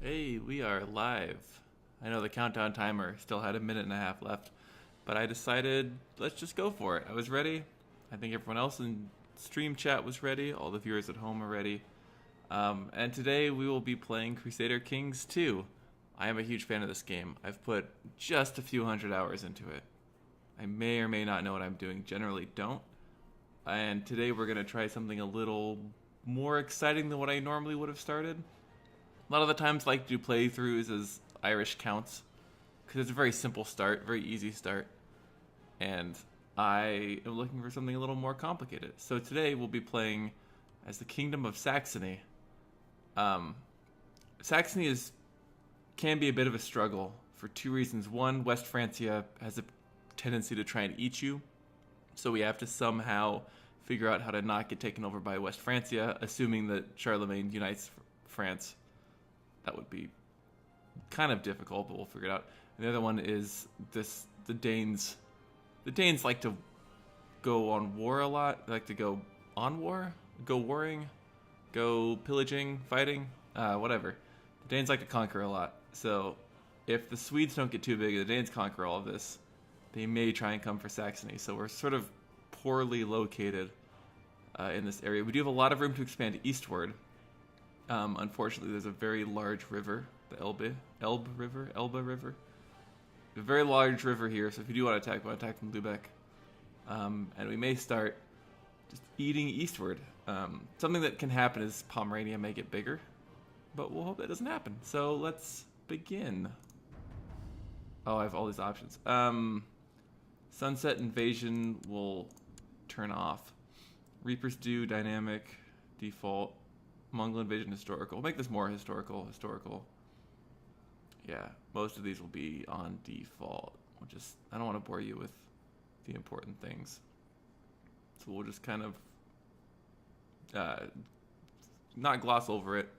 Hey, we are live. I know the countdown timer still had a minute and a half left, but I decided let's just go for it. I was ready. I think everyone else in stream chat was ready. All the viewers at home are ready. And today we will be playing Crusader Kings 2. I am a huge fan of this game. I've put just a few hundred hours into it. I may or may not know what I'm doing, generally don't. And today we're going to try something a little more exciting than what I normally would have started. A lot of the times I like to do playthroughs as Irish counts, because it's a very simple start, very easy start. And I am looking for something a little more complicated. So today we'll be playing as the Kingdom of Saxony. Saxony can be a bit of a struggle for two reasons. One, West Francia has a tendency to try and eat you, so we have to somehow figure out how to not get taken over by West Francia, assuming that Charlemagne unites France. That would be kind of difficult, but we'll figure it out. And the other one is the Danes. The Danes like to go on war a lot. They like to go on war, go warring, go pillaging, fighting, whatever. The Danes like to conquer a lot. So if the Swedes don't get too big, the Danes conquer all of this, they may try and come for Saxony. So we're sort of poorly located in this area. We do have a lot of room to expand eastward. Unfortunately, there's a very large river, the Elbe River. A very large river here, so if you do want to attack, we'll attack from Lübeck. And we may start just eating eastward. Something that can happen is Pomerania may get bigger, but we'll hope that doesn't happen. So let's begin. Oh, I have all these options. Sunset Invasion will turn off. Reaper's Due, Dynamic, Default. Mongol Invasion, Historical. We'll make this more historical. Yeah, most of these will be on default. I don't want to bore you with the important things. So we'll just kind of not gloss over it,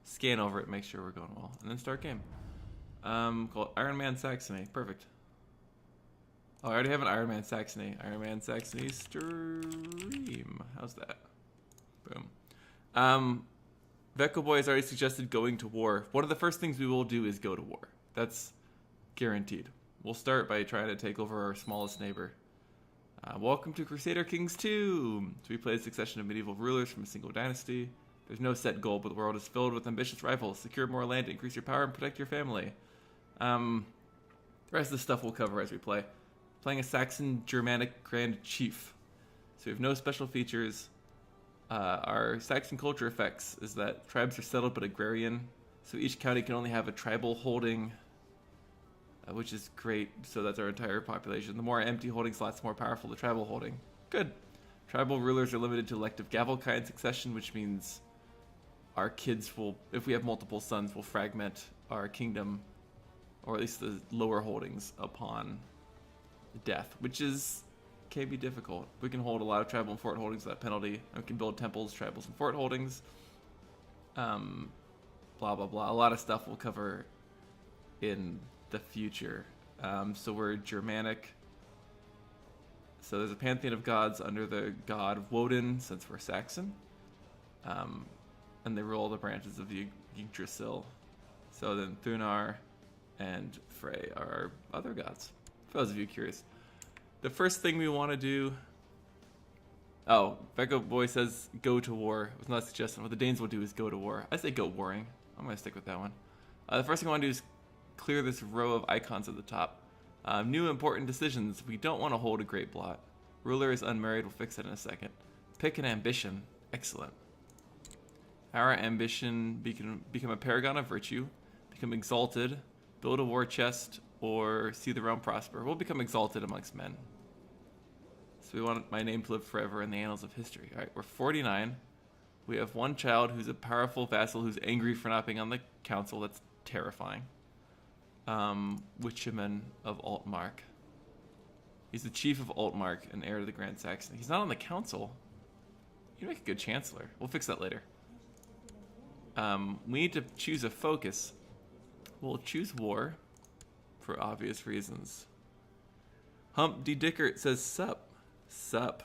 scan over it, make sure we're going well, and then start game. Called Iron Man Saxony. Perfect. Oh, I already have an Iron Man Saxony. Iron Man Saxony stream. How's that? Boom. Vecco Boy has already suggested going to war. One of the first things we will do is go to war. That's guaranteed. We'll start by trying to take over our smallest neighbor. Welcome to Crusader Kings 2. So we play a succession of medieval rulers from a single dynasty. There's no set goal, but the world is filled with ambitious rivals. Secure more land, increase your power, and protect your family. The rest of the stuff we'll cover as we play. Playing a Saxon Germanic Grand Chief. So we have no special features. Our Saxon culture effects is that tribes are settled but agrarian, so each county can only have a tribal holding, which is great, so that's our entire population. The more empty holding slots, the more powerful the tribal holding. Good. Tribal rulers are limited to elective Gavelkind succession, which means our kids will, if we have multiple sons, will fragment our kingdom, or at least the lower holdings, upon death, which can be difficult. We can hold a lot of tribal and fort holdings without penalty, and we can build temples, tribals, and fort holdings. Blah, blah, blah. A lot of stuff we'll cover in the future. So we're Germanic. So there's a pantheon of gods under the god Woden, since we're Saxon. And they rule the branches of Yggdrasil. So then Thunar and Frey are our other gods, for those of you curious. The first thing we want to do... Oh, Vecco Boy says go to war. It was not a suggestion. What the Danes will do is go to war. I say go warring. I'm going to stick with that one. The first thing I want to do is clear this row of icons at the top. New important decisions. We don't want to hold a great blot. Ruler is unmarried. We'll fix that in a second. Pick an ambition. Excellent. Our ambition, become a paragon of virtue, become exalted, build a war chest, or see the realm prosper. We'll become exalted amongst men. So we want my name to live forever in the annals of history. All right, we're 49. We have one child who's a powerful vassal who's angry for not being on the council. That's terrifying. Wicheman of Altmark. He's the chief of Altmark and heir to the Grand Saxony. He's not on the council. He'd make a good chancellor. We'll fix that later. We need to choose a focus. We'll choose war for obvious reasons. Hump D. Dickert says sup. Sup.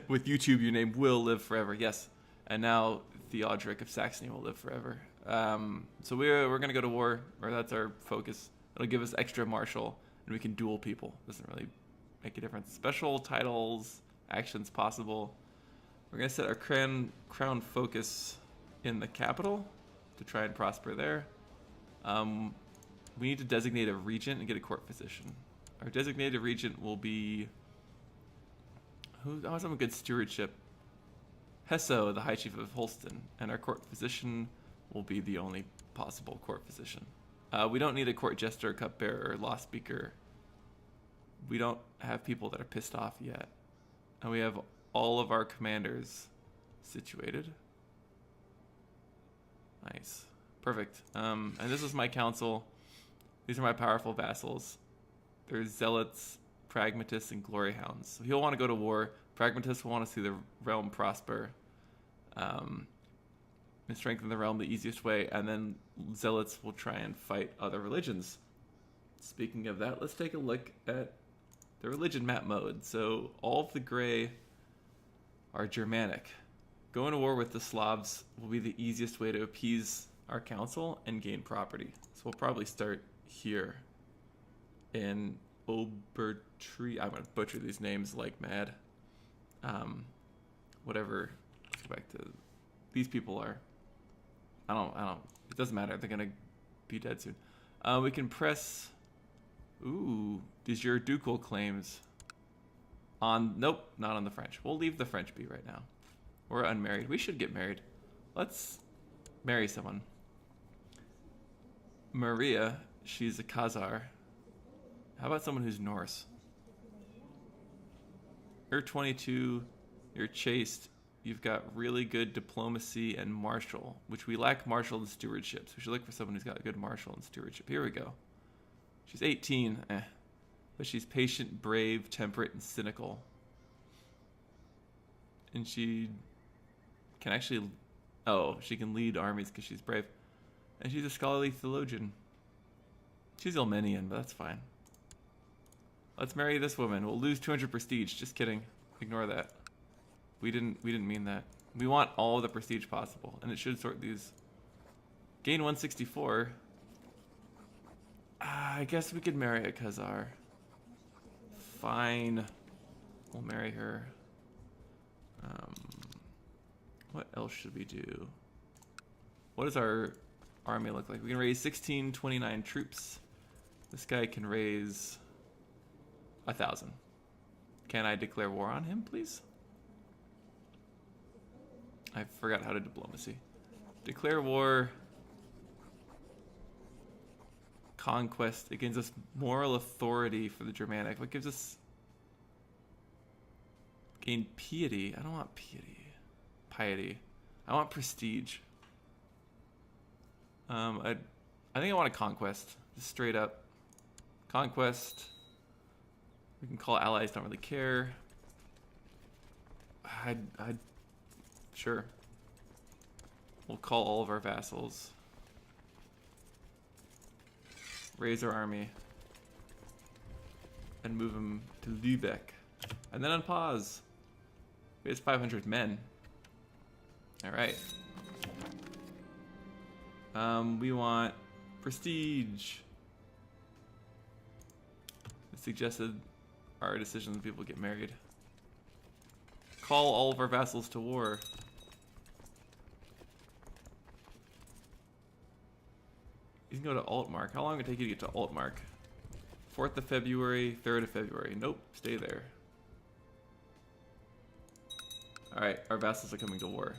With YouTube, your name will live forever. Yes. And now Theodoric of Saxony will live forever. So we're going to go to war, or that's our focus. It'll give us extra martial, and we can duel people. Doesn't really make a difference. Special titles, actions possible. We're going to set our crown focus in the capital to try and prosper there. We need to designate a regent and get a court physician. Our designated regent will be... I want some good stewardship. Hesso, the High Chief of Holstein, and our court physician will be the only possible court physician. We don't need a court jester, cupbearer, law speaker. We don't have people that are pissed off yet. And we have all of our commanders situated. Nice. Perfect. And this is my council. These are my powerful vassals. There's zealots, pragmatists, and glory hounds. So he'll want to go to war. Pragmatists will want to see the realm prosper. And strengthen the realm the easiest way. And then zealots will try and fight other religions. Speaking of that, let's take a look at the religion map mode. So all of the gray are Germanic. Going to war with the Slavs will be the easiest way to appease our council and gain property. So we'll probably start here in Obertree. I'm going to butcher these names like mad. Whatever. Let's go back to... These people are... I don't... It doesn't matter. They're going to be dead soon. We can press... Ooh. These your ducal claims on... Nope. Not on the French. We'll leave the French be right now. We're unmarried. We should get married. Let's marry someone. Maria, she's a Khazar. How about someone who's Norse? You're 22. You're chaste. You've got really good diplomacy and martial, which we lack martial and stewardship. So we should look for someone who's got good martial and stewardship. Here we go. She's 18. But she's patient, brave, temperate, and cynical. And she can actually... Oh, she can lead armies because she's brave. And she's a scholarly theologian. She's Ilmenian, but that's fine. Let's marry this woman. We'll lose 200 prestige. Just kidding. Ignore that. We didn't mean that. We want all the prestige possible, and it should sort these. Gain 164. I guess we could marry a Khazar. Fine. We'll marry her. What else should we do? What does our army look like? We can raise 1629 troops. This guy can raise 1,000. Can I declare war on him, please? I forgot how to diplomacy. Declare war. Conquest. It gives us moral authority for the Germanic. What gives us... Gain piety. I don't want piety. I want prestige. I think I want a conquest. Just straight up. Conquest. We can call allies, don't really care. Sure. We'll call all of our vassals. Raise our army. And move them to Lübeck. And then unpause. We have 500 men. Alright. We want prestige. It suggested our decisions when people get married. Call all of our vassals to war. You can go to Altmark. How long would it take you to get to Altmark? 4th of February, 3rd of February. Nope, stay there. Alright, our vassals are coming to war.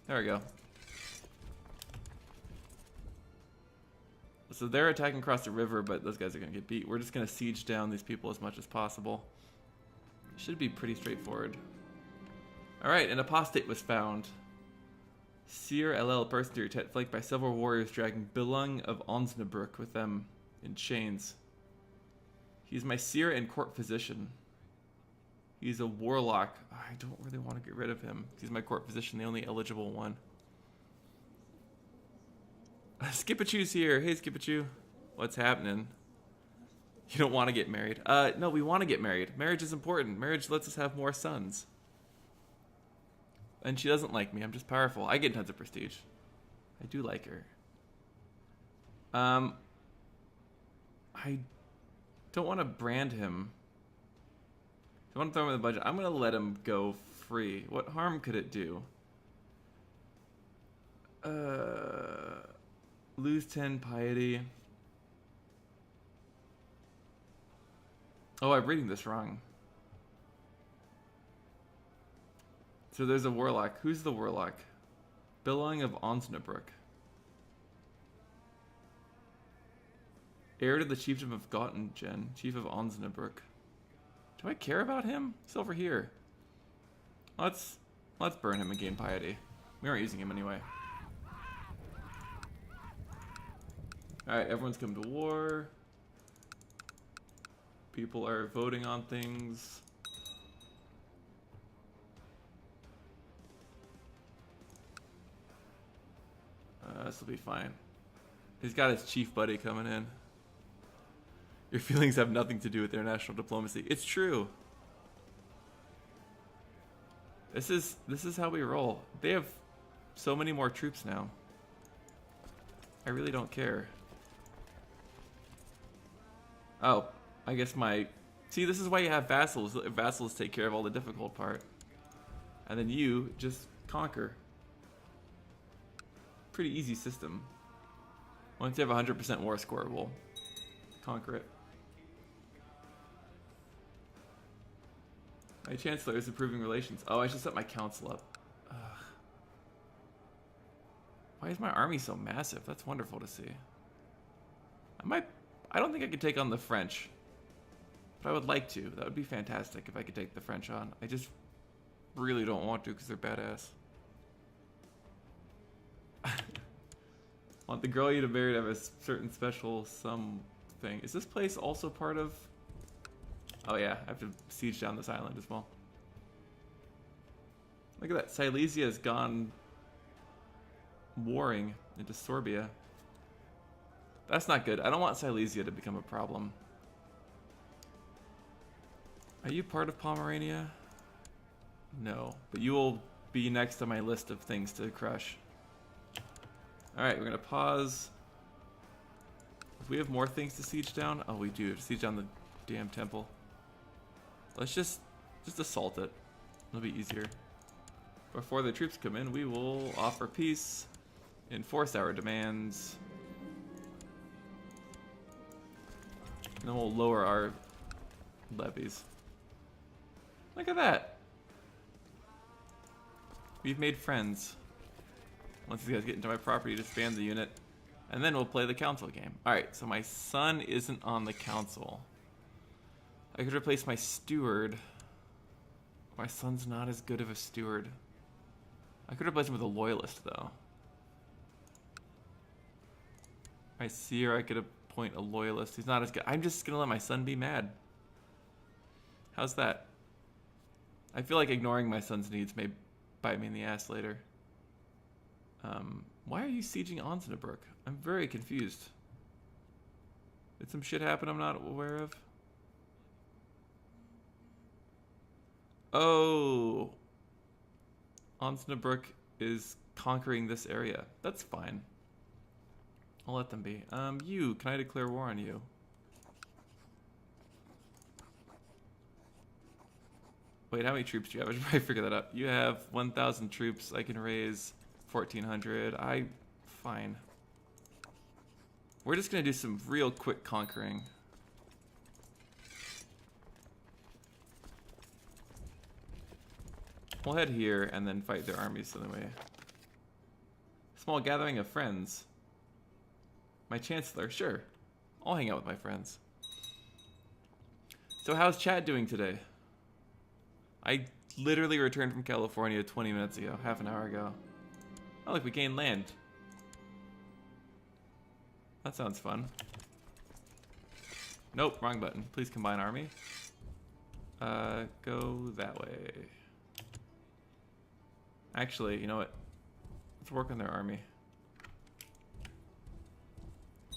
There we go. So they're attacking across the river, but those guys are going to get beat. We're just going to siege down these people as much as possible. Should be pretty straightforward. Alright, an apostate was found. Sir LL person to your tent, flanked by several warriors dragging Bilung of Onsnabrück with them in chains. He's my seer and court physician. He's a warlock. I don't really want to get rid of him. He's my court physician, the only eligible one. Skipachu's here. Hey, Skipachu. What's happening? You don't want to get married. No, we want to get married. Marriage is important. Marriage lets us have more sons. And she doesn't like me. I'm just powerful. I get tons of prestige. I do like her. I don't want to brand him. If I want to throw him in the budget, I'm going to let him go free. What harm could it do? Lose 10 piety. Oh, I'm reading this wrong. So there's a warlock. Who's the warlock? Belonging of Osnabrück. Heir to the chiefdom of Göttingen, chief of Osnabrück. Do I care about him? He's over here. Let's burn him and gain piety. We aren't using him anyway. Alright, everyone's come to war. People are voting on things. This will be fine. He's got his chief buddy coming in. Your feelings have nothing to do with international diplomacy. It's true. This is how we roll. They have so many more troops now. I really don't care. Oh, I guess my... See, this is why you have vassals. Vassals take care of all the difficult part. And then you just conquer. Pretty easy system. Once you have 100% war score, we'll conquer it. My chancellor is improving relations. Oh, I should set my council up. Ugh. Why is my army so massive? That's wonderful to see. I don't think I could take on the French, but I would like to. That would be fantastic if I could take the French on. I just really don't want to because they're badass. Want the girl you to marry to have a certain special something. Is this place also part of... Oh yeah, I have to siege down this island as well. Look at that. Silesia has gone warring into Sorbia. That's not good. I don't want Silesia to become a problem. Are you part of Pomerania? No, but you will be next on my list of things to crush. Alright, we're going to pause. If we have more things to siege down... Oh, we do. To siege down the damn temple. Let's just assault it. It'll be easier. Before the troops come in, we will offer peace. Enforce our demands. And then we'll lower our levies. Look at that. We've made friends. Once these guys get into my property, disband the unit. And then we'll play the council game. Alright, so my son isn't on the council. I could replace my steward. My son's not as good of a steward. I could replace him with a loyalist, though. My seer, I could appoint a loyalist. He's not as good. I'm just going to let my son be mad. How's that? I feel like ignoring my son's needs may bite me in the ass later. Why are you sieging Osnabrück? I'm very confused. Did some shit happen I'm not aware of? Oh. Osnabrück is conquering this area. That's fine. I'll let them be. You, can I declare war on you? Wait, how many troops do you have? I should probably figure that out. You have 1,000 troops. I can raise 1,400. Fine. We're just gonna do some real quick conquering. We'll head here and then fight their armies on the way. Small gathering of friends. My chancellor, sure. I'll hang out with my friends. So how's Chad doing today? I literally returned from California 20 minutes ago, half an hour ago. Oh look, we gained land. That sounds fun. Nope, wrong button. Please combine army. Go that way. Actually, you know what? Let's work on their army. I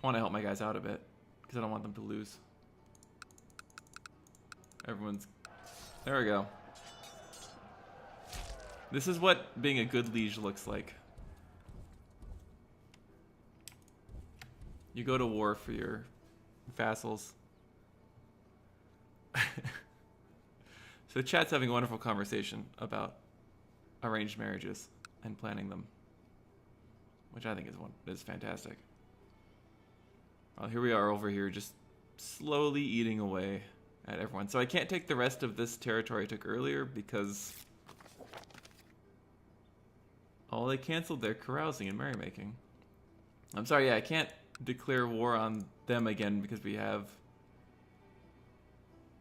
want to help my guys out a bit, because I don't want them to lose. Everyone's... There we go. This is what being a good liege looks like. You go to war for your vassals. So chat's having a wonderful conversation about arranged marriages and planning them, which I think is fantastic. Well, here we are over here just slowly eating away at everyone. So I can't take the rest of this territory I took earlier because they canceled their carousing and merrymaking. I'm sorry, yeah, I can't declare war on them again because we have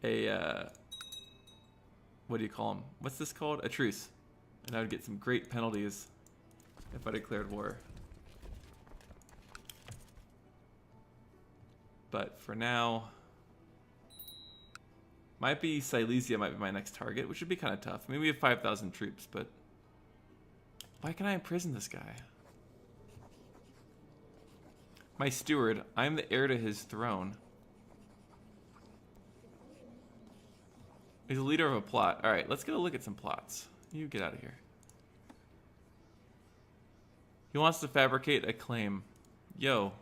a what do you call them? What's this called? A truce. And I would get some great penalties if I declared war. But for now, Silesia might be my next target, which would be kind of tough. I mean, we have 5,000 troops, but why can I imprison this guy? My steward, I'm the heir to his throne. He's the leader of a plot. All right, let's go look at some plots. You get out of here. He wants to fabricate a claim. Yo,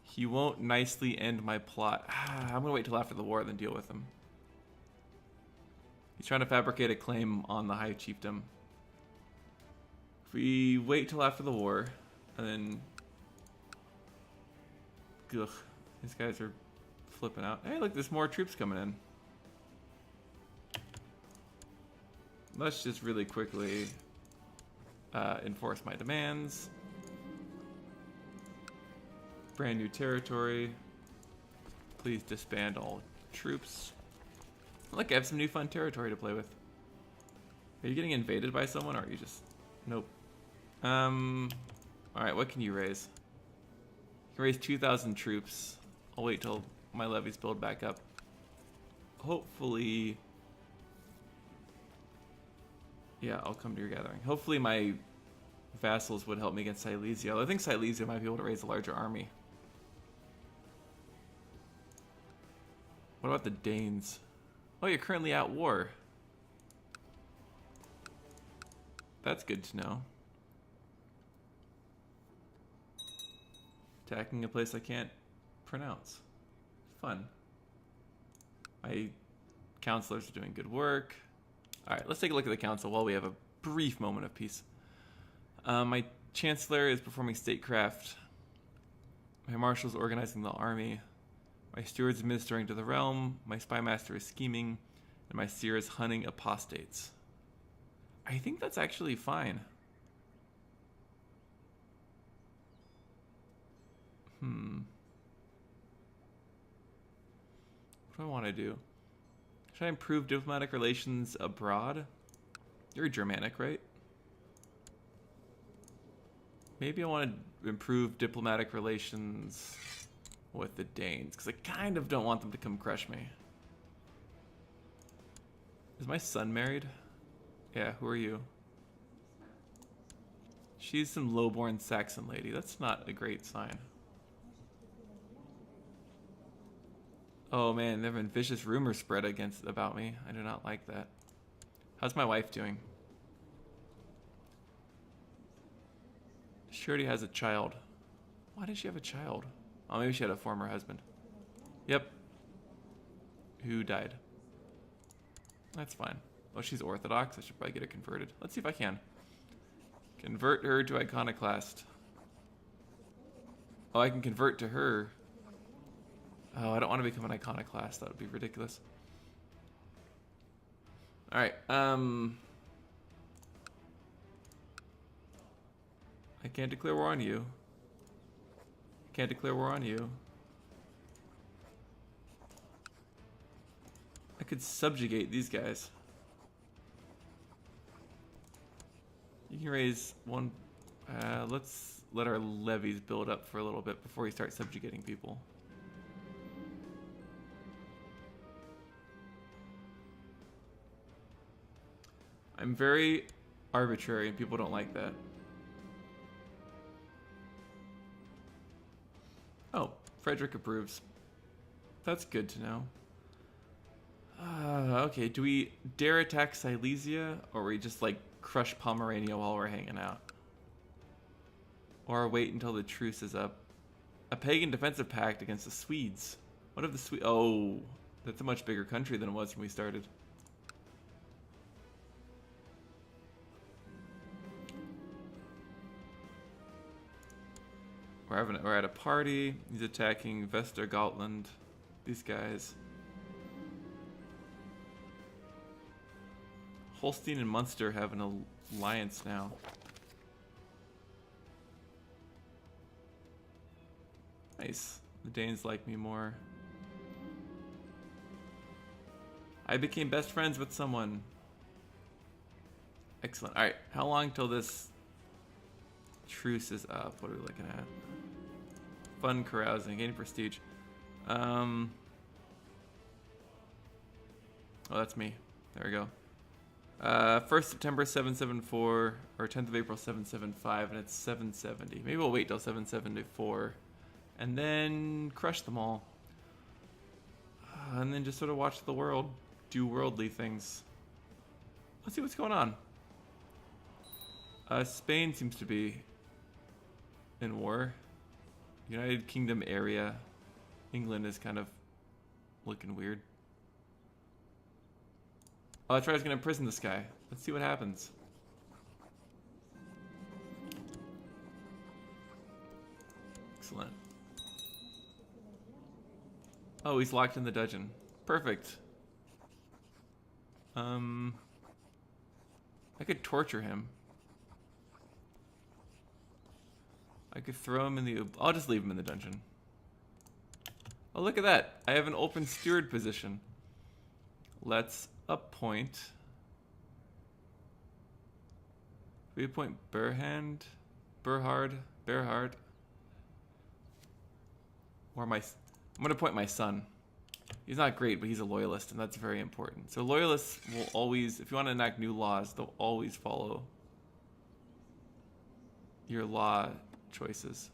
he won't nicely end my plot. I'm gonna wait till after the war, then deal with him. He's trying to fabricate a claim on the High Chiefdom. If we wait till after the war, and then... Ugh, these guys are flipping out. Hey, look, there's more troops coming in. Let's just really quickly enforce my demands. Brand new territory. Please disband all troops. Look, I have some new fun territory to play with. Are you getting invaded by someone, or are you just... Nope. Alright, what can you raise? You can raise 2,000 troops. I'll wait till my levies build back up. Hopefully... Yeah, I'll come to your gathering. Hopefully my vassals would help me against Silesia. I think Silesia might be able to raise a larger army. What about the Danes? Oh, you're currently at war. That's good to know. Attacking a place I can't pronounce. Fun. My counselors are doing good work. Alright, let's take a look at the council while we have a brief moment of peace. My chancellor is performing statecraft. My marshal is organizing the army. My steward is administering to the realm. My spy master is scheming. And my seer is hunting apostates. I think that's actually fine. What do I want to do? Should I improve diplomatic relations abroad? You're Germanic, right? Maybe I want to improve diplomatic relations with the Danes, because I kind of don't want them to come crush me. Is my son married? Yeah, who are you? She's some low-born Saxon lady. That's not a great sign. Oh man, there have been vicious rumors spread about me. I do not like that. How's my wife doing? She already has a child. Why did she have a child? Oh, maybe she had a former husband. Yep. Who died? That's fine. Oh, she's Orthodox. I should probably get her converted. Let's see if I can. Convert her to iconoclast. Oh, I can convert to her. Oh, I don't want to become an iconoclast. That would be ridiculous. Alright, I can't declare war on you. Can't declare war on you. I could subjugate these guys. You can raise one... let's let our levies build up for a little bit before we start subjugating people. I'm very arbitrary and people don't like that. Oh, Frederick approves. That's good to know. Okay, do we dare attack Silesia, or we just like crush Pomerania while we're hanging out? Or wait until the truce is up? A pagan defensive pact against the Swedes. What if the Swedes... Oh, that's a much bigger country than it was when we started. We're at a party. He's attacking Vestergotland. These guys. Holstein and Munster have an alliance now. Nice. The Danes like me more. I became best friends with someone. Excellent. Alright, how long till this truce is up? What are we looking at? Fun carousing, gaining prestige. Oh, that's me. There we go. 1st September 774, or 10th of April 775, and it's 770. Maybe we'll wait till 774, and then crush them all. And then just sort of watch the world do worldly things. Let's see what's going on. Spain seems to be in war. United Kingdom area. England is kind of looking weird. Oh, that's right, I was going to imprison this guy. Let's see what happens. Excellent. Oh, he's locked in the dungeon. Perfect. I could torture him. I could throw him in the... I'll just leave him in the dungeon. Oh, look at that. I have an open steward position. Let's appoint... We appoint Berhard? Or my... I'm going to appoint my son. He's not great, but he's a loyalist, and that's very important. So loyalists will always... If you want to enact new laws, they'll always follow your law choices.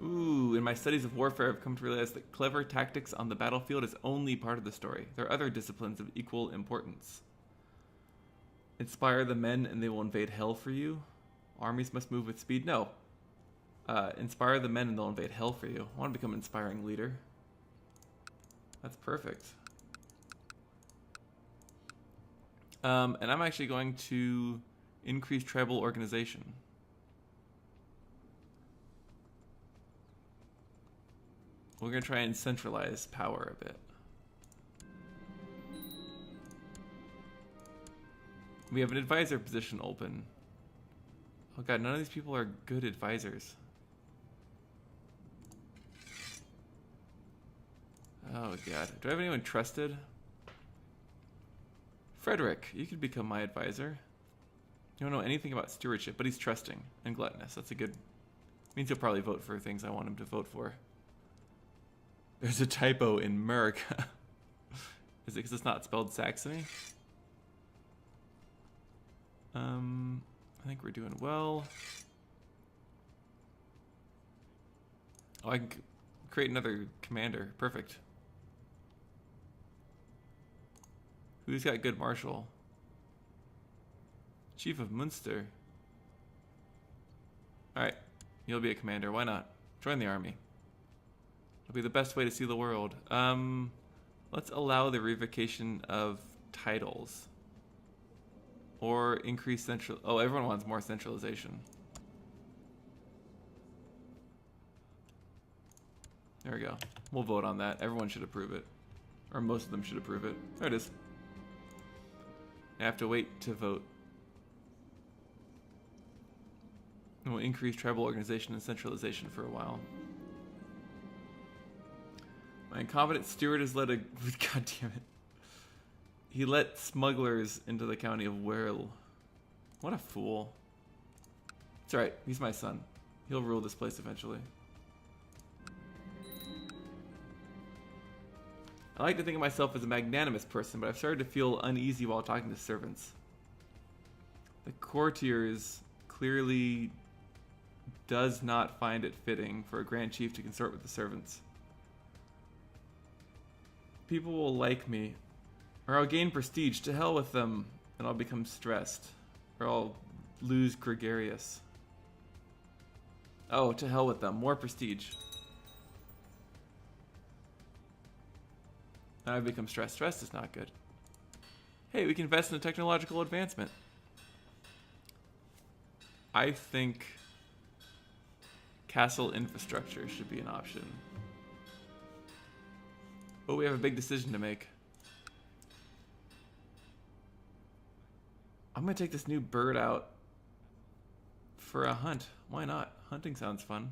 Ooh, in my studies of warfare, I've come to realize that clever tactics on the battlefield is only part of the story. There are other disciplines of equal importance. Inspire the men and they will invade hell for you. Armies must move with speed. No. Inspire the men and they'll invade hell for you. I want to become an inspiring leader. That's perfect. And I'm actually going to increase tribal organization. We're going to try and centralize power a bit. We have an advisor position open. Oh god, none of these people are good advisors. Oh god, do I have anyone trusted? Frederick, you could become my advisor. You don't know anything about stewardship, but he's trusting and gluttonous. That's a good... Means he'll probably vote for things I want him to vote for. There's a typo in America. Is it because it's not spelled Saxony? I think we're doing well. Oh, I can create another commander. Perfect. Who's got good marshal? Chief of Munster. Alright, you'll be a commander. Why not? Join the army. It'll be the best way to see the world. Let's allow the revocation of titles. Or increase central... Oh, everyone wants more centralization. There we go. We'll vote on that. Everyone should approve it. Or most of them should approve it. There it is. I have to wait to vote. And we'll increase tribal organization and centralization for a while. My incompetent steward has led a... God damn it. He let smugglers into the county of Werle. What a fool. It's alright, he's my son. He'll rule this place eventually. I like to think of myself as a magnanimous person, but I've started to feel uneasy while talking to servants. The courtiers clearly does not find it fitting for a grand chief to consort with the servants. People will like me. Or I'll gain prestige. To hell with them. And I'll become stressed. Or I'll lose gregarious. Oh, to hell with them. More prestige. Now I've become stressed. Stressed is not good. Hey, we can invest in a technological advancement. I think castle infrastructure should be an option. Oh, we have a big decision to make. I'm gonna take this new bird out for a hunt. Why not? Hunting sounds fun.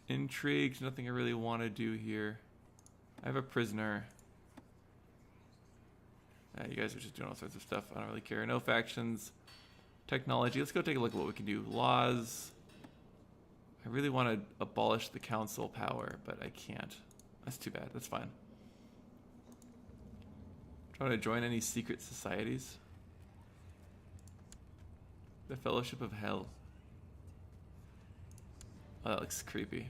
Intrigues, nothing I really want to do here. I have a prisoner. You guys are just doing all sorts of stuff. I don't really care. No factions. Technology. Let's go take a look at what we can do. Laws. I really want to abolish the council power, but I can't. That's too bad. That's fine. Trying to join any secret societies. The Fellowship of Hell. Oh, that looks creepy.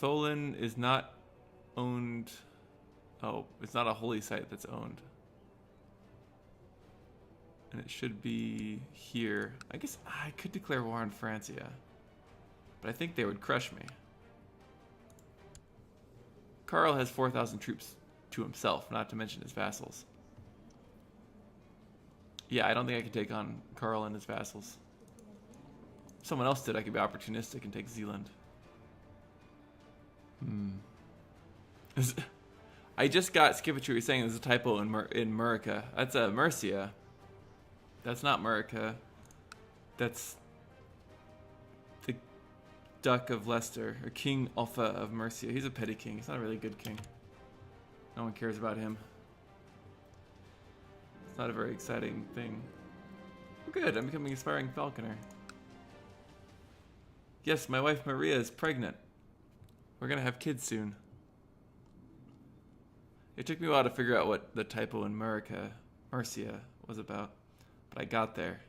Tholen is not owned. Oh, it's not a holy site that's owned. And it should be here. I guess I could declare war on Francia. But I think they would crush me. Karl has 4,000 troops to himself, not to mention his vassals. Yeah, I don't think I can take on Karl and his vassals. If someone else did, I could be opportunistic and take Zealand. I just got skip what you were saying. There's a typo in Murica. That's Mercia. That's not Murica. That's the Duck of Leicester, or King Offa of Mercia. He's a petty king. He's not a really good king. No one cares about him. It's not a very exciting thing. Oh, good. I'm becoming an aspiring falconer. Yes, my wife Maria is pregnant. We're gonna have kids soon. It took me a while to figure out what the typo in Mercia was about, but I got there.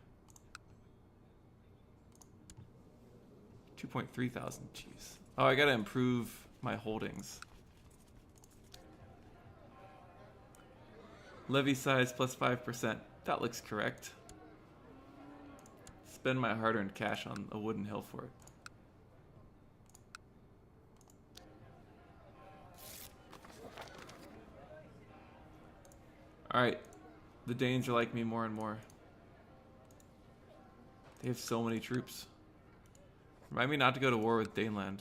2.3 thousand, jeez. Oh, I gotta improve my holdings. Levy size plus 5%. That looks correct. Spend my hard-earned cash on a wooden hill fort. Alright, the Danes are like me more and more. They have so many troops. Remind me not to go to war with Daneland.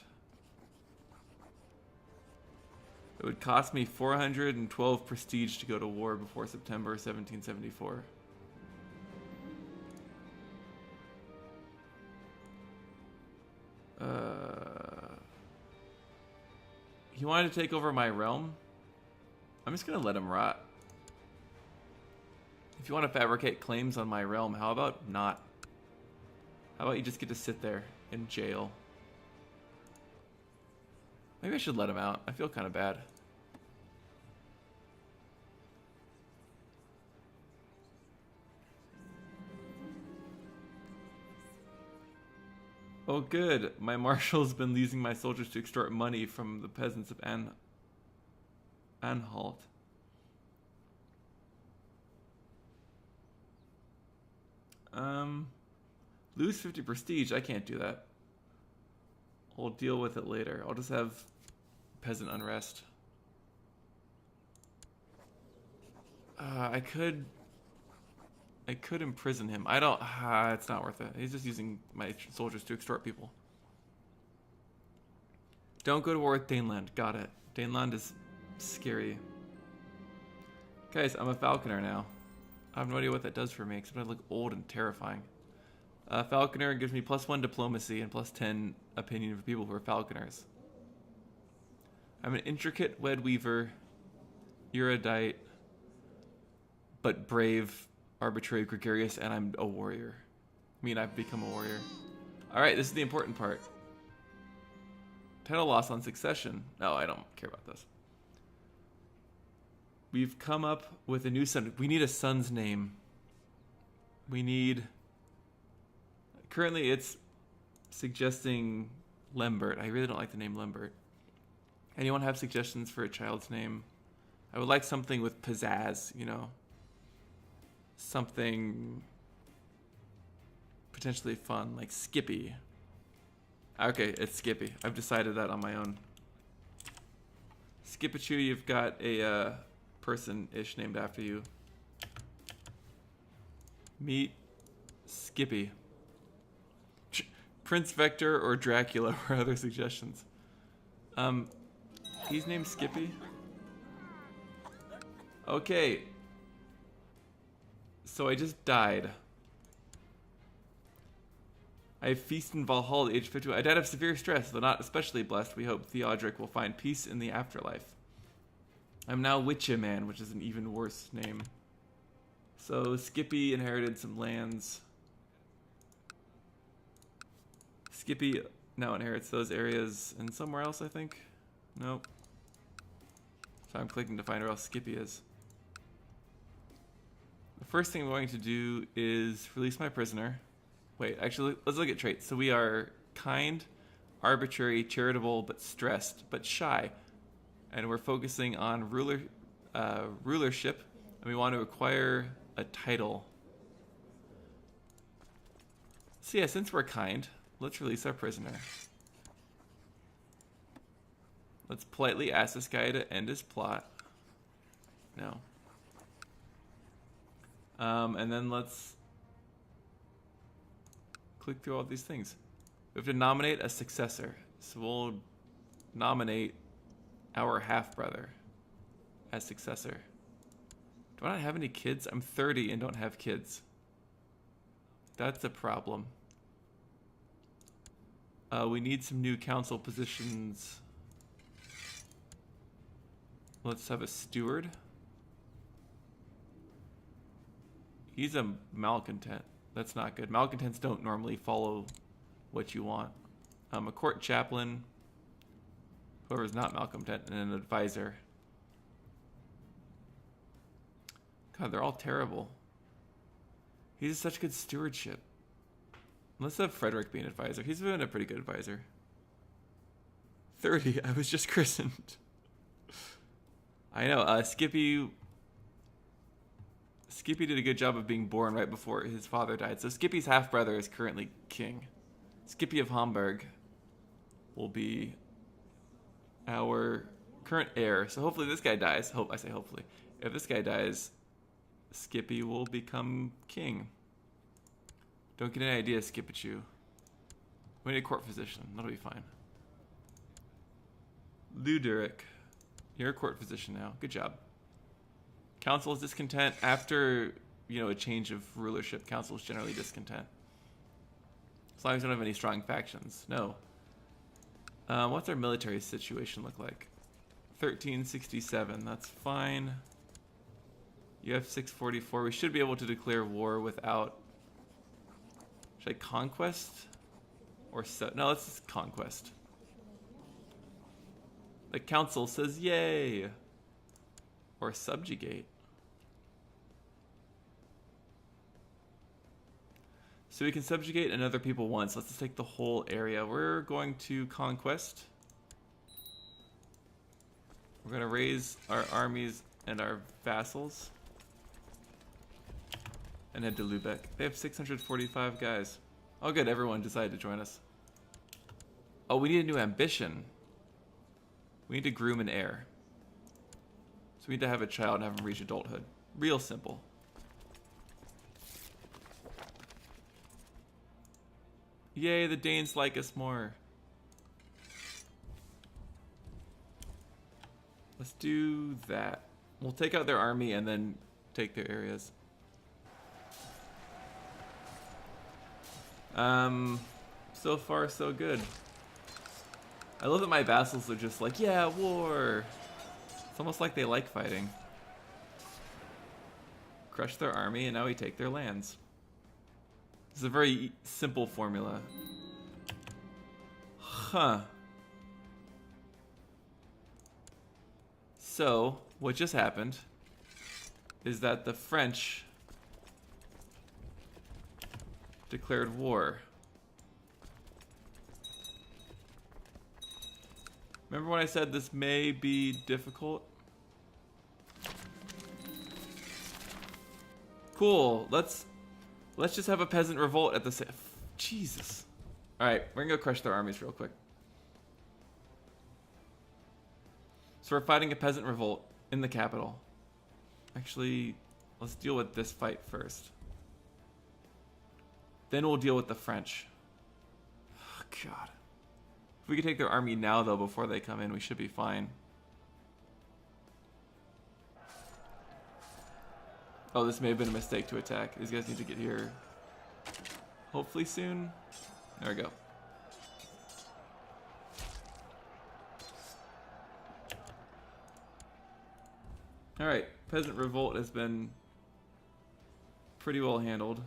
It would cost me 412 prestige to go to war before September 1774. He wanted to take over my realm? I'm just gonna let him rot. If you want to fabricate claims on my realm, how about not? How about you just get to sit there in jail? Maybe I should let him out. I feel kind of bad. Oh good, my marshal's been using my soldiers to extort money from the peasants of Anhalt. Lose 50 prestige. I can't do that. We'll deal with it later. I'll just have peasant unrest. I could imprison him. I don't. It's not worth it. He's just using my soldiers to extort people. Don't go to war with Daneland. Got it. Daneland is scary. Guys, I'm a falconer now. I have no idea what that does for me, except I look old and terrifying. Falconer gives me +1 diplomacy and +10 opinion for people who are falconers. I'm an intricate wed weaver, erudite, but brave, arbitrary, gregarious, and I'm a warrior. I mean, I've become a warrior. Alright, this is the important part. Title loss on succession. No, I don't care about this. We've come up with a new son. We need a son's name. We need... Currently, it's suggesting Lambert. I really don't like the name Lambert. Anyone have suggestions for a child's name? I would like something with pizzazz, you know. Something potentially fun, like Skippy. Okay, it's Skippy. I've decided that on my own. Skippachu, you've got a person-ish named after you. Meet Skippy. Prince Vector or Dracula were other suggestions. He's named Skippy. Okay. So I just died. I have feast in Valhalla at age 51. I died of severe stress, though not especially blessed. We hope Theodric will find peace in the afterlife. I'm now Witchaman, which is an even worse name. So Skippy inherited some lands. Skippy now inherits those areas and somewhere else, I think. Nope. So I'm clicking to find where else Skippy is. The first thing I'm going to do is release my prisoner. Wait, actually, let's look at traits. So we are kind, arbitrary, charitable, but stressed, but shy. And we're focusing on rulership, and we want to acquire a title. So yeah, since we're kind, let's release our prisoner. Let's politely ask this guy to end his plot. No. And then let's click through all these things. We have to nominate a successor. So we'll nominate our half-brother as successor. Do I not have any kids? I'm 30 and don't have kids. That's a problem. We need some new council positions. Let's have a steward. He's a malcontent. That's not good. Malcontents don't normally follow what you want. A court chaplain. Whoever's not malcontent. And an advisor. God, they're all terrible. He has such good stewardship. Let's have Frederick be an advisor. He's been a pretty good advisor. 30. I was just christened. I know. Skippy did a good job of being born right before his father died. So Skippy's half-brother is currently king. Skippy of Hamburg will be our current heir. So hopefully this guy dies. I say hopefully. If this guy dies, Skippy will become king. Don't get any ideas, Skippachu. We need a court physician. That'll be fine. Luderic. You're a court physician now. Good job. Council is discontent. After, a change of rulership, council is generally discontent. As long as we don't have any strong factions. No. What's our military situation look like? 1367. That's fine. You have 644. We should be able to declare war without... Should I conquest? Or no, let's just conquest. The council says yay! Or subjugate. So we can subjugate another people once. Let's just take the whole area. We're going to conquest. We're going to raise our armies and our vassals. And head to Lubeck. They have 645 guys. Oh good, everyone decided to join us. Oh, we need a new ambition. We need to groom an heir. So we need to have a child and have him reach adulthood. Real simple. Yay, the Danes like us more. Let's do that. We'll take out their army and then take their areas. So far so good. I love that my vassals are just like, yeah, war. It's almost like they like fighting. Crush their army and now we take their lands. It's a very simple formula. Huh. So, what just happened is that the French declared war. Remember when I said this may be difficult? Cool. Let's just have a peasant revolt at the same. Jesus. All right, we're gonna go crush their armies real quick. So we're fighting a peasant revolt in the capital. Actually, let's deal with this fight first. Then we'll deal with the French. Oh, God. If we could take their army now, though, before they come in, we should be fine. Oh, this may have been a mistake to attack. These guys need to get here hopefully soon. There we go. Alright, peasant revolt has been pretty well handled.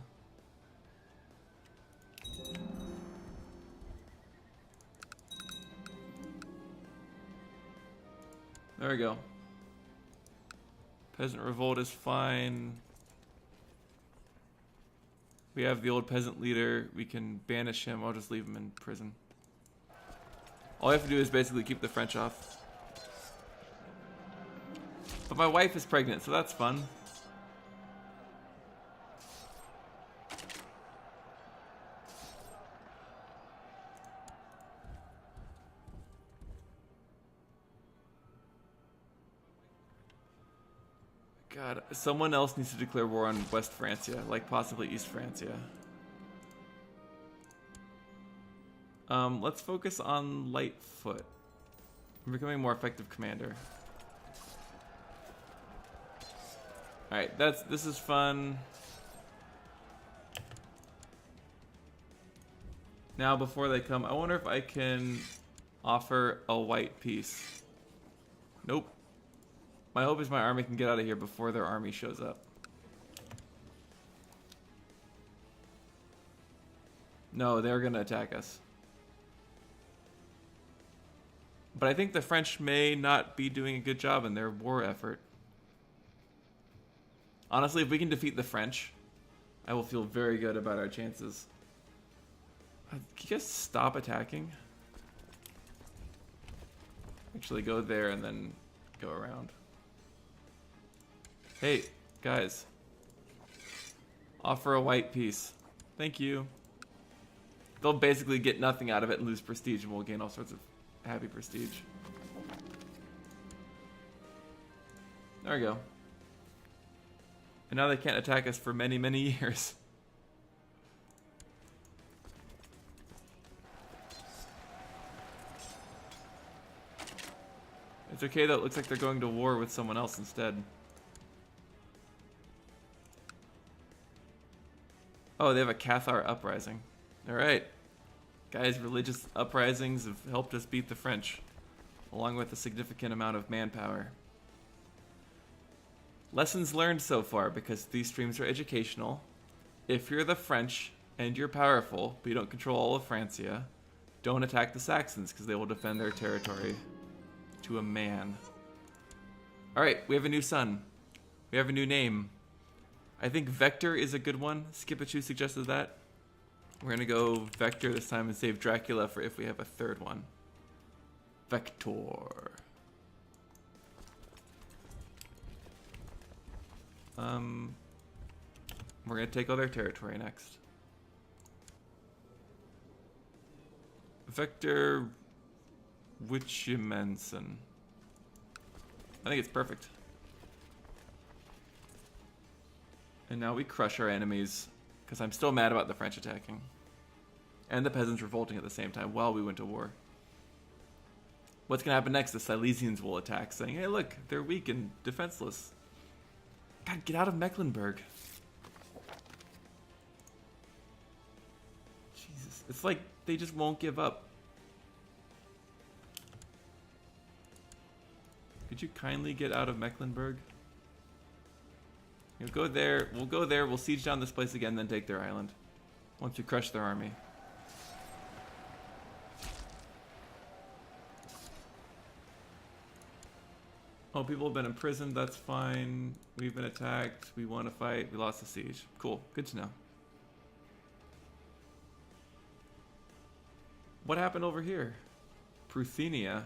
There we go. Peasant revolt is fine. We have the old peasant leader. We can banish him. I'll just leave him in prison. All I have to do is basically keep the French off. But my wife is pregnant, so that's fun. God, someone else needs to declare war on West Francia, like possibly East Francia. Let's focus on Lightfoot. I'm becoming a more effective commander. Alright, this is fun. Now, before they come, I wonder if I can offer a white peace. Nope. My hope is my army can get out of here before their army shows up. No, they're gonna attack us. But I think the French may not be doing a good job in their war effort. Honestly, if we can defeat the French, I will feel very good about our chances. Can you guys stop attacking? Actually, go there and then go around. Hey, guys. Offer a white peace. Thank you. They'll basically get nothing out of it and lose prestige, and we'll gain all sorts of happy prestige. There we go. And now they can't attack us for many, many years. It's okay though, it looks like they're going to war with someone else instead. Oh, they have a Cathar uprising. Alright. Guys, religious uprisings have helped us beat the French, along with a significant amount of manpower. Lessons learned so far, because these streams are educational. If you're the French and you're powerful, but you don't control all of Francia, don't attack the Saxons, because they will defend their territory to a man. Alright, we have a new son. We have a new name. I think Vector is a good one. Skipachu suggested that. We're gonna go Vector this time and save Dracula for if we have a third one. Vector. We're gonna take all their territory next. Vector Wichimensen. I think it's perfect. And now we crush our enemies, because I'm still mad about the French attacking. And the peasants revolting at the same time while we went to war. What's going to happen next? The Silesians will attack, saying, hey look, they're weak and defenseless. God, get out of Mecklenburg. Jesus, it's like they just won't give up. Could you kindly get out of Mecklenburg? You'll go there, we'll siege down this place again, then take their island. Once we crush their army. Oh, people have been imprisoned, that's fine. We've been attacked, we won a fight, we lost the siege. Cool, good to know. What happened over here? Pruthenia.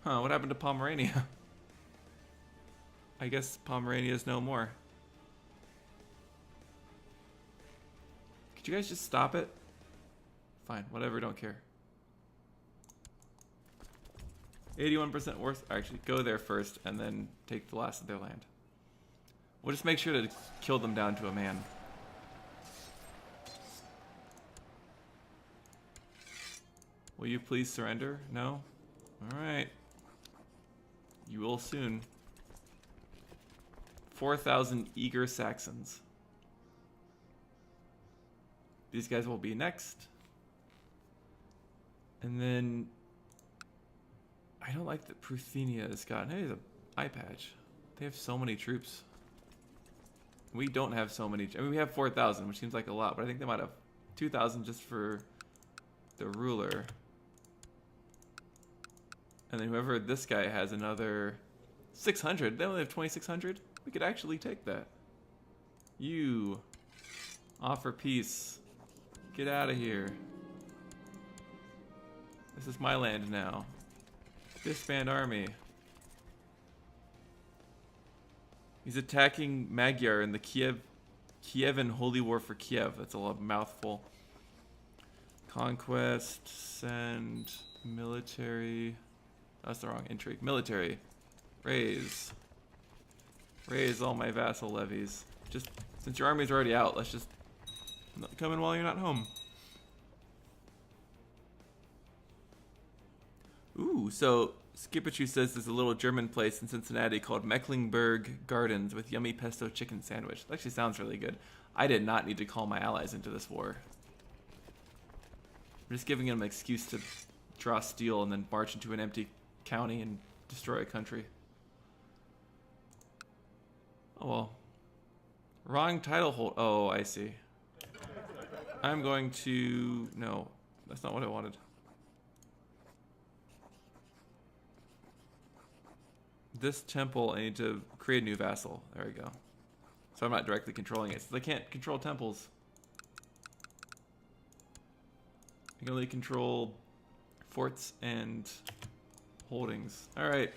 Huh, what happened to Pomerania? I guess Pomerania is no more. Could you guys just stop it? Fine, whatever, don't care. 81% worse. Actually, go there first and then take the last of their land. We'll just make sure to kill them down to a man. Will you please surrender? No? Alright. You will soon. 4,000 eager Saxons. These guys will be next. And then... I don't like that Pruthenia has gotten... Hey, the eye patch. They have so many troops. We don't have so many... I mean, we have 4,000, which seems like a lot, but I think they might have 2,000 just for the ruler. And then whoever this guy has another 600. They only have 2,600. We could actually take that. You offer peace. Get out of here. This is my land now. Disband army. He's attacking Magyar in the Kievan Holy War for Kiev. That's a mouthful. Conquest, send, military. That's the wrong intrigue. Military. Raise. Raise all my vassal levies. Just, since your army's already out, let's just come in while you're not home. Ooh, so Skipachu says there's a little German place in Cincinnati called Mecklenburg Gardens with yummy pesto chicken sandwich. That actually sounds really good. I did not need to call my allies into this war. I'm just giving them an excuse to draw steel and then march into an empty county and destroy a country. Oh well. Wrong title hold. Oh, I see. I'm going to... No, that's not what I wanted. This temple, I need to create a new vassal. There we go. So I'm not directly controlling it. So they can't control temples. I can only control forts and holdings. Alright.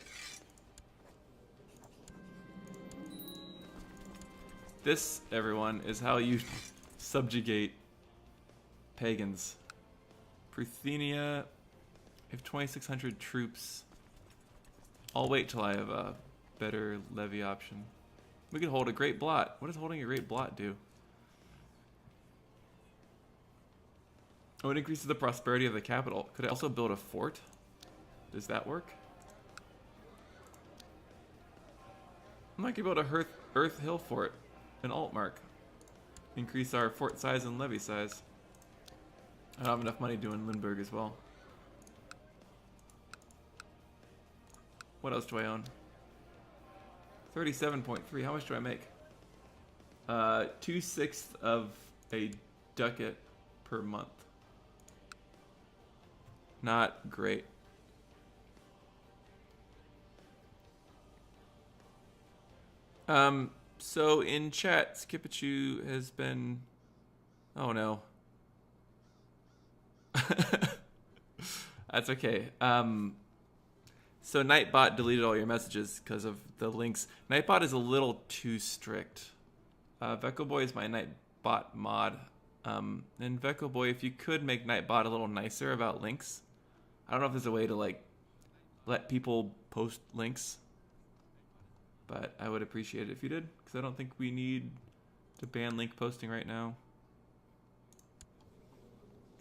This, everyone, is how you subjugate pagans. Pruthenia, I have 2,600 troops. I'll wait till I have a better levy option. We could hold a Great Blot. What does holding a Great Blot do? Oh, it increases the prosperity of the capital. Could I also build a fort? Does that work? I might build a Earth Hill Fort, an Altmark. Increase our fort size and levy size. I don't have enough money doing Lindbergh as well. What else do I own? 37.3. How much do I make? 2/6 of a ducat per month. Not great. So in chat, Skipachu has been... Oh no. That's okay. So Nightbot deleted all your messages because of the links. Nightbot is a little too strict. Veckelboy is my Nightbot mod. And Veckelboy, if you could make Nightbot a little nicer about links. I don't know if there's a way to like let people post links. But I would appreciate it if you did, because I don't think we need to ban link posting right now.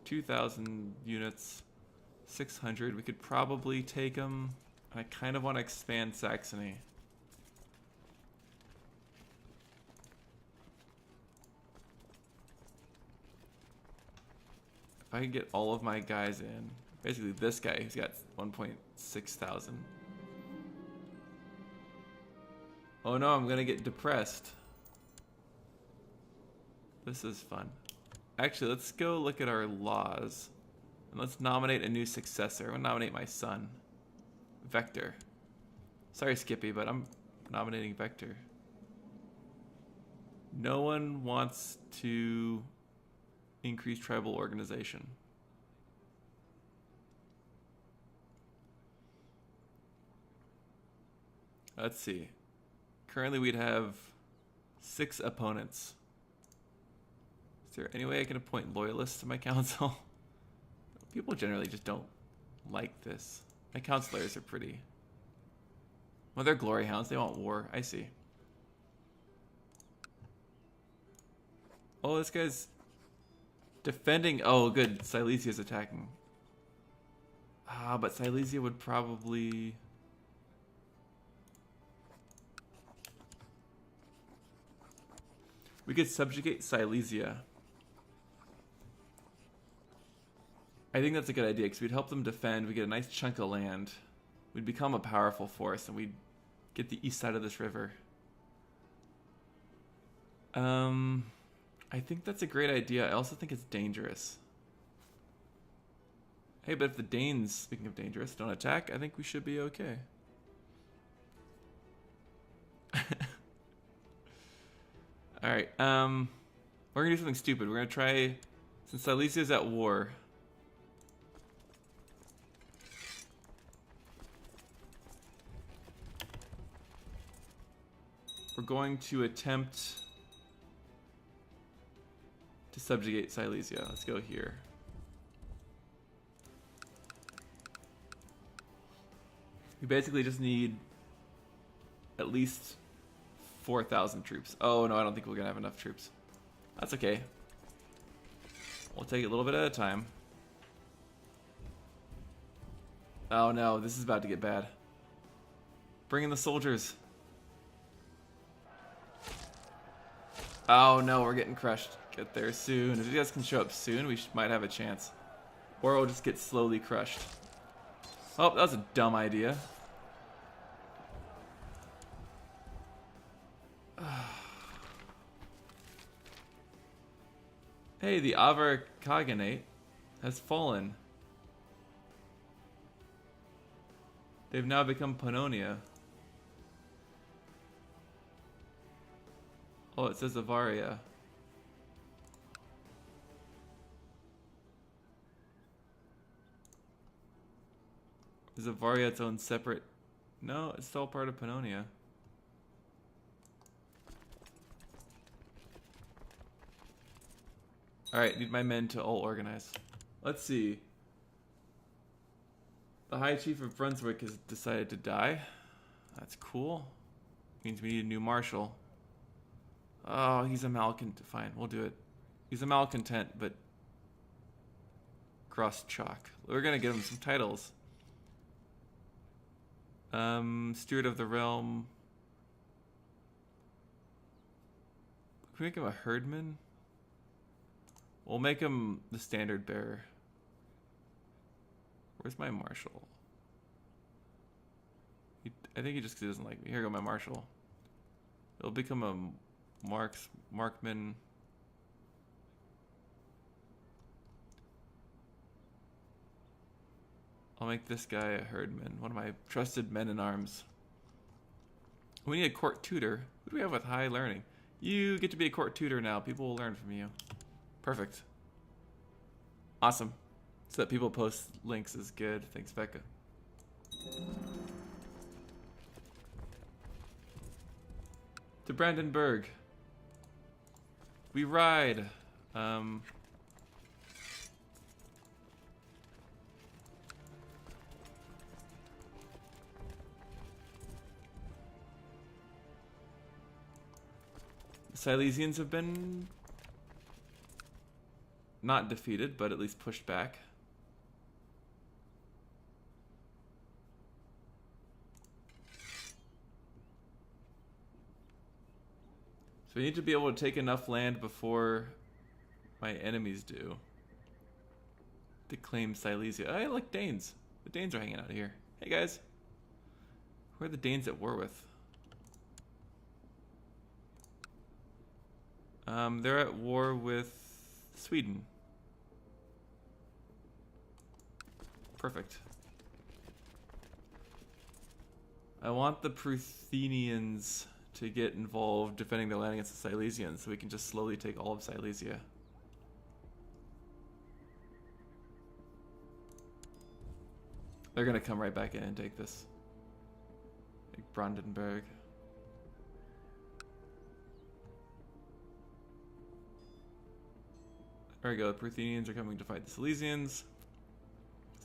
2,000 units, 600. We could probably take them. I kind of want to expand Saxony. If I could get all of my guys in, basically this guy who's got 1.6 thousand. Oh no, I'm gonna get depressed. This is fun. Actually, let's go look at our laws. And let's nominate a new successor. I'm gonna nominate my son. Vector. Sorry, Skippy, but I'm nominating Vector. No one wants to increase tribal organization. Let's see. Currently we'd have 6 opponents. Is there any way I can appoint loyalists to my council? People generally just don't like this. My counselors are pretty... Well, they're glory hounds. They want war. I see. Oh, this guy's defending. Oh, good. Silesia's attacking. Ah, but Silesia would probably... We could subjugate Silesia. I think that's a good idea because we'd help them defend. We get a nice chunk of land. We'd become a powerful force and we'd get the east side of this river. I think that's a great idea. I also think it's dangerous. Hey, but if the Danes, speaking of dangerous, don't attack, I think we should be okay. Alright, we're gonna do something stupid. We're gonna try, since Silesia's at war, we're going to attempt to subjugate Silesia. Let's go here. We basically just need at least 4,000 troops. Oh no, I don't think we're gonna have enough troops. That's okay. We'll take it a little bit at a time. Oh no, this is about to get bad. Bring in the soldiers. Oh no, we're getting crushed. Get there soon. If you guys can show up soon, we might have a chance. Or we'll just get slowly crushed. Oh, that was a dumb idea. Hey, the Avar Khaganate has fallen. They've now become Pannonia. Oh, it says Avaria. Is Avaria its own separate? No, it's still part of Pannonia. Alright, need my men to all organize. Let's see. The High Chief of Brunswick has decided to die. That's cool. Means we need a new marshal. Oh, he's a malcontent. Fine, we'll do it. He's a malcontent, but cross chalk. We're gonna give him some titles. Steward of the Realm. Can we make him a herdman? We'll make him the standard bearer. Where's my marshal? I think he just doesn't like me. Here go my marshal. It'll become a markman. I'll make this guy a herdman, one of my trusted men in arms. We need a court tutor. Who do we have with high learning? You get to be a court tutor now. People will learn from you. Perfect. Awesome. So that people post links is good. Thanks, Becca. To Brandenburg. We ride. The Silesians have been not defeated, but at least pushed back. So we need to be able to take enough land before my enemies do to claim Silesia. I like Danes. The Danes are hanging out here. Hey guys. Who are the Danes at war with? They're at war with Sweden. Perfect. I want the Pruthenians to get involved defending their land against the Silesians so we can just slowly take all of Silesia. They're gonna come right back in and take this. Brandenburg. There we go. The Ruthenians are coming to fight the Silesians.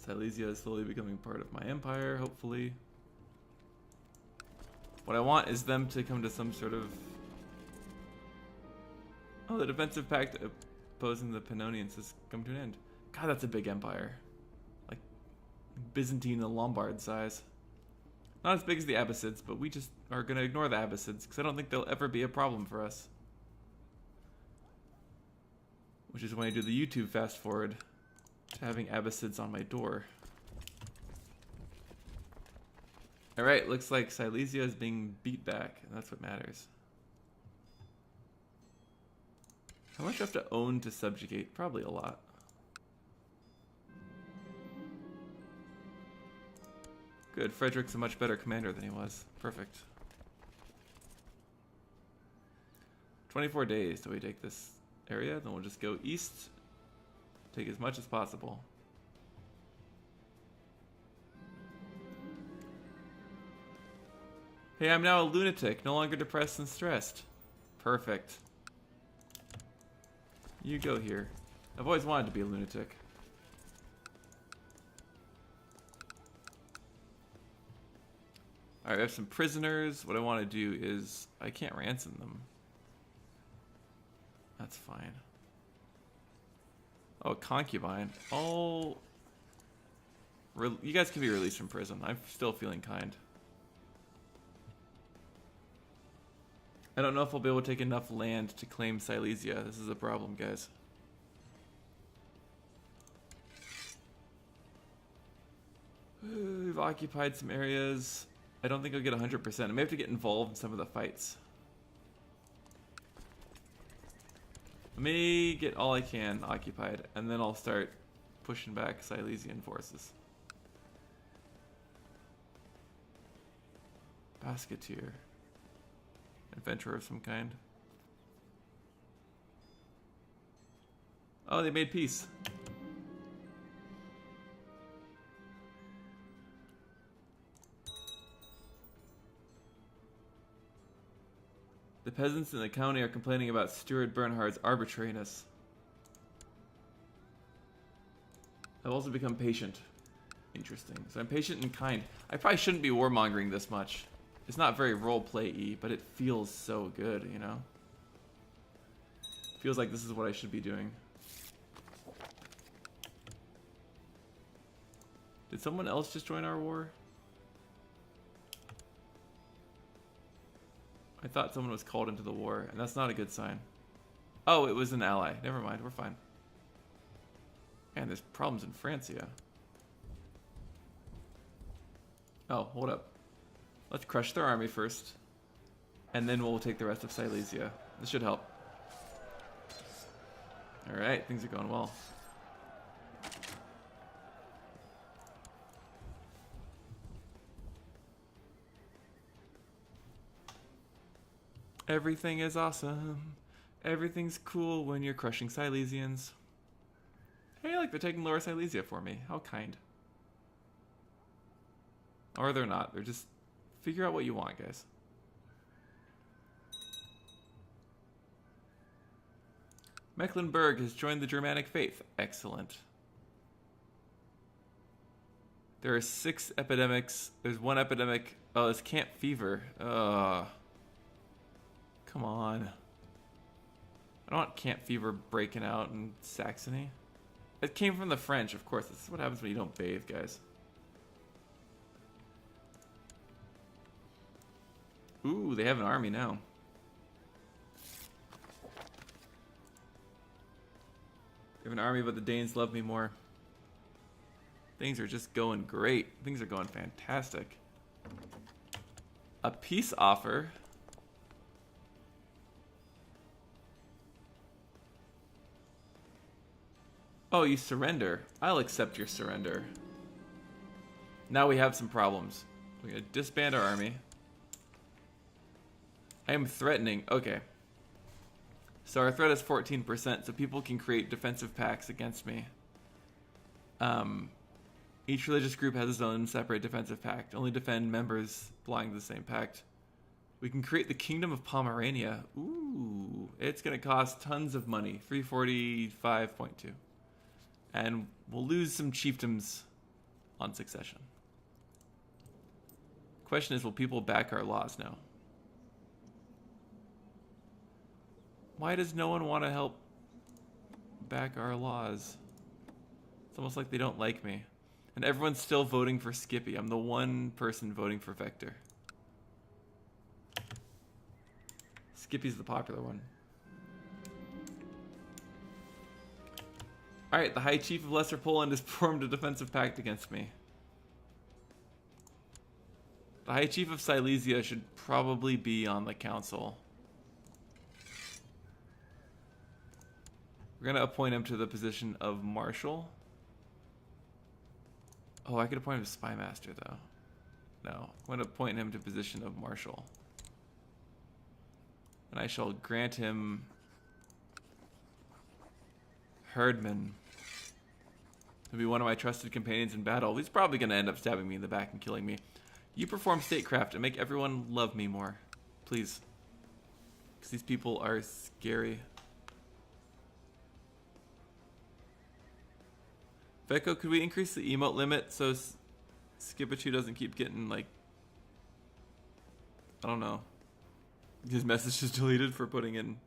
Silesia is slowly becoming part of my empire, hopefully. What I want is them to come to some sort of... Oh, the defensive pact opposing the Pannonians has come to an end. God, that's a big empire. Like Byzantine and Lombard size. Not as big as the Abbasids, but we just are going to ignore the Abbasids because I don't think they'll ever be a problem for us. Which is when I do the YouTube fast forward to having Abbasids on my door. Alright, looks like Silesia is being beat back, and that's what matters. How much do I have to own to subjugate? Probably a lot. Good, Frederick's a much better commander than he was. Perfect. 24 days till we take this area, then we'll just go east, take as much as possible. Hey, I'm now a lunatic, no longer depressed and stressed. Perfect. You go here. I've always wanted to be a lunatic. Alright, I have some prisoners. What I want to do is... I can't ransom them. That's fine. Oh, concubine. Oh... You guys can be released from prison. I'm still feeling kind. I don't know if I'll be able to take enough land to claim Silesia. This is a problem, guys. We've occupied some areas. I don't think I'll get 100%. I may have to get involved in some of the fights. Let me get all I can occupied, and then I'll start pushing back Silesian forces. Basketeer. Adventurer of some kind. Oh, they made peace. The peasants in the county are complaining about Stuart Bernhard's arbitrariness. I've also become patient. Interesting. So I'm patient and kind. I probably shouldn't be warmongering this much. It's not very roleplay-y, but it feels so good, you know? Feels like this is what I should be doing. Did someone else just join our war? I thought someone was called into the war, and that's not a good sign. Oh, it was an ally. Never mind, we're fine. And there's problems in Francia. Oh, hold up. Let's crush their army first, and then we'll take the rest of Silesia. This should help. Alright, things are going well. Everything is awesome. Everything's cool when you're crushing Silesians. Hey, like they're taking Lower Silesia for me. How kind. Or they're not. They're just... Figure out what you want, guys. Mecklenburg has joined the Germanic faith. Excellent. There are 6 epidemics. There's 1 epidemic. Oh, it's camp fever. Come on. I don't want camp fever breaking out in Saxony. It came from the French, of course. This is what happens when you don't bathe, guys. Ooh, they have an army now. They have an army, but the Danes love me more. Things are just going great. Things are going fantastic. A peace offer. Oh, you surrender. I'll accept your surrender. Now we have some problems. We're gonna disband our army. I am threatening. Okay. So our threat is 14%, so people can create defensive pacts against me. Each religious group has its own separate defensive pact. Only defend members belonging to the same pact. We can create the Kingdom of Pomerania. Ooh, it's going to cost tons of money. 345.2. And we'll lose some chiefdoms on succession. Question is, will people back our laws now? Why does no one want to help back our laws? It's almost like they don't like me. And everyone's still voting for Skippy. I'm the one person voting for Vector. Skippy's the popular one. Alright, the High Chief of Lesser Poland has formed a defensive pact against me. The High Chief of Silesia should probably be on the council. We're going to appoint him to the position of Marshal. Oh, I could appoint him to Spy Master, though. No, I'm going to appoint him to the position of Marshal. And I shall grant him Herdman to be one of my trusted companions in battle. He's probably going to end up stabbing me in the back and killing me. You perform statecraft and make everyone love me more. Please. Because these people are scary. Veko, could we increase the emote limit so Skipachu doesn't keep getting, like, I don't know, his message is deleted for putting in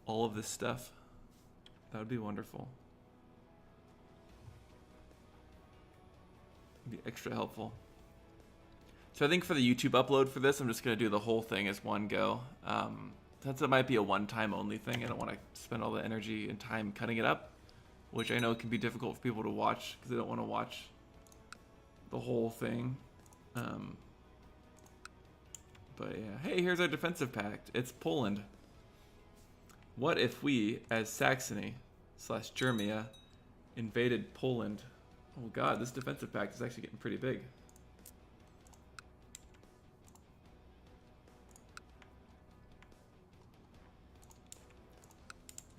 all of this stuff? That would be wonderful. It'd be extra helpful. So I think for the YouTube upload for this, I'm just going to do the whole thing as one go. Since it might be a one-time only thing, I don't want to spend all the energy and time cutting it up, which I know can be difficult for people to watch because they don't want to watch the whole thing. But yeah, hey, here's our defensive pact. It's Poland. What if we, as Saxony / Germania, invaded Poland? Oh god, this defensive pact is actually getting pretty big.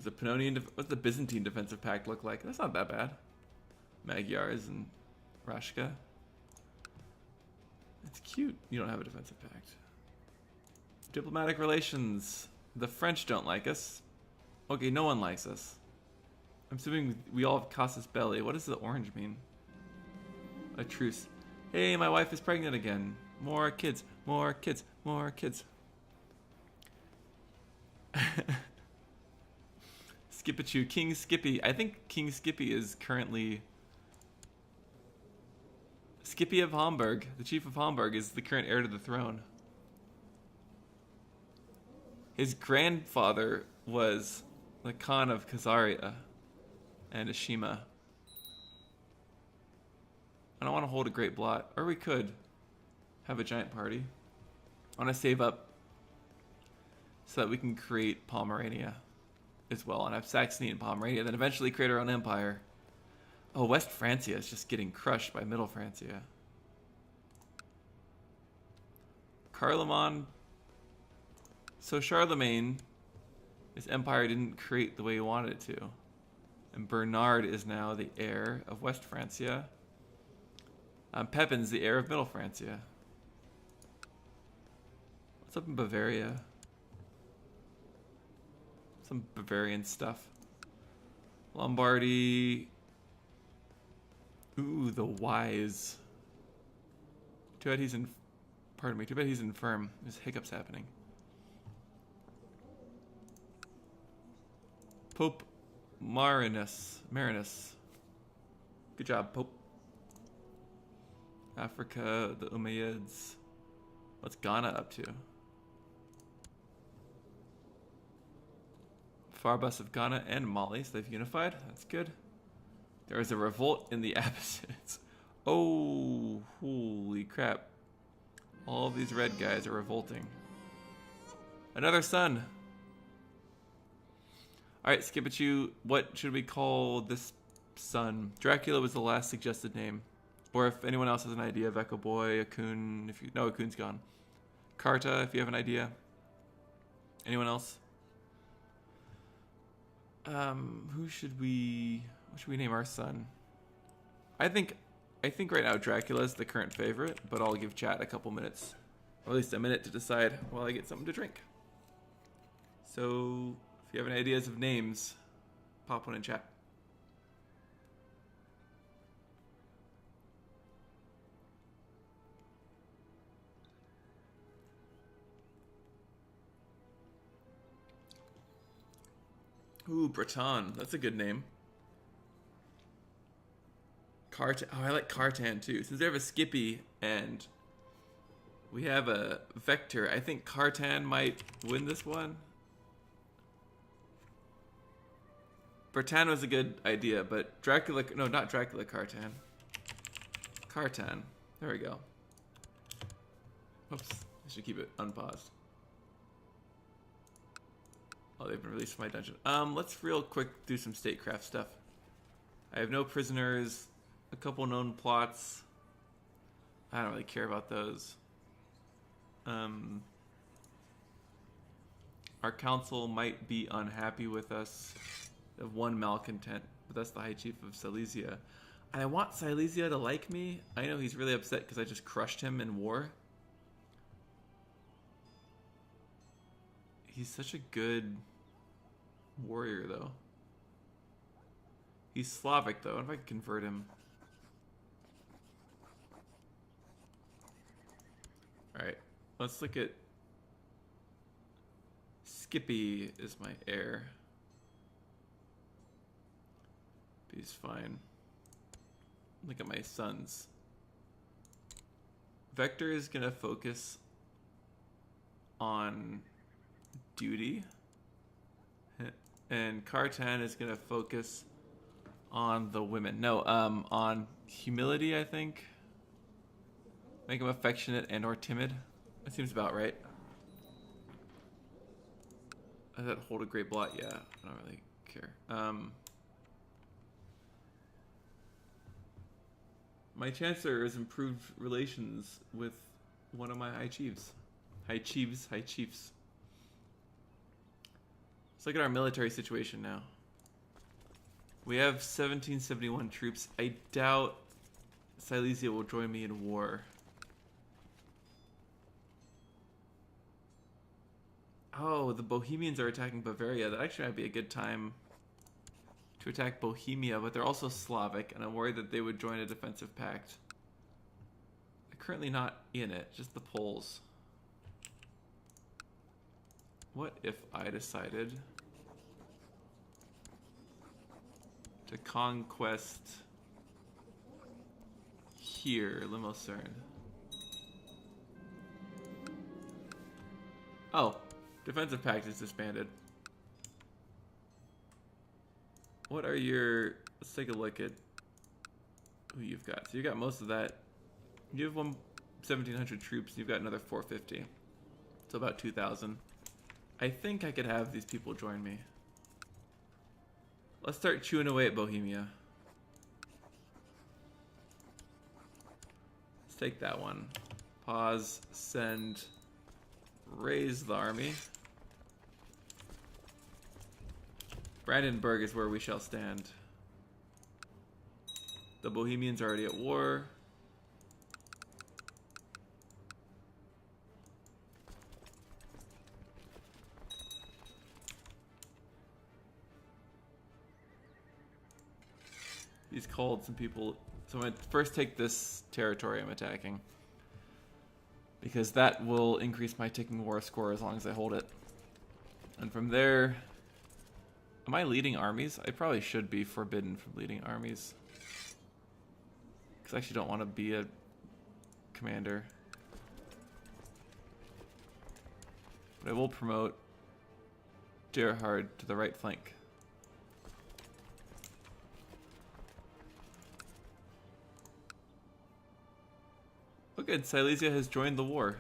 The Pannonian, what's the Byzantine defensive pact look like? That's not that bad. Magyars and Rashka. It's cute. You don't have a defensive pact. Diplomatic relations. The French don't like us. Okay, no one likes us. I'm assuming we all have casus belli. What does the orange mean? A truce. Hey, my wife is pregnant again. More kids. More kids. More kids. Skipachu, King Skippy. I think King Skippy is currently... Skippy of Hamburg, the Chief of Hamburg, is the current heir to the throne. His grandfather was the Khan of Khazaria and Ashima. I don't want to hold a great blot, or we could have a giant party. I want to save up so that we can create Pomerania as well, and have Saxony and Pomerania, then eventually create our own empire. Oh, West Francia is just getting crushed by Middle Francia. Carloman. So Charlemagne, his empire didn't create the way he wanted it to. And Bernard is now the heir of West Francia. Pepin's the heir of Middle Francia. What's up in Bavaria? Some Bavarian stuff. Lombardy. Ooh, the wise. Too bad he's in... Pardon me. Too bad he's infirm. There's hiccups happening. Pope Marinus. Good job, Pope. Africa, the Umayyads. What's Ghana up to? Farbus of Ghana and Mali, so they've unified. That's good. There is a revolt in the Abbasids. Oh, holy crap. All of these red guys are revolting. Another son. Alright, Skipachu, what should we call this son? Dracula was the last suggested name. Or if anyone else has an idea, Veko Boy, Akun, if you... No, Akun's gone. Karta, if you have an idea. Anyone else? What should we name our son? I think I think right now Dracula is the current favorite, but I'll give chat a couple minutes, or at least a minute to decide while I get something to drink. So if you have any ideas of names, pop one in chat. Ooh, Breton. That's a good name. Cartan. Oh, I like Cartan too. Since they have a Skippy and we have a Vector, I think Cartan might win this one. Breton was a good idea, but Dracula... No, not Dracula, Cartan. Cartan. There we go. Oops. I should keep it unpaused. Oh, they've been released from my dungeon. Let's real quick do some statecraft stuff. I have no prisoners, a couple known plots. I don't really care about those. Our council might be unhappy with us. We have one malcontent, but that's the High Chief of Silesia. And I want Silesia to like me. I know he's really upset because I just crushed him in war. He's such a good warrior, though. He's Slavic, though. What if I could convert him? Alright, let's look at... Skippy is my heir. He's fine. Look at my sons. Vector is gonna focus on duty, and Cartan is gonna focus on the women. No, on humility, I think. Make him affectionate and or timid. That seems about right. Does that hold a great blot? Yeah, I don't really care. My Chancellor has improved relations with one of my High Chiefs. High Chiefs. Let's look at our military situation now. We have 1771 troops. I doubt Silesia will join me in war. Oh, the Bohemians are attacking Bavaria. That actually might be a good time to attack Bohemia, but they're also Slavic, and I'm worried that they would join a defensive pact. They're currently not in it, just the Poles. What if I decided to conquest here, Limousin? Oh, defensive pact is disbanded. What are your... Let's take a look at who you've got. So you got most of that. You have 1,700 troops. You've got another 450. So about 2,000. I think I could have these people join me. Let's start chewing away at Bohemia. Let's take that one. Pause, send, raise the army. Brandenburg is where we shall stand. The Bohemians are already at war. He's called some people. So I'm going to first take this territory I'm attacking, because that will increase my taking war score as long as I hold it. And from there... Am I leading armies? I probably should be forbidden from leading armies, because I actually don't want to be a commander. But I will promote Gerhard to the right flank. Oh good, Silesia has joined the war.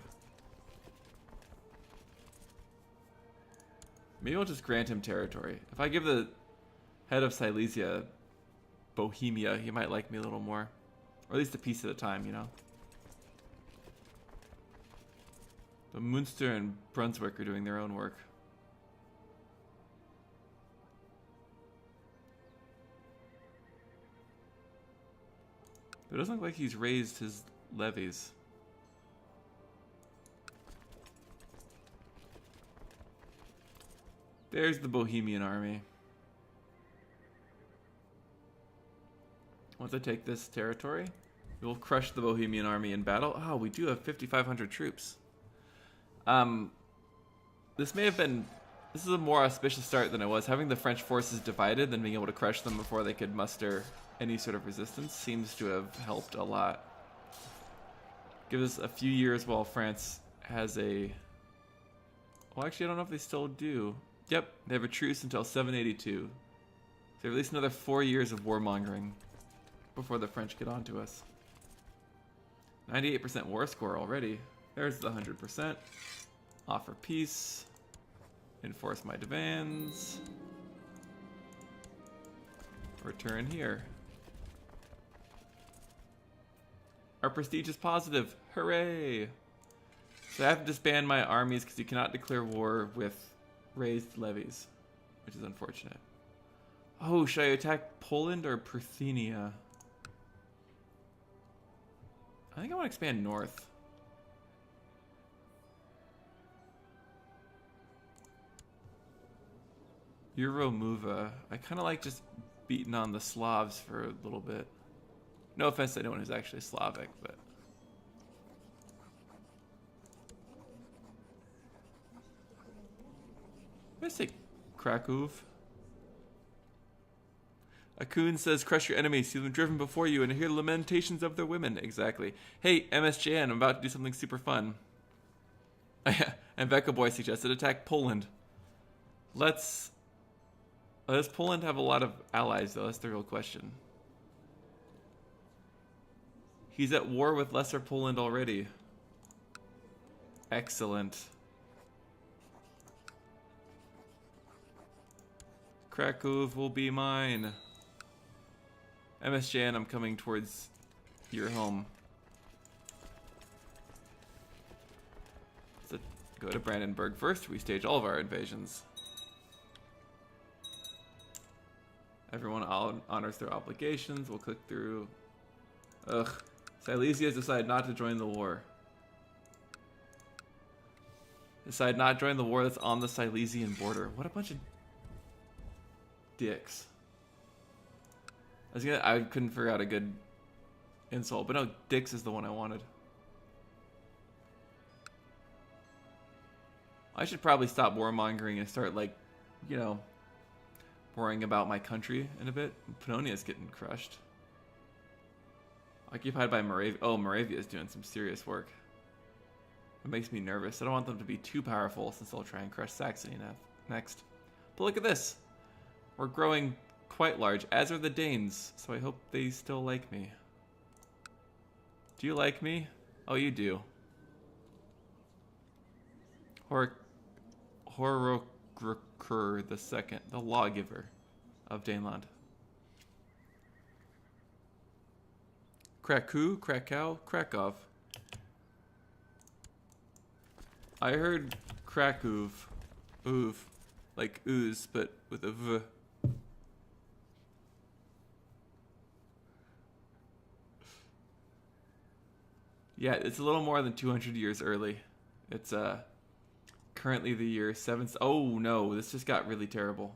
Maybe I'll just grant him territory. If I give the head of Silesia Bohemia, he might like me a little more. Or at least a piece at a time, you know? But Münster and Brunswick are doing their own work. But it doesn't look like he's raised his levies. There's the Bohemian army. Once I take this territory, we will crush the Bohemian army in battle. Oh, we do have 5,500 troops. This may have been... This is a more auspicious start than it was. Having the French forces divided, then being able to crush them before they could muster any sort of resistance seems to have helped a lot. Give us a few years while France has a... Well, actually, I don't know if they still do. Yep, they have a truce until 782. So at least another 4 years of warmongering before the French get onto us. 98% war score already. There's the 100%. Offer peace. Enforce my demands. Return here. Our prestige is positive. Hooray! So I have to disband my armies because you cannot declare war with raised levies, which is unfortunate. Oh, should I attack Poland or Parthenia? I think I want to expand north. Euromuva. I kind of like just beating on the Slavs for a little bit. No offense to anyone who's actually Slavic, but... I'm gonna say Krakow. Akun says, crush your enemies, see them driven before you, and hear lamentations of their women. Exactly. Hey, MSJN, I'm about to do something super fun. And Becca Boy suggested attack Poland. Does Poland have a lot of allies, though? That's the real question. He's at war with Lesser Poland already. Excellent. Krakow will be mine. MSJN, I'm coming towards your home. So go to Brandenburg first. We stage all of our invasions. Everyone honors their obligations. We'll click through. Ugh. Silesia has decided not to join the war. Decide not to join the war that's on the Silesian border. What a bunch of dicks. I couldn't figure out a good insult, but no, dicks is the one I wanted. I should probably stop warmongering and start, like, you know, worrying about my country in a bit. Pannonia's getting crushed. Occupied by Moravia. Oh, Moravia is doing some serious work. It makes me nervous. I don't want them to be too powerful since they'll try and crush Saxony next. But look at this. We're growing quite large, as are the Danes, so I hope they still like me. Do you like me? Oh, you do. Horokrur the Second, the lawgiver of Daneland. Krakow. I heard Krakow, like ooze, but with a V. Yeah, it's a little more than 200 years early. It's currently the year 7. Oh no, this just got really terrible.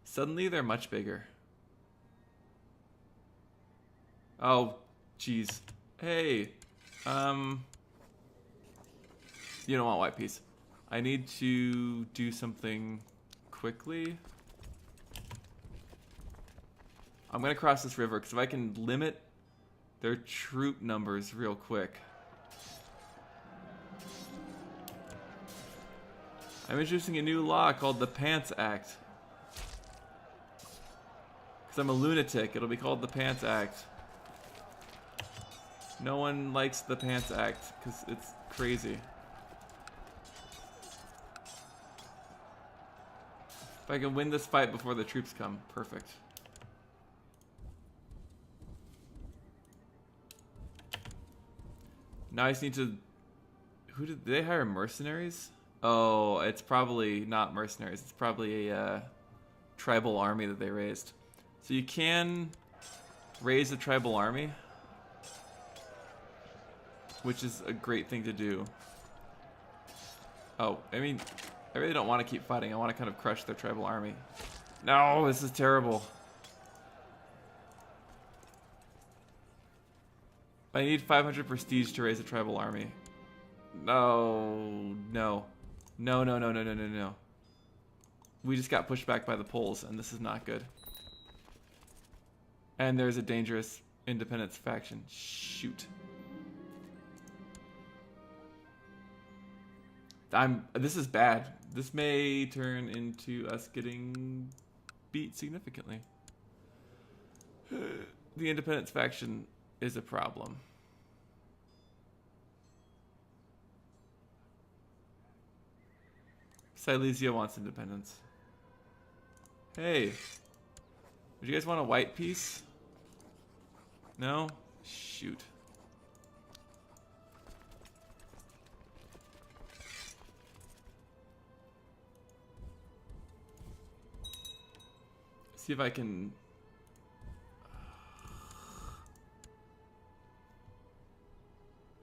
Suddenly they're much bigger. Oh, jeez. Hey, you don't want white peace. I need to do something quickly. I'm gonna cross this river because if I can limit their troop numbers real quick. I'm introducing a new law called the Pants Act. Because I'm a lunatic, it'll be called the Pants Act. No one likes the Pants Act because it's crazy. If I can win this fight before the troops come, perfect. Now I just need to... Did they hire mercenaries? Oh, it's probably not mercenaries. It's probably a tribal army that they raised. So you can raise a tribal army, which is a great thing to do. Oh, I mean, I really don't want to keep fighting. I want to kind of crush their tribal army. No, this is terrible. I need 500 prestige to raise a tribal army. No, no. No, no, no, no, no, no, no. We just got pushed back by the Poles, and this is not good. And there's a dangerous independence faction. Shoot. This is bad. This may turn into us getting beat significantly. The independence faction is a problem. Silesia wants independence. Hey, would you guys want a white piece? No? Shoot. See if I can...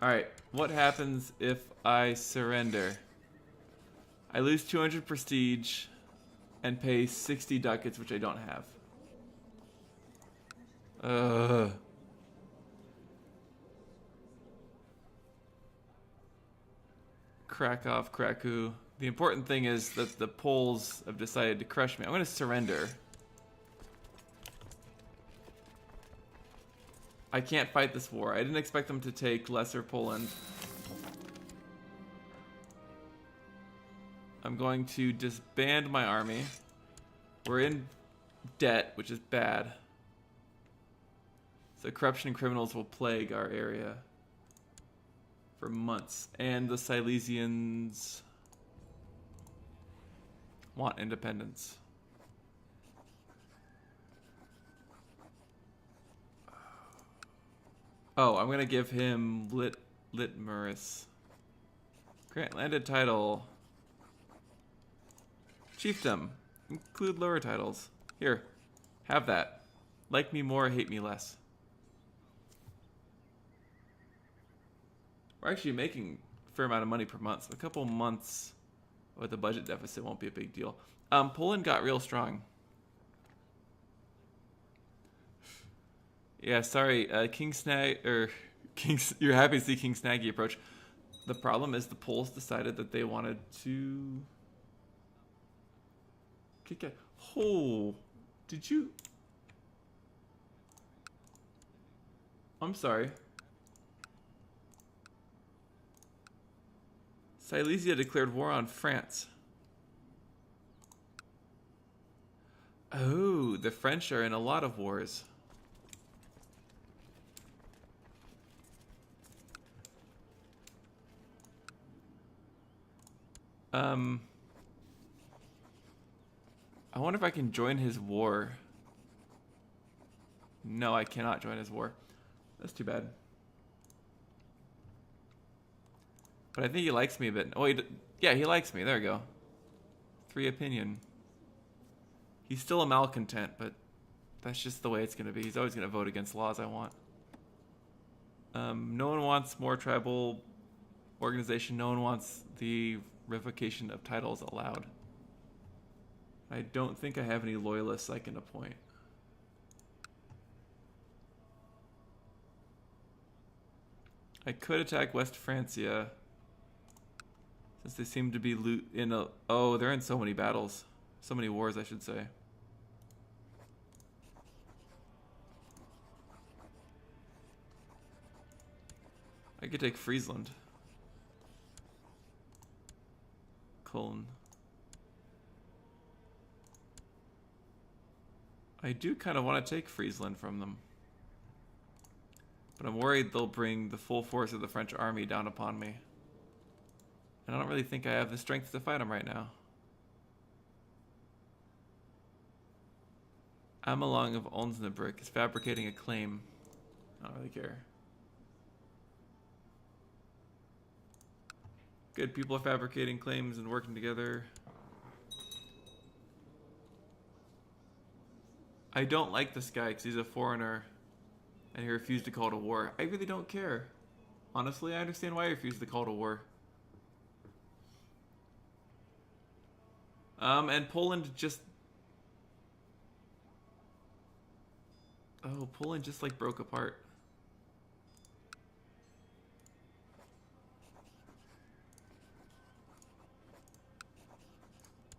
Alright, what happens if I surrender? I lose 200 prestige and pay 60 ducats, which I don't have. Krakow, Krakow. The important thing is that the Poles have decided to crush me. I'm going to surrender. I can't fight this war. I didn't expect them to take Lesser Poland. I'm going to disband my army. We're in debt, which is bad. So corruption and criminals will plague our area for months. And the Silesians want independence. Oh, I'm gonna give him Litmerus. Grant landed title. Chiefdom. Include lower titles. Here, have that. Like me more, hate me less. We're actually making a fair amount of money per month, so a couple months with a budget deficit won't be a big deal. Poland got real strong. Yeah, sorry, King Snag, or you're happy to see King Snaggy approach. The problem is the Poles decided that they wanted to kick it. Oh, did you? I'm sorry. Silesia declared war on France. Oh, the French are in a lot of wars. I wonder if I can join his war. No, I cannot join his war. That's too bad. But I think he likes me a bit. Oh, yeah, he likes me. There we go. 3 opinion. He's still a malcontent, but that's just the way it's going to be. He's always going to vote against laws I want. No one wants more tribal organization. No one wants the revocation of titles allowed. I don't think I have any loyalists I can appoint. I could attack West Francia, since they seem to be in a... Oh, they're in so many battles. So many wars, I should say. I could take Friesland. Cologne. I do kind of want to take Friesland from them. But I'm worried they'll bring the full force of the French army down upon me. And I don't really think I have the strength to fight them right now. Amelong of Osnabrück is fabricating a claim. I don't really care. Good, people are fabricating claims and working together. I don't like this guy because he's a foreigner. And he refused to call to war. I really don't care. Honestly, I understand why he refused to call to war. And Poland just... Oh, Poland just, like, broke apart.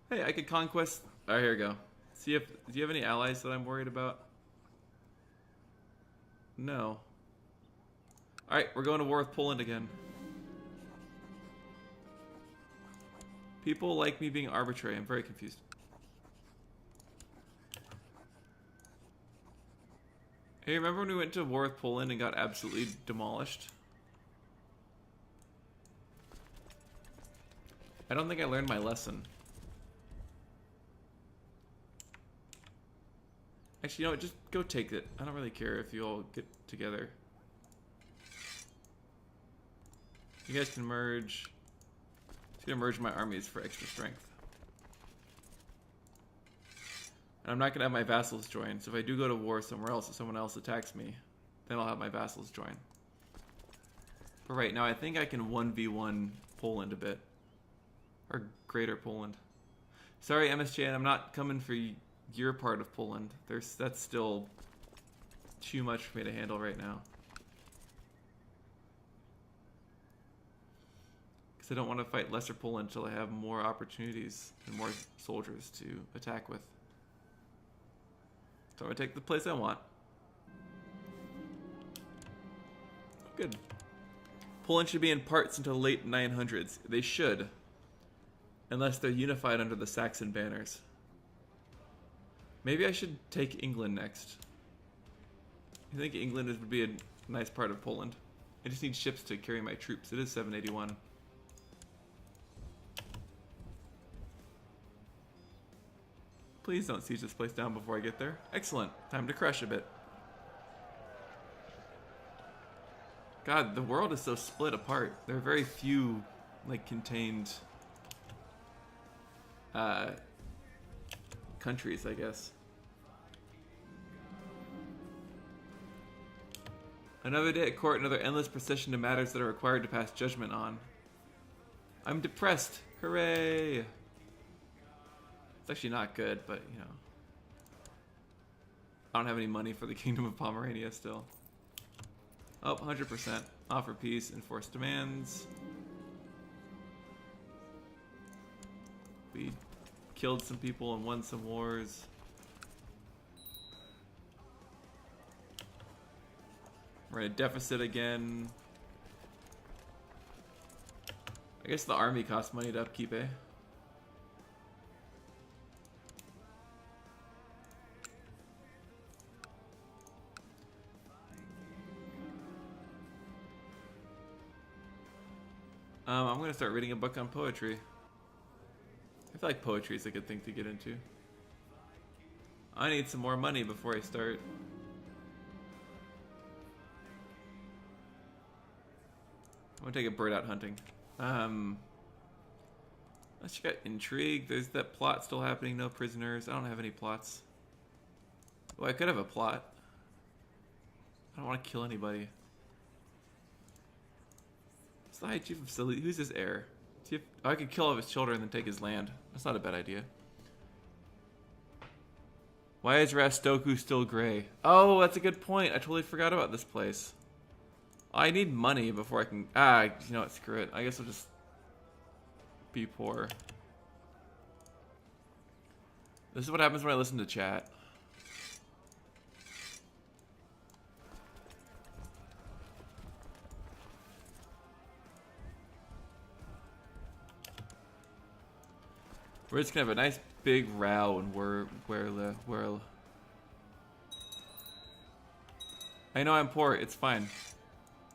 Hey, I could conquest... Oh, here we go. See if... Do you have any allies that I'm worried about? No. Alright, we're going to war with Poland again. People like me being arbitrary. I'm very confused. Hey, remember when we went to war with Poland and got absolutely demolished? I don't think I learned my lesson. Actually, you know what? Just go take it. I don't really care if you all get together. You guys can merge. Just gonna merge my armies for extra strength. And I'm not gonna have my vassals join, so if I do go to war somewhere else, if someone else attacks me, then I'll have my vassals join. But right now, I think I can 1v1 Poland a bit. Or Greater Poland. Sorry, MSJ, I'm not coming for your part of Poland. That's still too much for me to handle right now. Because I don't want to fight Lesser Poland until I have more opportunities and more soldiers to attack with. So I'm going to take the place I want. Good. Poland should be in parts until late 900s. They should. Unless they're unified under the Saxon banners. Maybe I should take England next. I think England would be a nice part of Poland. I just need ships to carry my troops. It is 781. Please don't siege this place down before I get there. Excellent. Time to crush a bit. God, the world is so split apart. There are very few, like, contained countries, I guess. Another day at court, another endless procession of matters that are required to pass judgment on. I'm depressed. Hooray! It's actually not good, but, you know. I don't have any money for the Kingdom of Pomerania still. Oh, 100%. Offer peace, enforce demands. We killed some people and won some wars. We're in a deficit again. I guess the army costs money to upkeep, eh? I'm gonna start reading a book on poetry. I feel like poetry is a good thing to get into. I need some more money before I start. I'm gonna take a bird out hunting. Let's check out intrigue. There's that plot still happening. No prisoners. I don't have any plots. Oh, I could have a plot. I don't want to kill anybody. It's the High Chief of Silly. Who's his heir? Oh, I could kill all of his children and then take his land. That's not a bad idea. Why is Rastoku still gray? Oh, that's a good point. I totally forgot about this place. I need money before I can... you know what? Screw it. I guess I'll just be poor. This is what happens when I listen to chat. We're just gonna have a nice big row and where I know I'm poor, it's fine.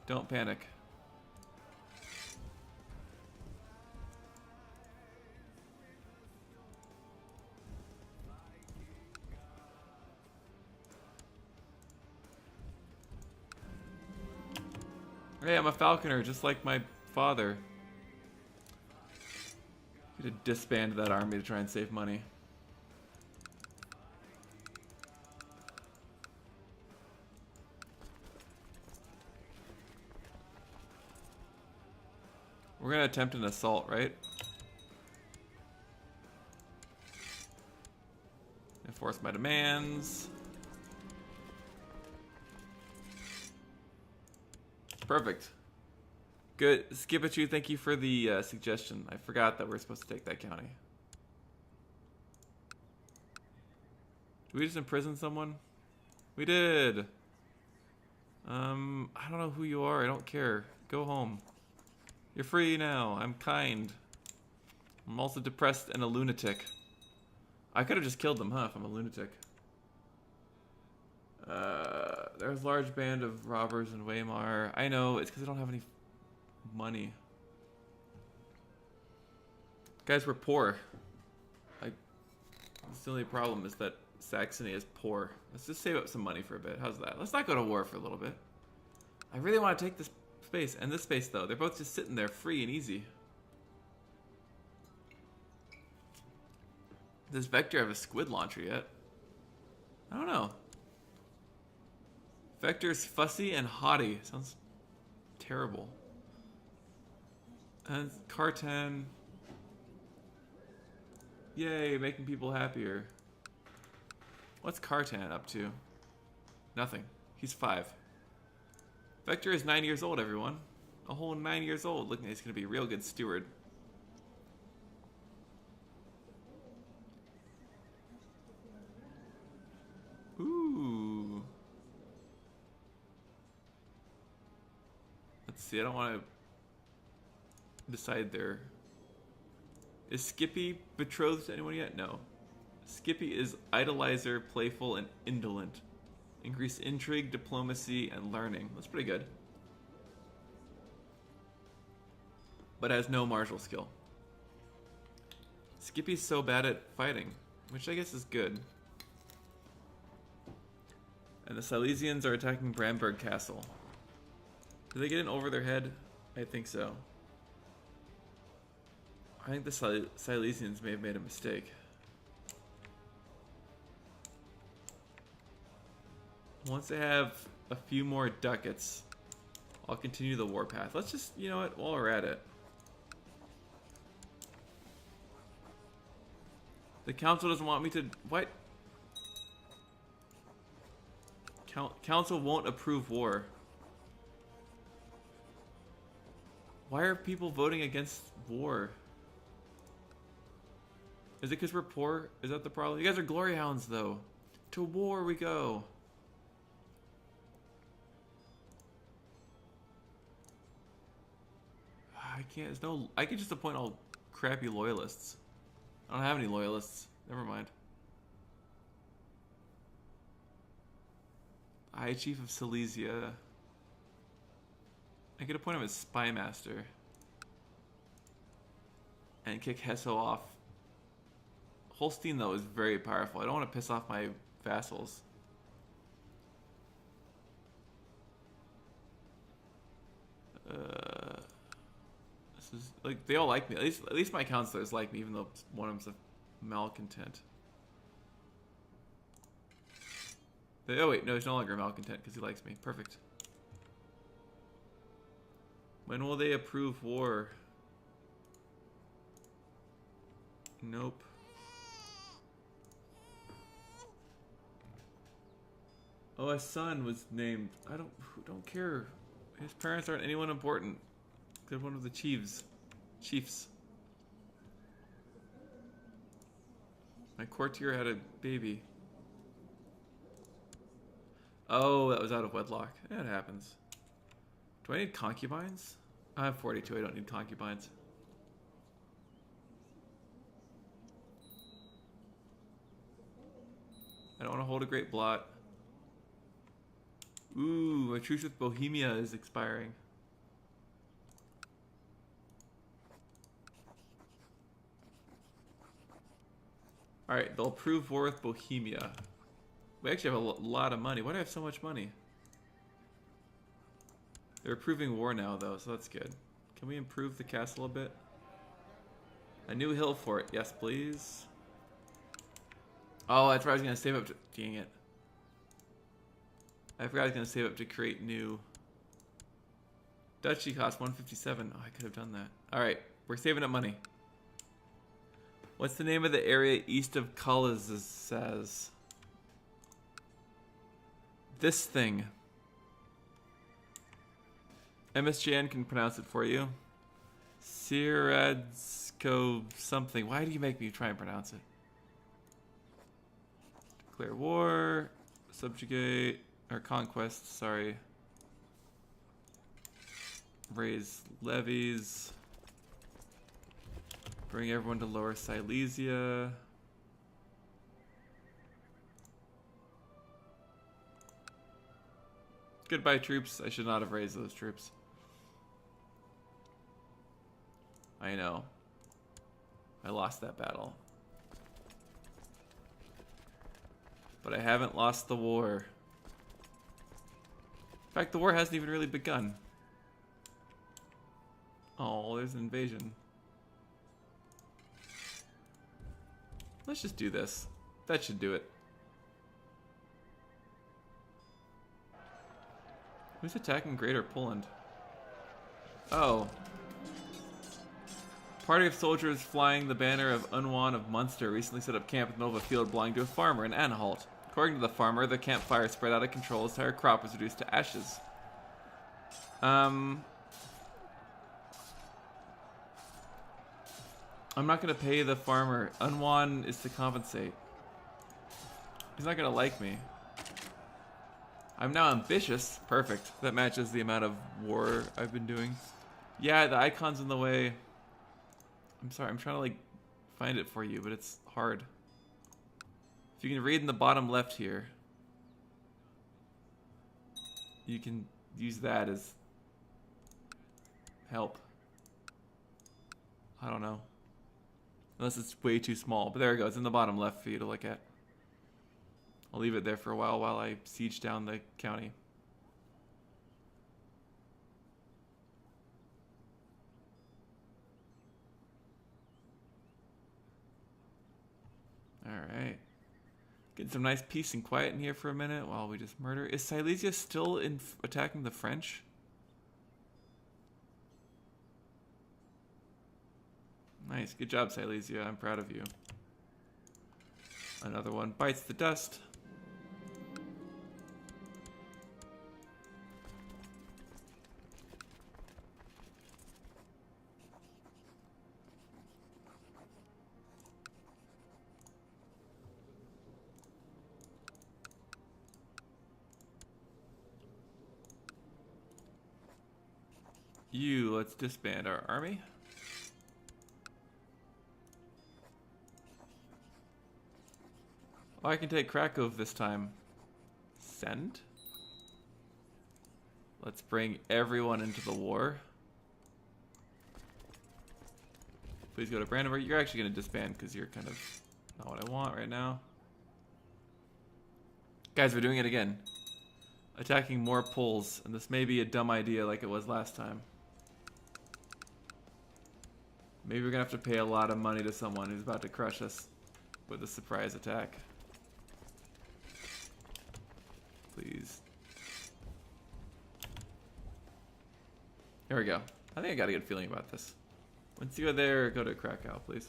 Don't panic. Hey, I'm a falconer, just like my father. To disband that army to try and save money. We're gonna attempt an assault, right? Enforce my demands. Perfect. Good. Skipachu, thank you for the suggestion. I forgot that we're supposed to take that county. Did we just imprison someone? We did. I don't know who you are. I don't care. Go home. You're free now. I'm kind. I'm also depressed and a lunatic. I could have just killed them, huh, if I'm a lunatic. There's a large band of robbers in Weimar. I know, it's because I don't have any money. Guys, we're poor. That's the only problem is that Saxony is poor. Let's just save up some money for a bit. How's that? Let's not go to war for a little bit. I really want to take this space and this space, though. They're both just sitting there free and easy. Does Vector have a squid launcher yet? I don't know. Vector's fussy and haughty. Sounds terrible. And Cartan. Yay, making people happier. What's Cartan up to? Nothing. He's 5. Vector is 9 years old, everyone. A whole 9 years old. Look, he's going to be a real good steward. Ooh. Let's see, I don't want to decide there. Is Skippy betrothed to anyone yet? No. Skippy is idolizer, playful, and indolent. Increase intrigue, diplomacy, and learning. That's pretty good. But has no martial skill. Skippy's so bad at fighting, which I guess is good. And the Silesians are attacking Bramberg Castle. Did they get in over their head? I think so. I think the Silesians may have made a mistake. Once I have a few more ducats, I'll continue the warpath. Let's just, you know what, while we're at it. The council doesn't want me to, what? Council won't approve war. Why are people voting against war? Is it because we're poor? Is that the problem? You guys are glory hounds, though. To war we go. I can't. There's no. I could just appoint all crappy loyalists. I don't have any loyalists. Never mind. High Chief of Silesia. I could appoint him as Spy Master. And kick Hesso off. Holstein, though, is very powerful. I don't want to piss off my vassals. This is like they all like me. At least my counselors like me, even though one of them's a malcontent. Oh wait, no, he's no longer a malcontent because he likes me. Perfect. When will they approve war? Nope. Oh, a son was named. I don't care. His parents aren't anyone important. They're one of the chiefs. My courtier had a baby. Oh, that was out of wedlock. Yeah, it happens. Do I need concubines? I have 42. I don't need concubines. I don't want to hold a great blot. Ooh, my truce with Bohemia is expiring. Alright, they'll approve war with Bohemia. We actually have a lot of money. Why do I have so much money? They're approving war now, though, so that's good. Can we improve the castle a bit? A new hill fort. Yes, please. Oh, that's where I was going to save up to... Dang it. I forgot I was going to save up to create new Duchy costs 157. Oh, I could have done that. Alright, we're saving up money. What's the name of the area east of Cullis says? This thing. MSGN can pronounce it for you. Siradsko something. Why do you make me try and pronounce it? Declare war. Subjugate. Or conquest, sorry. Raise levies. Bring everyone to Lower Silesia. Goodbye, troops. I should not have raised those troops. I know. I lost that battle. But I haven't lost the war. In fact, the war hasn't even really begun. Oh, there's an invasion. Let's just do this. That should do it. Who's attacking Greater Poland? Oh. Party of soldiers flying the banner of Unwan of Munster recently set up camp in the middle of a field belonging to a farmer in Anhalt. According to the farmer, the campfire spread out of control. His entire crop was reduced to ashes. I'm not going to pay the farmer. Unwan is to compensate. He's not going to like me. I'm now ambitious. Perfect. That matches the amount of war I've been doing. Yeah, the icon's in the way. I'm sorry. I'm trying to, like, find it for you, but it's hard. If you can read in the bottom left here, you can use that as help. I don't know. Unless it's way too small. But there it goes. In the bottom left for you to look at. I'll leave it there for a while I siege down the county. Alright. Getting some nice peace and quiet in here for a minute while we just murder. Is Silesia still attacking the French? Nice. Good job, Silesia. I'm proud of you. Another one bites the dust. Let's disband our army. Oh, I can take Krakow this time. Send. Let's bring everyone into the war. Please go to Brandenburg. You're actually going to disband because you're kind of not what I want right now. Guys, we're doing it again. Attacking more Poles, and this may be a dumb idea like it was last time. Maybe we're going to have to pay a lot of money to someone who's about to crush us with a surprise attack. Please. Here we go. I think I got a good feeling about this. Once you go there, go to Krakow, please.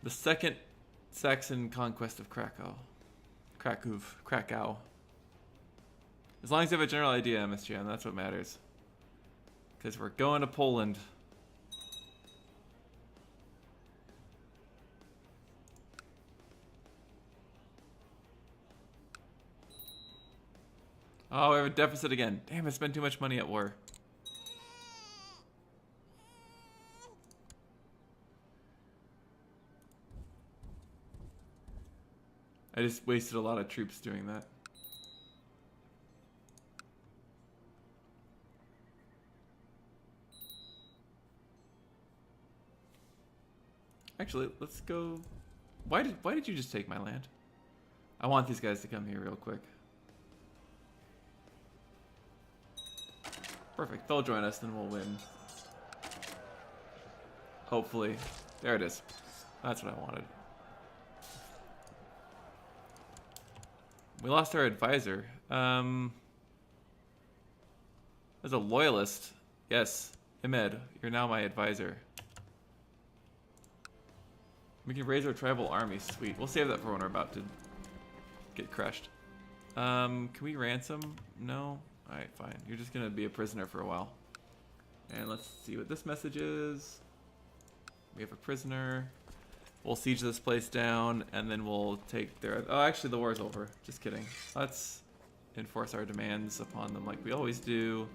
The second Saxon conquest of Krakow. Krakow. As long as you have a general idea, MSGN, that's what matters. Because we're going to Poland. Oh, we have a deficit again. Damn, I spent too much money at war. I just wasted a lot of troops doing that. Actually, let's go. Why did you just take my land? I want these guys to come here real quick. Perfect. They'll join us, then we'll win. Hopefully. There it is. That's what I wanted. We lost our advisor. As a loyalist. Yes. Imed, you're now my advisor. We can raise our tribal army. Sweet. We'll save that for when we're about to get crushed. Can we ransom? No? Alright, fine. You're just gonna be a prisoner for a while. And let's see what this message is. We have a prisoner. We'll siege this place down, and then we'll take their... Oh, actually, the war's over. Just kidding. Let's enforce our demands upon them like we always do.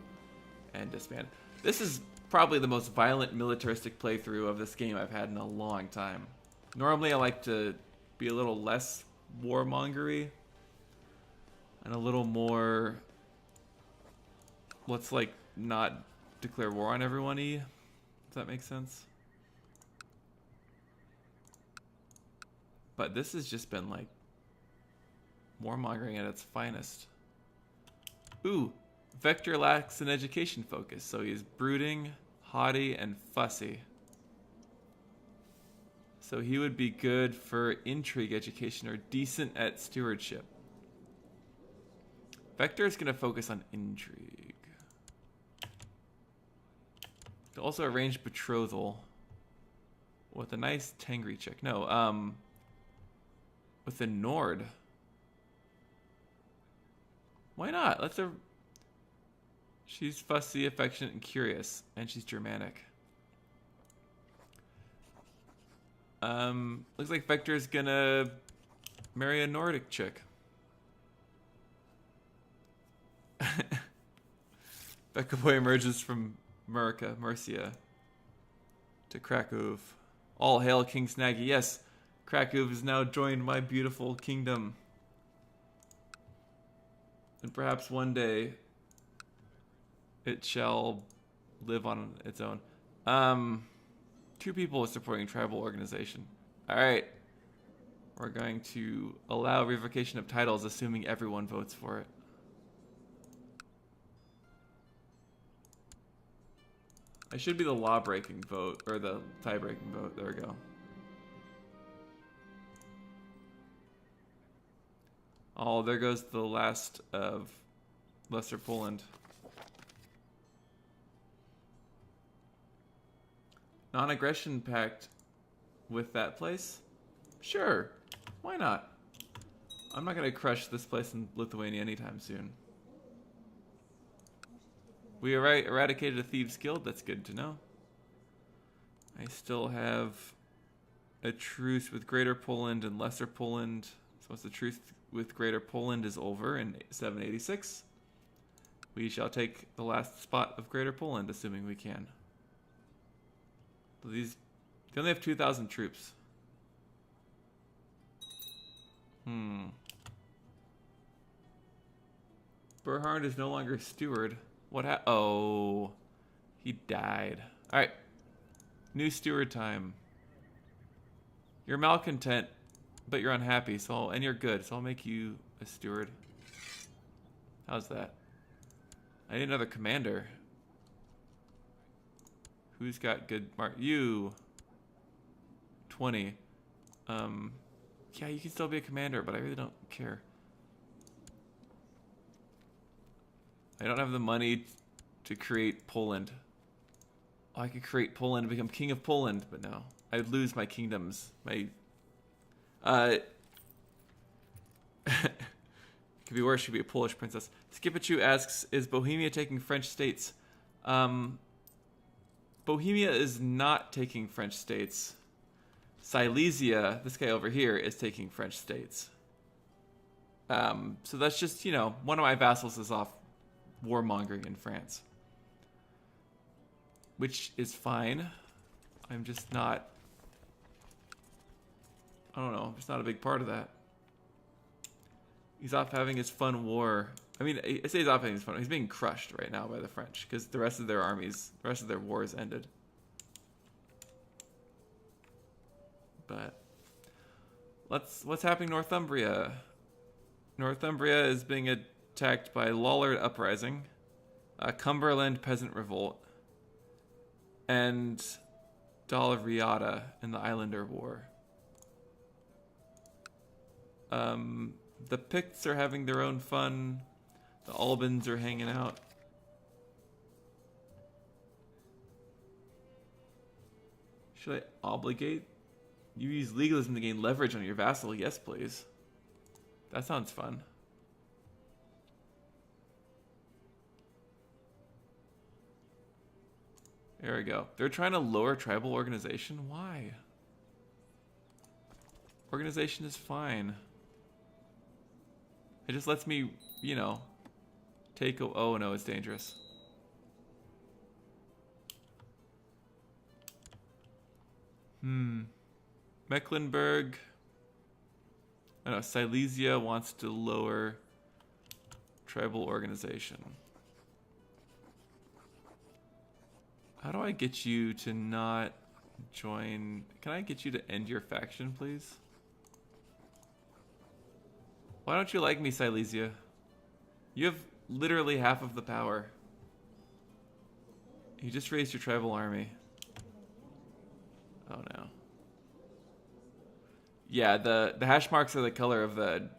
And disband. This is probably the most violent militaristic playthrough of this game I've had in a long time. Normally, I like to be a little less warmongery. And a little more... Let's, like, not declare war on everyone-y. Does that make sense? But this has just been like warmongering at its finest. Ooh, Vector lacks an education focus, so he's brooding, haughty, and fussy. So he would be good for intrigue education or decent at stewardship. Vector is going to focus on intrigue. To also arrange betrothal with a nice Tengri chick. No, with a Nord. Why not? Let's her. She's fussy, affectionate, and curious, and she's Germanic. Looks like Vector's gonna marry a Nordic chick. Becca Boy emerges from Mercia to Krakow. All hail King Snaggy. Yes, Krakow has now joined my beautiful kingdom. And perhaps one day it shall live on its own. 2 people are supporting tribal organization. Alright. We're going to allow revocation of titles, assuming everyone votes for it. I should be the law-breaking vote, or the tie-breaking vote. There we go. Oh, there goes the last of Lesser Poland. Non-aggression pact with that place? Sure. Why not? I'm not going to crush this place in Lithuania anytime soon. We eradicated a thieves guild. That's good to know. I still have a truce with Greater Poland and Lesser Poland. So once the truce with Greater Poland is over in 786, we shall take the last spot of Greater Poland, assuming we can. So they only have 2,000 troops. Berhard is no longer steward. What oh, he died. All right, new steward time. You're malcontent, but you're unhappy, and you're good, so I'll make you a steward. How's that? I need another commander. Who's got good mark? You. 20. Yeah, you can still be a commander, but I really don't care. I don't have the money to create Poland. Oh, I could create Poland and become king of Poland, but no. I'd lose my kingdoms. It could be worse. She'd be a Polish princess. Skipachu asks, is Bohemia taking French states? Bohemia is not taking French states. Silesia, this guy over here, is taking French states. So that's just, one of my vassals is off warmongering in France. Which is fine. I'm just not... I don't know. I'm just not a big part of that. He's off having his fun war. I mean, I say he's off having his fun. He's being crushed right now by the French because the rest of their armies, the rest of their wars ended. But what's happening in Northumbria? Northumbria is being attacked by Lollard Uprising, Cumberland Peasant Revolt, and Dalriada in the Islander War. The Picts are having their own fun. The Albans are hanging out. Should I obligate? You use legalism to gain leverage on your vassal. Yes, please. That sounds fun. There we go. They're trying to lower tribal organization. Why? Organization is fine. It just lets me, you know, take a... Oh, no, it's dangerous. Mecklenburg. I know, Silesia wants to lower tribal organization. How do I get you to not join? Can I get you to end your faction, please? Why don't you like me, Silesia? You have literally half of the power. You just raised your tribal army. Oh no. Yeah, the hash marks are the color of the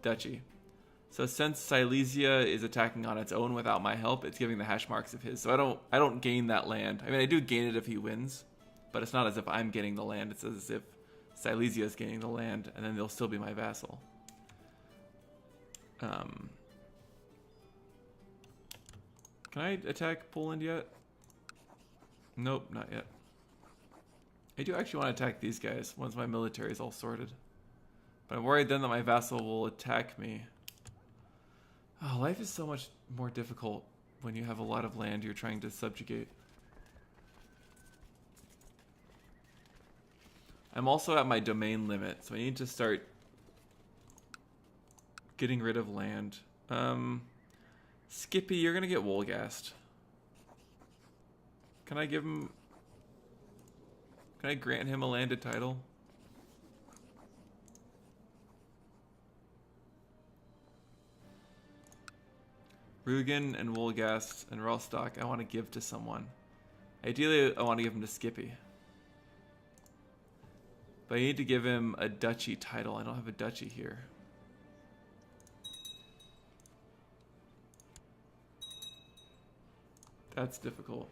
duchy. So since Silesia is attacking on its own without my help, it's giving the hash marks of his. So I don't gain that land. I mean, I do gain it if he wins, but it's not as if I'm getting the land. It's as if Silesia is gaining the land, and then they'll still be my vassal. Can I attack Poland yet? Nope, not yet. I do actually want to attack these guys once my military is all sorted. But I'm worried then that my vassal will attack me. Oh, life is so much more difficult when you have a lot of land you're trying to subjugate. I'm also at my domain limit, so I need to start getting rid of land. Skippy, you're gonna get woolgassed. Can I give him... Can I grant him a landed title? Rugen and Woolgast and Rostock I want to give to someone. Ideally, I want to give him to Skippy. But I need to give him a duchy title. I don't have a duchy here. That's difficult.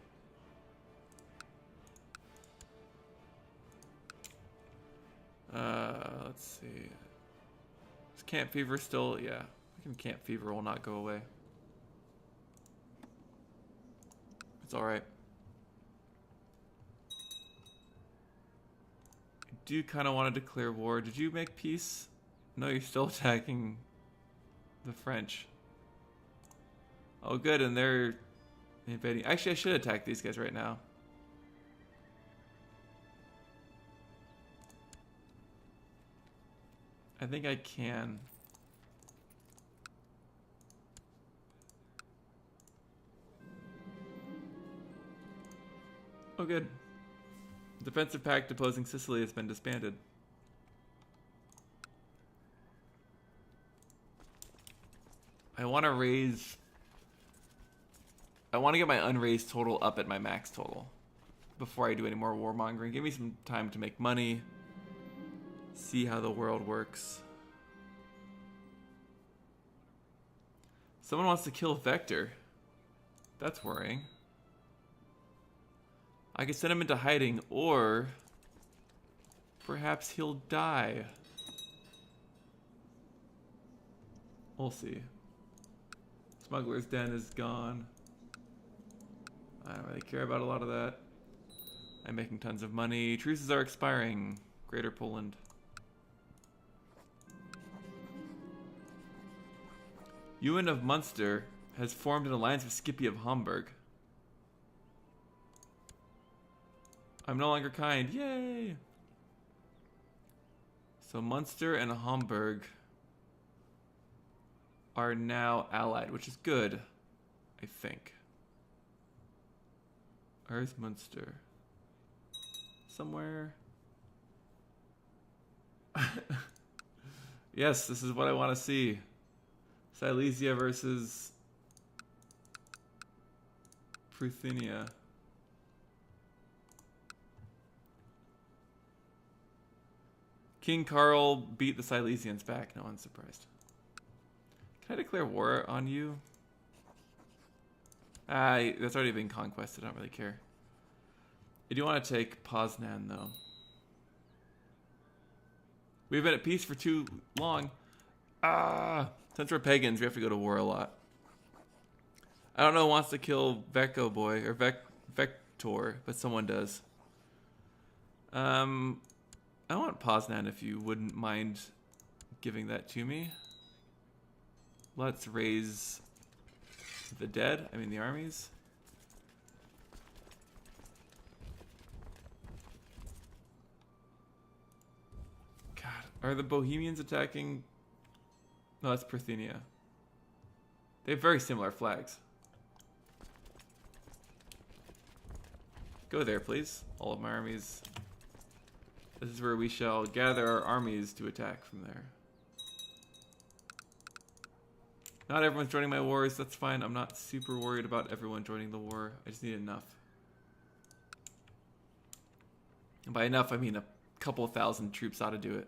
Let's see. Is Camp Fever still? Yeah. I think Camp Fever will not go away. It's alright. I do kind of want to declare war. Did you make peace? No, you're still attacking the French. Oh, good, and they're invading. Actually, I should attack these guys right now. I think I can. Oh, good. Defensive pact opposing Sicily has been disbanded. I want to raise... I want to get my unraised total up at my max total before I do any more warmongering. Give me some time to make money. See how the world works. Someone wants to kill Vector. That's worrying. I could send him into hiding, or perhaps he'll die. We'll see. Smuggler's Den is gone. I don't really care about a lot of that. I'm making tons of money. Truces are expiring. Greater Poland. Ewan of Munster has formed an alliance with Skippy of Hamburg. I'm no longer kind. Yay! So Munster and Hamburg are now allied, which is good, I think. Where's Munster? Somewhere. Yes, this is what I want to see. Silesia versus Pruthenia. King Carl beat the Silesians back. No one's surprised. Can I declare war on you? That's already been conquested. I don't really care. I do want to take Poznan, though. We've been at peace for too long. Since we're pagans, we have to go to war a lot. I don't know who wants to kill Vecco Boy, or Vector, but someone does. I want Poznan if you wouldn't mind giving that to me. Let's raise the dead, I mean the armies. God, are the Bohemians attacking? No, that's Parthenia. They have very similar flags. Go there, please. All of my armies. This is where we shall gather our armies to attack from there. Not everyone's joining my wars, that's fine. I'm not super worried about everyone joining the war. I just need enough. And by enough, I mean a couple thousand troops ought to do it.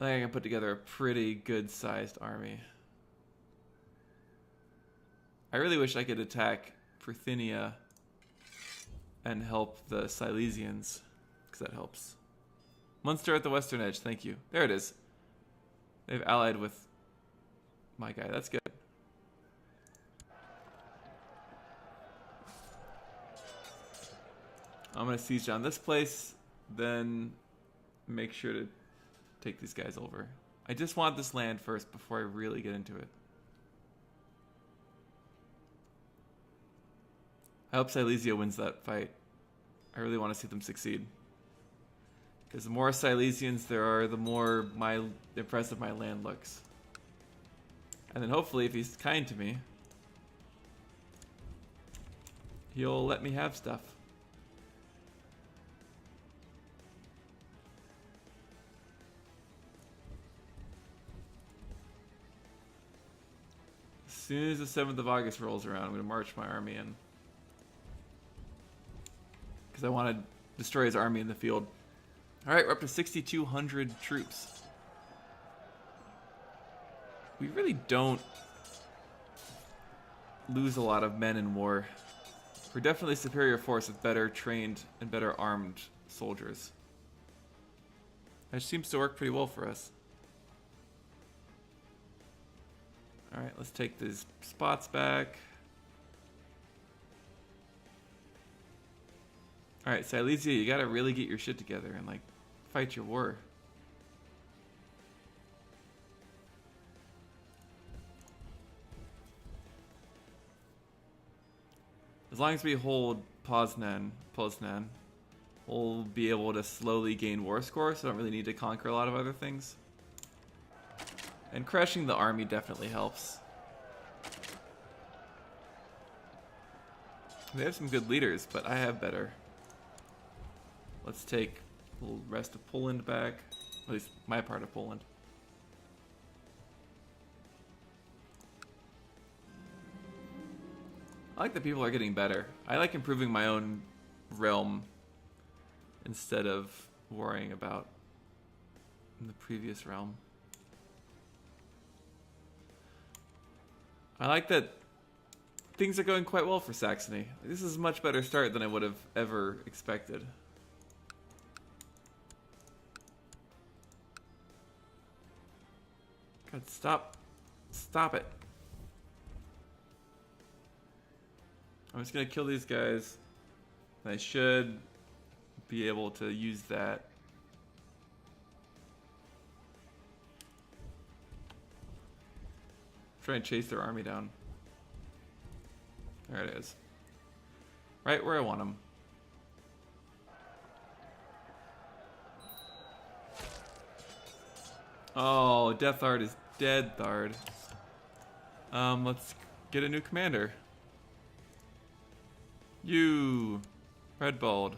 I think I can put together a pretty good-sized army. I really wish I could attack Parthenia and help the Silesians, because that helps. Munster at the western edge, thank you. There it is. They've allied with my guy, that's good. I'm going to siege down this place, then make sure to take these guys over. I just want this land first before I really get into it. I hope Silesia wins that fight. I really want to see them succeed. Because the more Silesians there are, the more impressive my land looks. And then hopefully, if he's kind to me, he'll let me have stuff. As soon as the 7th of August rolls around, I'm going to march my army in. Because I want to destroy his army in the field. Alright, we're up to 6,200 troops. We really don't lose a lot of men in war. We're definitely a superior force with better trained and better armed soldiers. That seems to work pretty well for us. Alright, let's take these spots back. Alright, Silesia, you gotta really get your shit together and, like, fight your war. As long as we hold Poznan, we'll be able to slowly gain war score, so I don't really need to conquer a lot of other things. And crashing the army definitely helps. They have some good leaders, but I have better. Let's take the rest of Poland back. At least my part of Poland. I like that people are getting better. I like improving my own realm instead of worrying about the previous realm. I like that things are going quite well for Saxony. This is a much better start than I would have ever expected. God, stop it. I'm just gonna kill these guys. I should be able to use that. Try and chase their army down. There it is. Right where I want them. Oh, Death Thard is dead, Thard. Let's get a new commander. You, Redbald.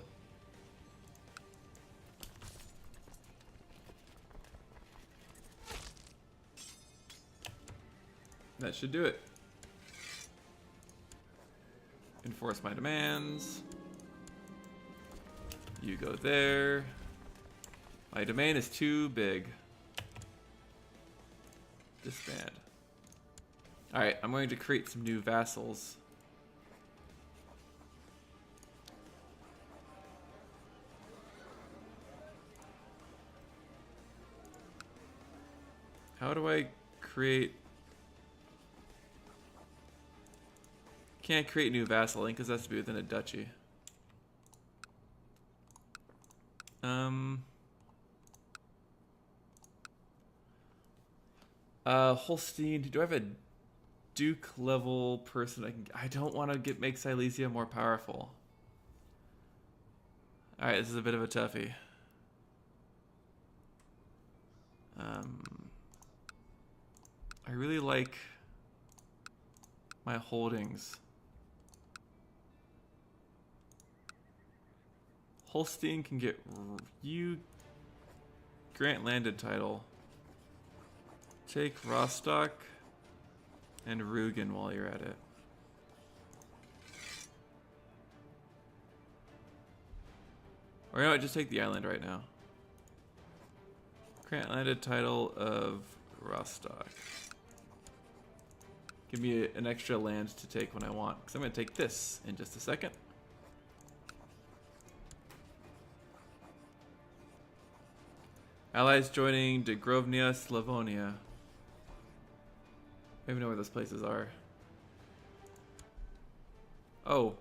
That should do it. Enforce my demands. You go there. My domain is too big. Disband. Alright, I'm going to create some new vassals. How do I create... Can't create new vassal link because it has to be within a duchy. Holstein. Do I have a Duke level person? I don't want to make Silesia more powerful. All right, this is a bit of a toughie. I really like my holdings. Holstein can get you grant landed title. Take Rostock and Rugen while you're at it. Or you know what, just take the island right now. Grant landed title of Rostock. Give me an extra land to take when I want, because I'm going to take this in just a second. Allies joining Degrovnia, Slavonia. I don't even know where those places are. Oh.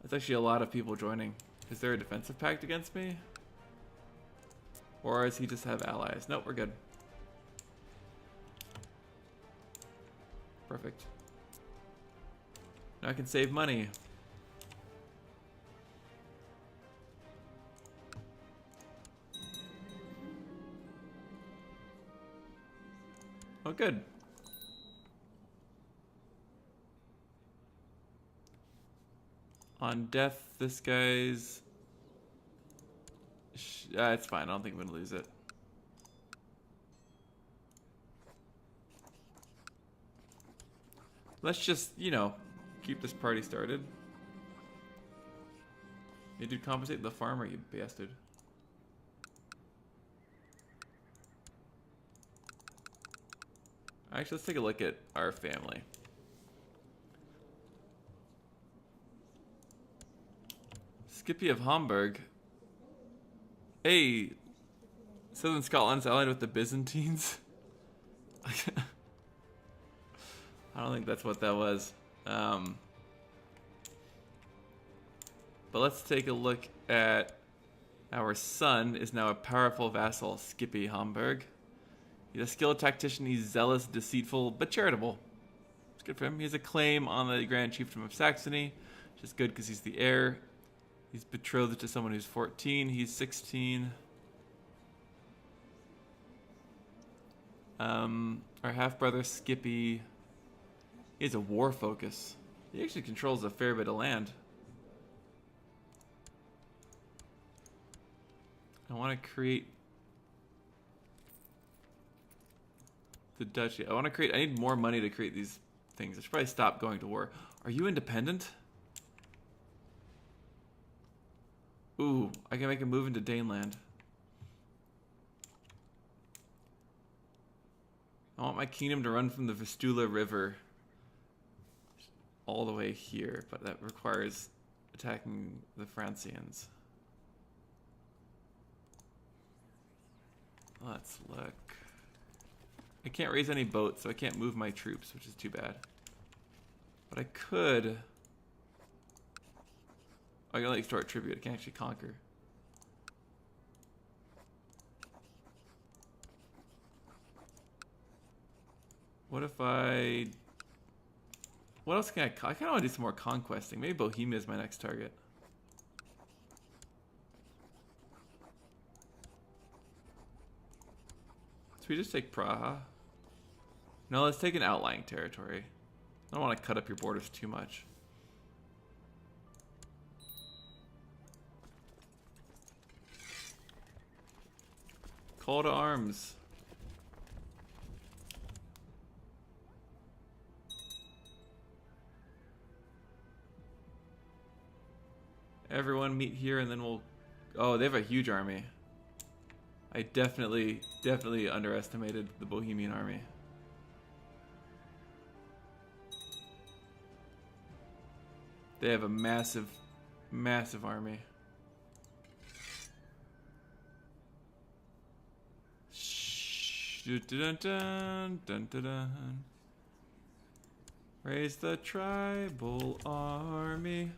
That's actually a lot of people joining. Is there a defensive pact against me? Or does he just have allies? Nope, we're good. Perfect. Now I can save money. Oh, good. On death, this guy's... it's fine. I don't think I'm going to lose it. Let's just, you know, keep this party started. You did compensate the farmer, you bastard. Actually, let's take a look at our family. Skippy of Hamburg. Hey, Southern Scotland's allied with the Byzantines. I don't think that's what that was. But let's take a look at our son is now a powerful vassal, Skippy Hamburg. He's a skilled tactician, he's zealous, deceitful, but charitable. It's good for him. He has a claim on the Grand Chiefdom of Saxony, which is good because he's the heir. He's betrothed to someone who's 14, he's 16. Our half-brother Skippy, he has a war focus. He actually controls a fair bit of land. I want to create the duchy. I need more money to create these things. I should probably stop going to war. Are you independent? Ooh, I can make a move into Daneland. I want my kingdom to run from the Vistula River all the way here, but that requires attacking the Francians. Let's look. I can't raise any boats, so I can't move my troops, which is too bad. But I could... I can only extort tribute, I can't actually conquer. What if I... What else can I kind of want to do some more conquesting. Maybe Bohemia is my next target. So we just take Praha? No, let's take an outlying territory. I don't want to cut up your borders too much. Call to arms. Everyone meet here and then we'll... Oh, they have a huge army. I definitely underestimated the Bohemian army. They have a massive army. Dun-dun-dun-dun-dun-dun. Raise the tribal army.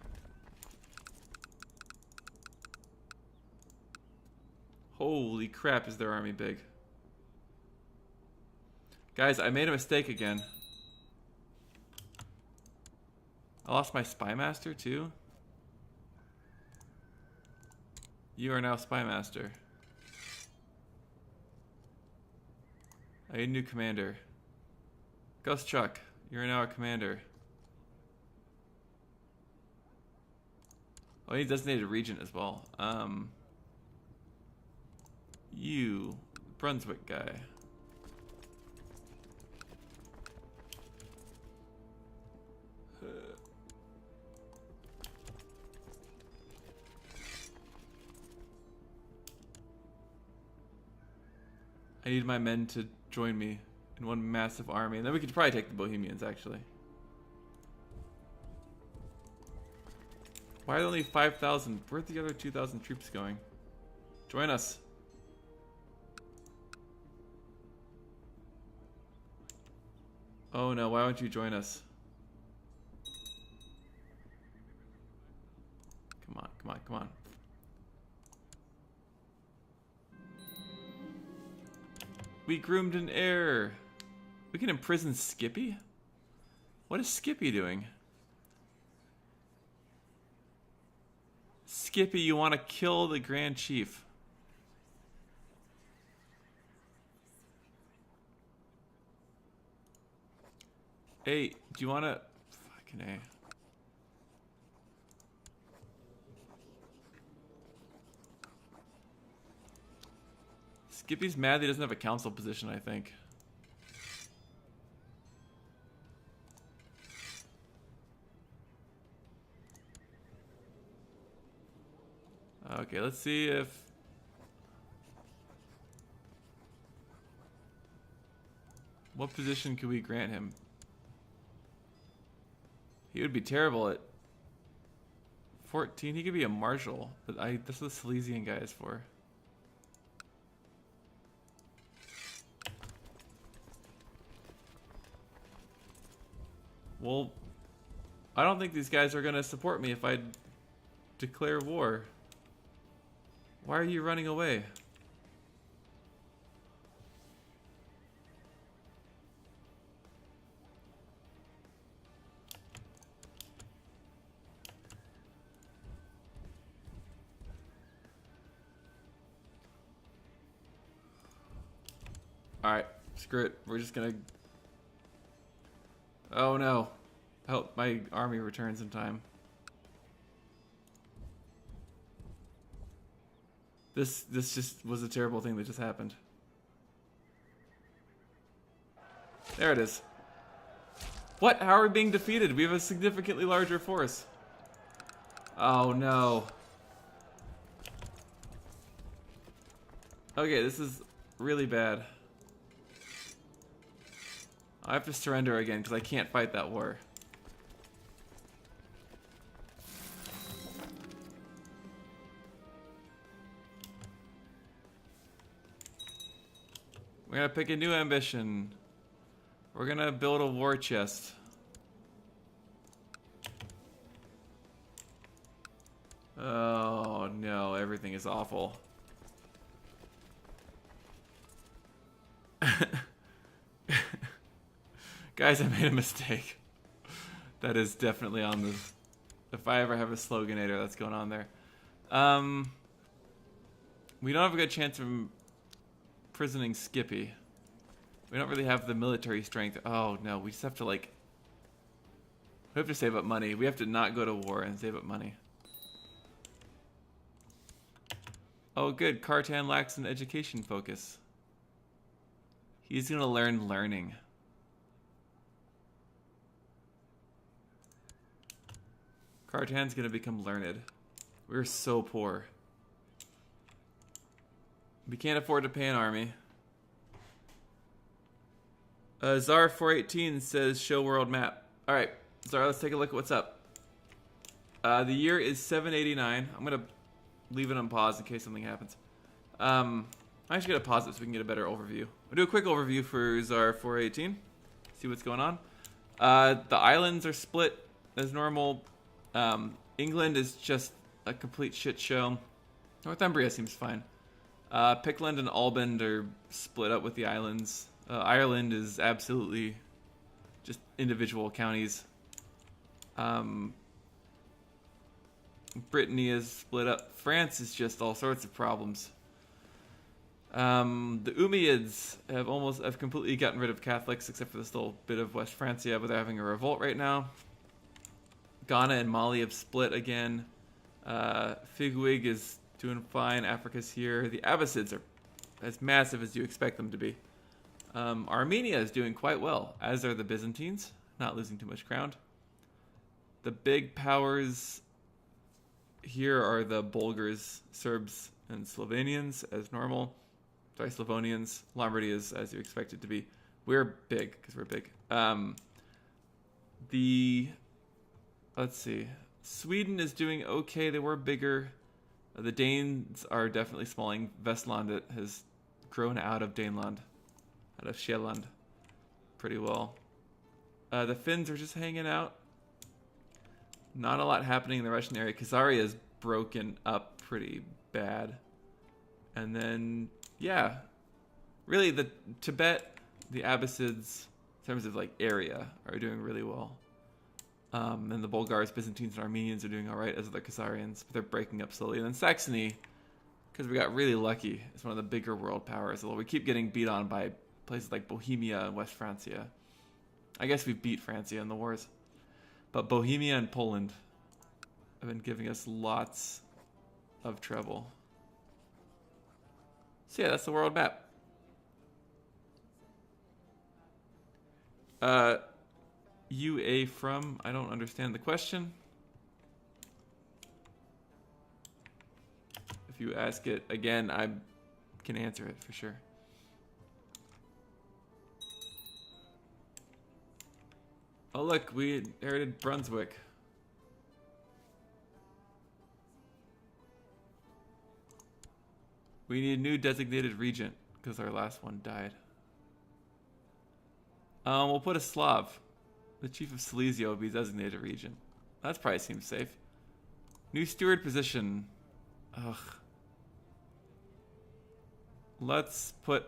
Holy crap, is their army big. Guys, I made a mistake again. I lost my spy master too. You are now spy master. I need a new commander. Ghost Chuck, you're now a commander. Oh, he designated regent as well. You, Brunswick guy. I need my men to join me in one massive army, and then we could probably take the Bohemians, actually. Why are there only 5,000? Where'd the other 2,000 troops going? Join us. Oh no, why won't you join us? Come on, come on, come on. We groomed an heir. We can imprison Skippy? What is Skippy doing? Skippy, you want to kill the Grand Chief. Hey, do you want to... Fucking A. Skippy's mad that he doesn't have a council position, I think. Okay, let's see if... What position could we grant him? He would be terrible at 14. He could be a marshal, but that's what the Silesian guy is for. Well, I don't think these guys are going to support me if I declare war. Why are you running away? Alright, screw it. We're just gonna... Oh no. I hope my army returns in time. This just was a terrible thing that just happened. There it is. What? How are we being defeated? We have a significantly larger force. Oh no. Okay, this is really bad. I have to surrender again because I can't fight that war. We're gonna pick a new ambition. We're gonna build a war chest. Oh no, everything is awful. Guys, I made a mistake. That is definitely on the... If I ever have a sloganator, that's going on there. We don't have a good chance of imprisoning Skippy. We don't really have the military strength. Oh no, we just have to like... We have to save up money. We have to not go to war and save up money. Oh good, Cartan lacks an education focus. He's gonna learn learning. Cartan's gonna become learned. We're so poor. We can't afford to pay an army. Czar 418 says show world map. Alright, Czar, let's take a look at what's up. The year is 789. I'm gonna leave it on pause in case something happens. I just gotta pause it so we can get a better overview. I'll do a quick overview for Czar 418. See what's going on. The islands are split as normal. England is just a complete shit show. Northumbria seems fine. Pickland and Alband are split up with the islands. Ireland is absolutely just individual counties. Brittany is split up. France is just all sorts of problems. The Umayyads have completely gotten rid of Catholics, except for this little bit of West Francia, but they're having a revolt right now. Ghana and Mali have split again. Figwig is doing fine. Africa's here. The Abbasids are as massive as you expect them to be. Armenia is doing quite well, as are the Byzantines, not losing too much ground. The big powers here are the Bulgars, Serbs, and Slovenians, as normal. Sorry, Slavonians. Lombardy is as you expect it to be. We're big, because we're big. Let's see. Sweden is doing okay. They were bigger. The Danes are definitely smalling. Vestland has grown out of Daneland, out of Sjælland, pretty well. The Finns are just hanging out. Not a lot happening in the Russian area. Khazaria is broken up pretty bad. And then, yeah. Really, the Tibet, the Abbasids, in terms of like area, are doing really well. And the Bulgars, Byzantines, and Armenians are doing all right, as are the Khazarians, but they're breaking up slowly. And then Saxony, because we got really lucky, is one of the bigger world powers. Although we keep getting beat on by places like Bohemia and West Francia. I guess we beat Francia in the wars. But Bohemia and Poland have been giving us lots of trouble. So yeah, that's the world map. UA from, I don't understand the question. If you ask it again, I can answer it for sure. Oh look, we inherited Brunswick. We need a new designated regent because our last one died. We'll put a Slav. The chief of Silesia will be designated regent. That probably seems safe. New steward position. Ugh. Let's put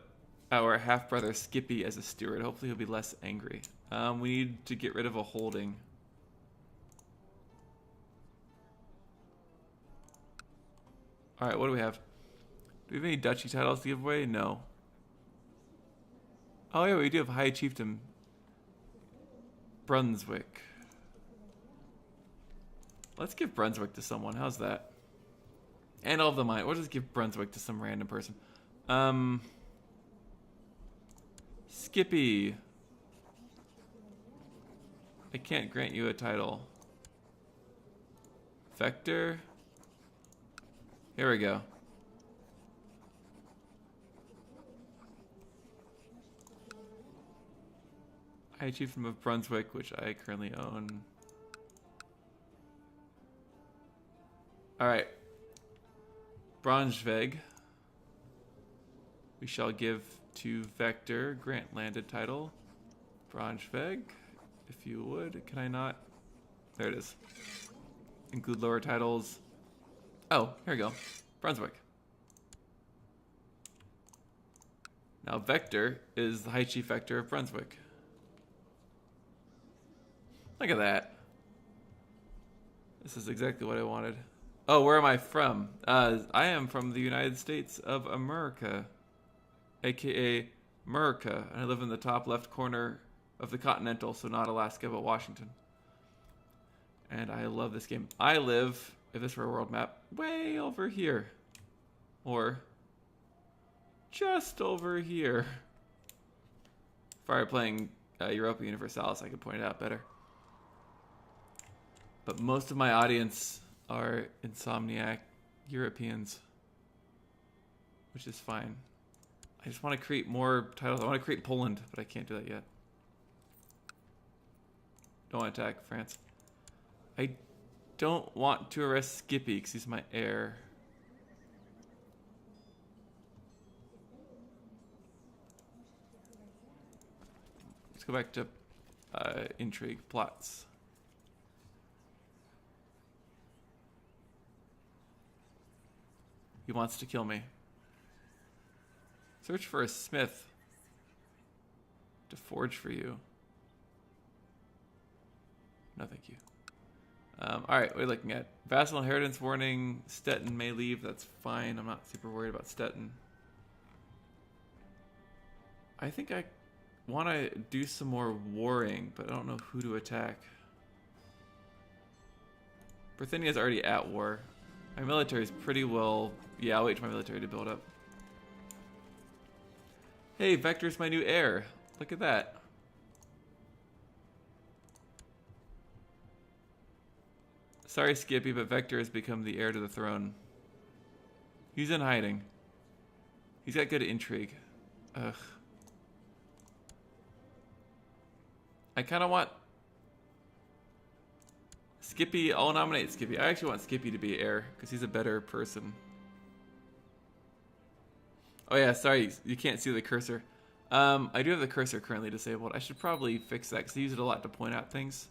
our half-brother Skippy as a steward. Hopefully he'll be less angry. We need to get rid of a holding. Alright, what do we have? Do we have any duchy titles to give away? No. Oh yeah, we do have High Chiefdom. Brunswick. Let's give Brunswick to someone. How's that? And all of the mine. We'll just give Brunswick to some random person. Skippy. I can't grant you a title. Vector. Here we go. High Chiefdom of Brunswick, which I currently own. Alright. Braunschweig. We shall give to Vector, grant landed title. Braunschweig, if you would. Can I not? There it is. Include lower titles. Oh, here we go. Brunswick. Now Vector is the High Chief Vector of Brunswick. Look at that. This is exactly what I wanted. Oh, where am I from? I am from the United States of America, aka America, and I live in the top left corner of the continental, so not Alaska, but Washington. And I love this game. I live, if this were a world map, way over here. Or just over here. If I were playing Europa Universalis, I could point it out better. But most of my audience are Insomniac Europeans, which is fine. I just want to create more titles. I want to create Poland, but I can't do that yet. Don't attack France. I don't want to arrest Skippy because he's my heir. go back to intrigue plots. He wants to kill me. Search for a smith to forge for you. No, thank you. Alright, what are we looking at? Vassal inheritance warning. Stettin may leave. That's fine. I'm not super worried about Stettin. I think I want to do some more warring, but I don't know who to attack. Bithynia's already at war. My military is pretty well... Yeah, I'll wait for my military to build up. Hey, Vector's my new heir. Look at that. Sorry, Skippy, but Vector has become the heir to the throne. He's in hiding. He's got good intrigue. Ugh. I kind of want... Skippy, I'll nominate Skippy. I actually want Skippy to be heir, because he's a better person. Oh yeah, sorry, you can't see the cursor. I do have the cursor currently disabled. I should probably fix that, because I use it a lot to point out things.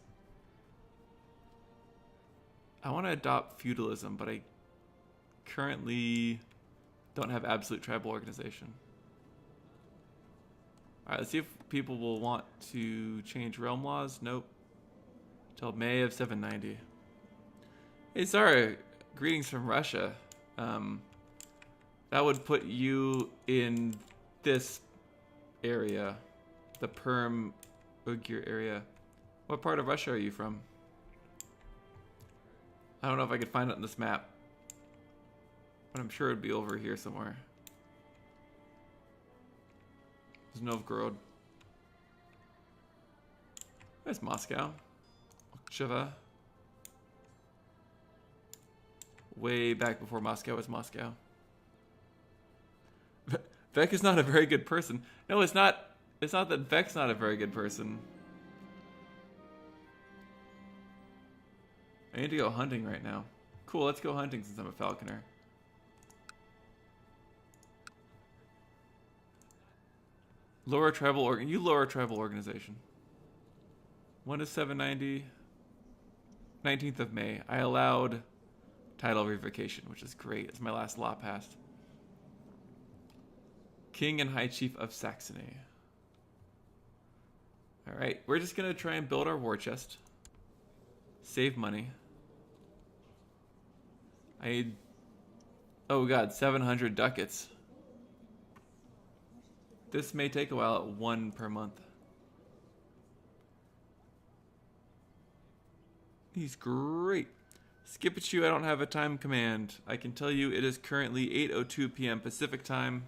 I want to adopt feudalism, but I currently don't have absolute tribal organization. Alright, let's see if people will want to change realm laws. Nope. Till May of 790. Hey, Zara, greetings from Russia. That would put you in this area, the Perm Ugyr area. What part of Russia are you from? I don't know if I could find it on this map, but I'm sure it'd be over here somewhere. There's Novgorod. There's Moscow. Shiva. Way back before Moscow was Moscow. Vec is not a very good person. No, it's not. It's not that Vec's not a very good person. I need to go hunting right now. Cool, let's go hunting since I'm a falconer. Lower tribal organization. When is 790? 19th of May. I allowed title revocation, which is great. It's my last law passed. King and High Chief of Saxony. Alright, we're just going to try and build our war chest. Save money. I need... Oh god, 700 ducats. This may take a while at 1 per month. He's great. Skip it you, I don't have a time command. I can tell you it is currently 8:02 p.m. Pacific time.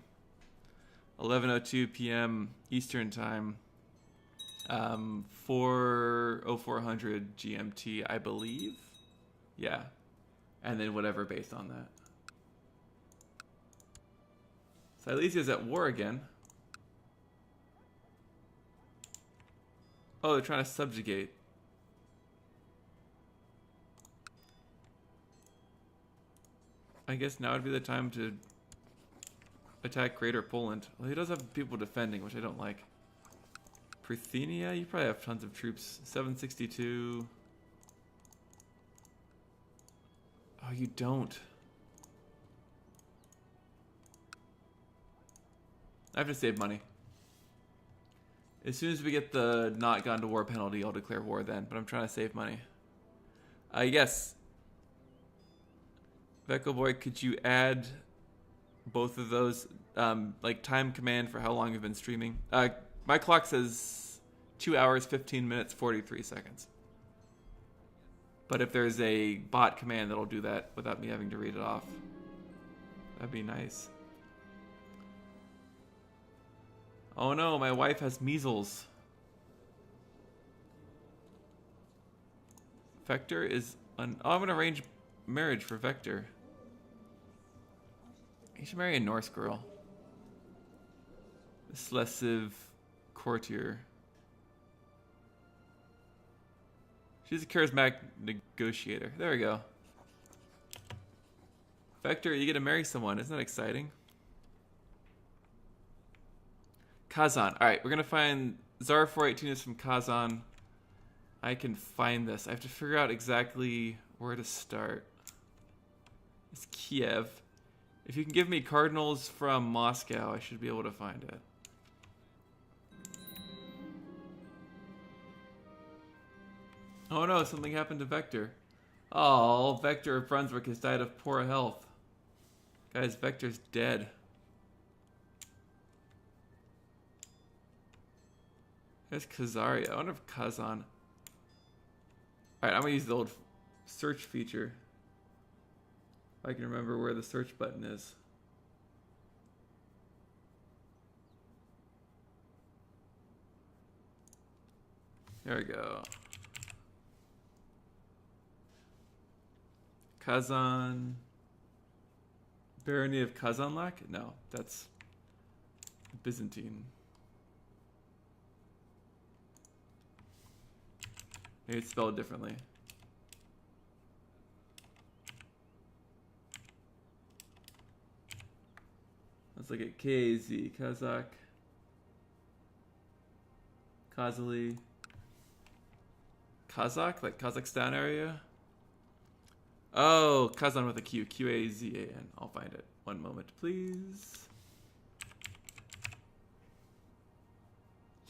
11:02 p.m. Eastern time. 0400 GMT, I believe. Yeah. And then whatever based on that. Silesia's at war again. Oh, they're trying to subjugate. I guess now would be the time to attack Greater Poland. Well, he does have people defending, which I don't like. Bithynia, you probably have tons of troops. 762. Oh, you don't. I have to save money. As soon as we get the not gone to war penalty, I'll declare war then. But I'm trying to save money. Yes. Vecco Boy, could you add both of those, like time command for how long you've been streaming? My clock says 2 hours, 15 minutes, 43 seconds. But if there's a bot command that'll do that without me having to read it off, that'd be nice. Oh no, my wife has measles. Vector is... Oh, I'm going to arrange marriage for Vector. He should marry a Norse girl. This Slesiv courtier. She's a charismatic negotiator. There we go. Vector, you get to marry someone. Isn't that exciting? Kazan. Alright, we're going to find Tsar 418 is from Kazan. I can find this. I have to figure out exactly where to start. It's Kiev. If you can give me cardinals from Moscow, I should be able to find it. Oh no, something happened to Vector. Oh, Vector of Brunswick has died of poor health. Guys, Vector's dead. There's Khazaria. I wonder if Kazan... Alright, I'm gonna use the old search feature. If I can remember where the search button is. There we go. Kazan... Barony of Kazanlak? No, that's Byzantine. Maybe it's spelled differently. Let's look at KZ, Kazakh, Kazali, Kazakh, like Kazakhstan area. Oh, Kazan with a Q, Q-A-Z-A-N. I'll find it. One moment, please.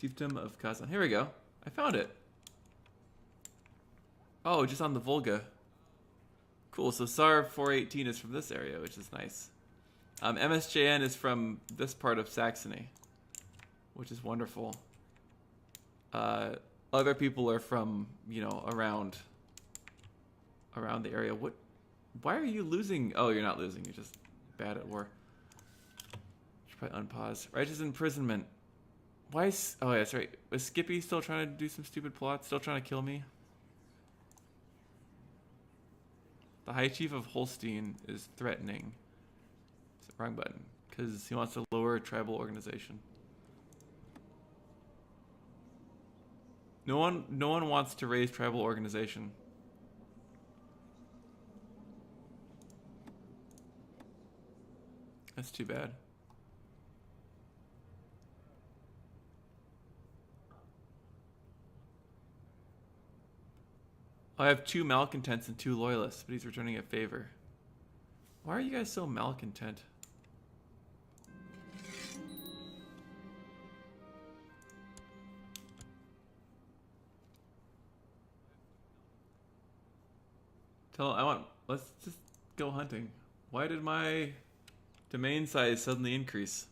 Chiefdom of Kazan. Here we go. I found it. Oh, just on the Volga. Cool, so Tsar 418 is from this area, which is nice. MSJN is from this part of Saxony, which is wonderful. Other people are from, you know, around the area. What? Why are you losing? Oh, you're not losing. You're just bad at war. Should probably unpause. Righteous imprisonment. Why is... Oh, yeah, that's right. Was Skippy still trying to do some stupid plot? Still trying to kill me? The High Chief of Holstein is threatening. It's the wrong button. Because he wants to lower tribal organization. No one wants to raise tribal organization. That's too bad. I have 2 malcontents and 2 loyalists, but he's returning a favor. Why are you guys so malcontent? Let's just go hunting. Why did my domain size suddenly increase?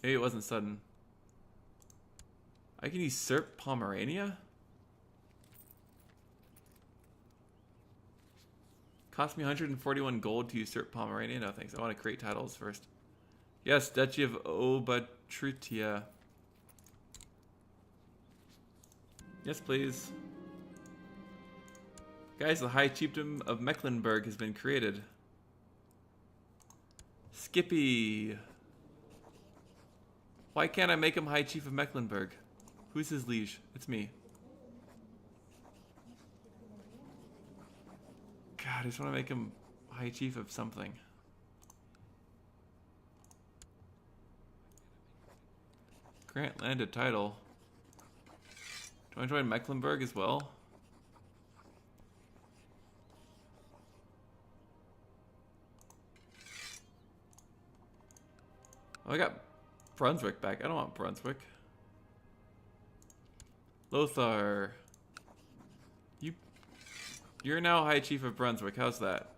Maybe it wasn't sudden. I can usurp Pomerania? Cost me 141 gold to usurp Pomerania? No thanks, I want to create titles first. Yes, Duchy of Obatrutia. Yes, please. Guys, the High Chiefdom of Mecklenburg has been created. Skippy. Why can't I make him High Chief of Mecklenburg? Who's his liege? It's me. God, I just want to make him High Chief of something. Grant landed title. Do I join Mecklenburg as well? Oh, I got Brunswick back. I don't want Brunswick. Lothar. You're now High Chief of Brunswick. How's that?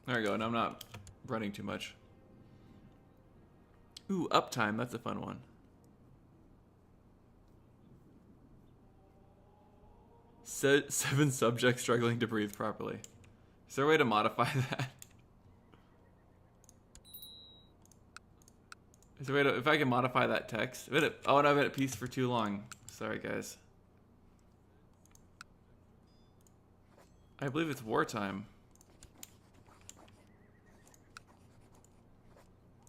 There we go. And I'm not running too much. Ooh, uptime. That's a fun one. Seven subjects struggling to breathe properly. Is there a way to modify that? Is there a way to, if I can modify that text? Oh, and I've been at peace for too long. Sorry, guys. I believe it's wartime.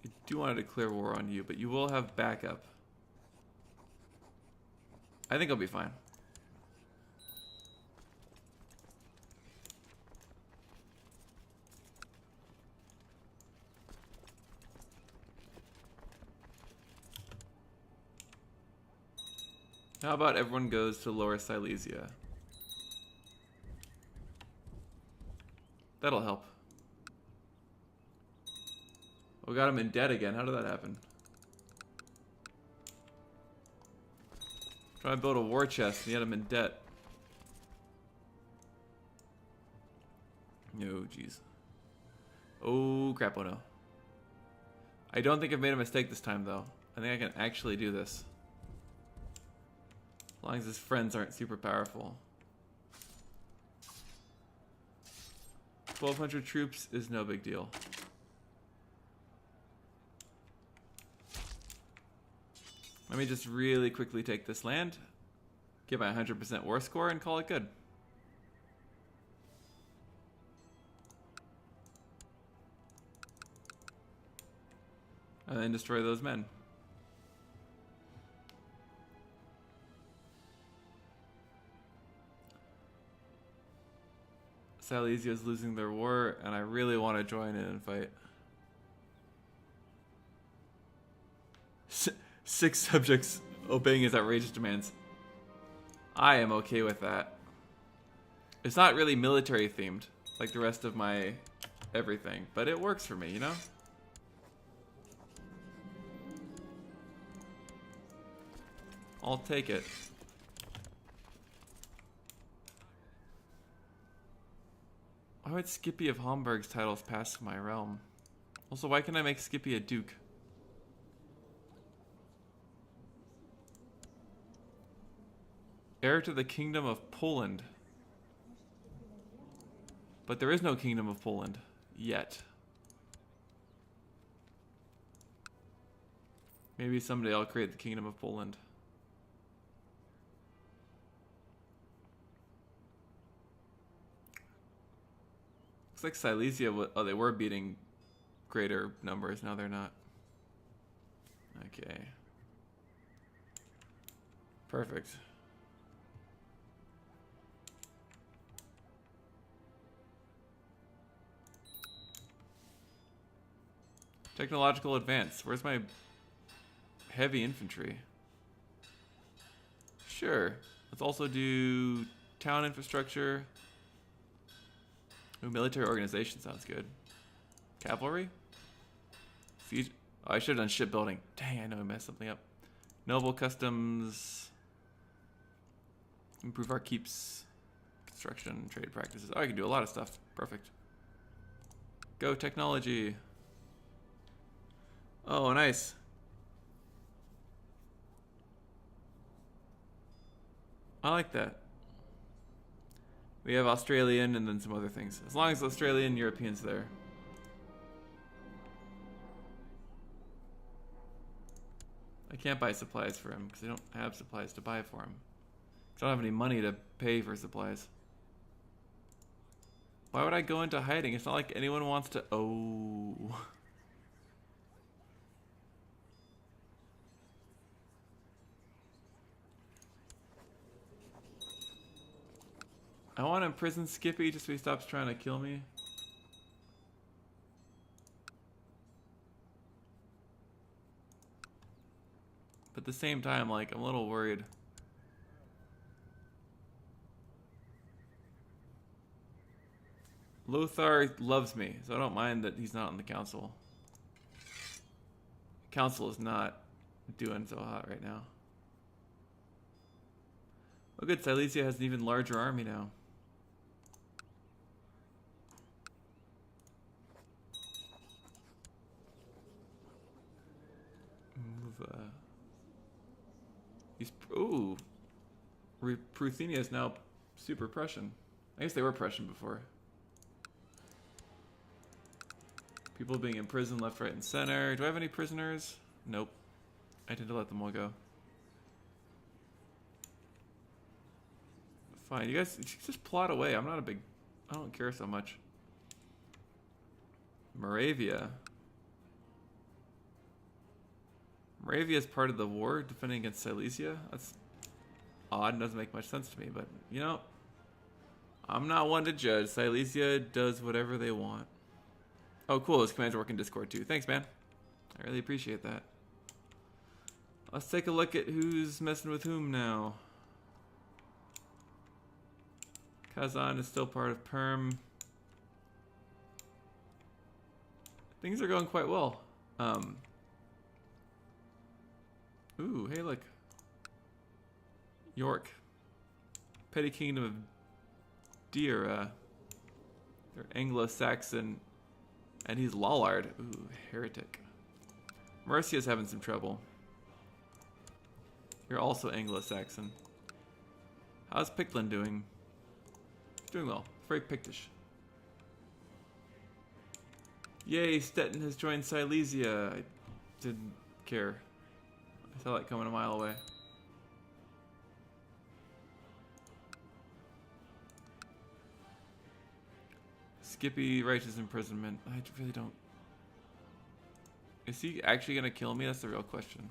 I do want to declare war on you, but you will have backup. I think I'll be fine. How about everyone goes to Lower Silesia? That'll help. We got him in debt again. How did that happen? Try to build a war chest and yet I'm in debt. No, jeez. Oh, crap, oh no. I don't think I've made a mistake this time, though. I think I can actually do this. As long as his friends aren't super powerful. 1,200 troops is no big deal. Let me just really quickly take this land, get my 100% war score, and call it good. And then destroy those men. Silesia is losing their war, and I really want to join in and fight. 6 subjects obeying his outrageous demands. I am okay with that. It's not really military themed, like the rest of my everything, but it works for me, you know? I'll take it. Why would Skippy of Homburg's titles pass my realm? Also, why can't I make Skippy a duke? Heir to the Kingdom of Poland. But there is no Kingdom of Poland yet. Maybe someday I'll create the Kingdom of Poland. Looks like Silesia, oh, they were beating greater numbers. Now they're not. Okay. Perfect. Technological advance. Where's my heavy infantry? Sure. Let's also do town infrastructure. Ooh, military organization sounds good. Cavalry? Oh, I should have done shipbuilding. Dang, I know I messed something up. Noble customs. Improve our keeps. Construction, trade practices. Oh, I can do a lot of stuff. Perfect. Go technology. Oh, nice. I like that. We have Australian and then some other things. As long as Australian, European's there. I can't buy supplies for him because I don't have supplies to buy for him. I don't have any money to pay for supplies. Why would I go into hiding? It's not like anyone wants to... Oh... I want to imprison Skippy just so he stops trying to kill me. But at the same time, like, I'm a little worried. Lothar loves me, so I don't mind that he's not on the council. Council is not doing so hot right now. Oh good, Silesia has an even larger army now. Ooh. Pruthenia is now super Prussian. I guess they were Prussian before. People being imprisoned left, right, and center. Do I have any prisoners? Nope. I tend to let them all go. Fine, you guys just plot away. I don't care so much. Moravia. Moravia is part of the war defending against Silesia. That's odd and doesn't make much sense to me, but you know, I'm not one to judge. Silesia does whatever they want. Oh, cool. Those commands work in Discord too. Thanks, man. I really appreciate that. Let's take a look at who's messing with whom now. Kazan is still part of Perm. Things are going quite well. Ooh, hey look. York. Petty Kingdom of Dira. They're Anglo-Saxon. And he's Lollard. Ooh, heretic. Mercia's having some trouble. You're also Anglo-Saxon. How's Pictlin doing? Doing well. Very Pictish. Yay, Stettin has joined Silesia. I didn't care. I saw that coming a mile away. Skippy, righteous imprisonment. I really don't... Is he actually gonna kill me? That's the real question.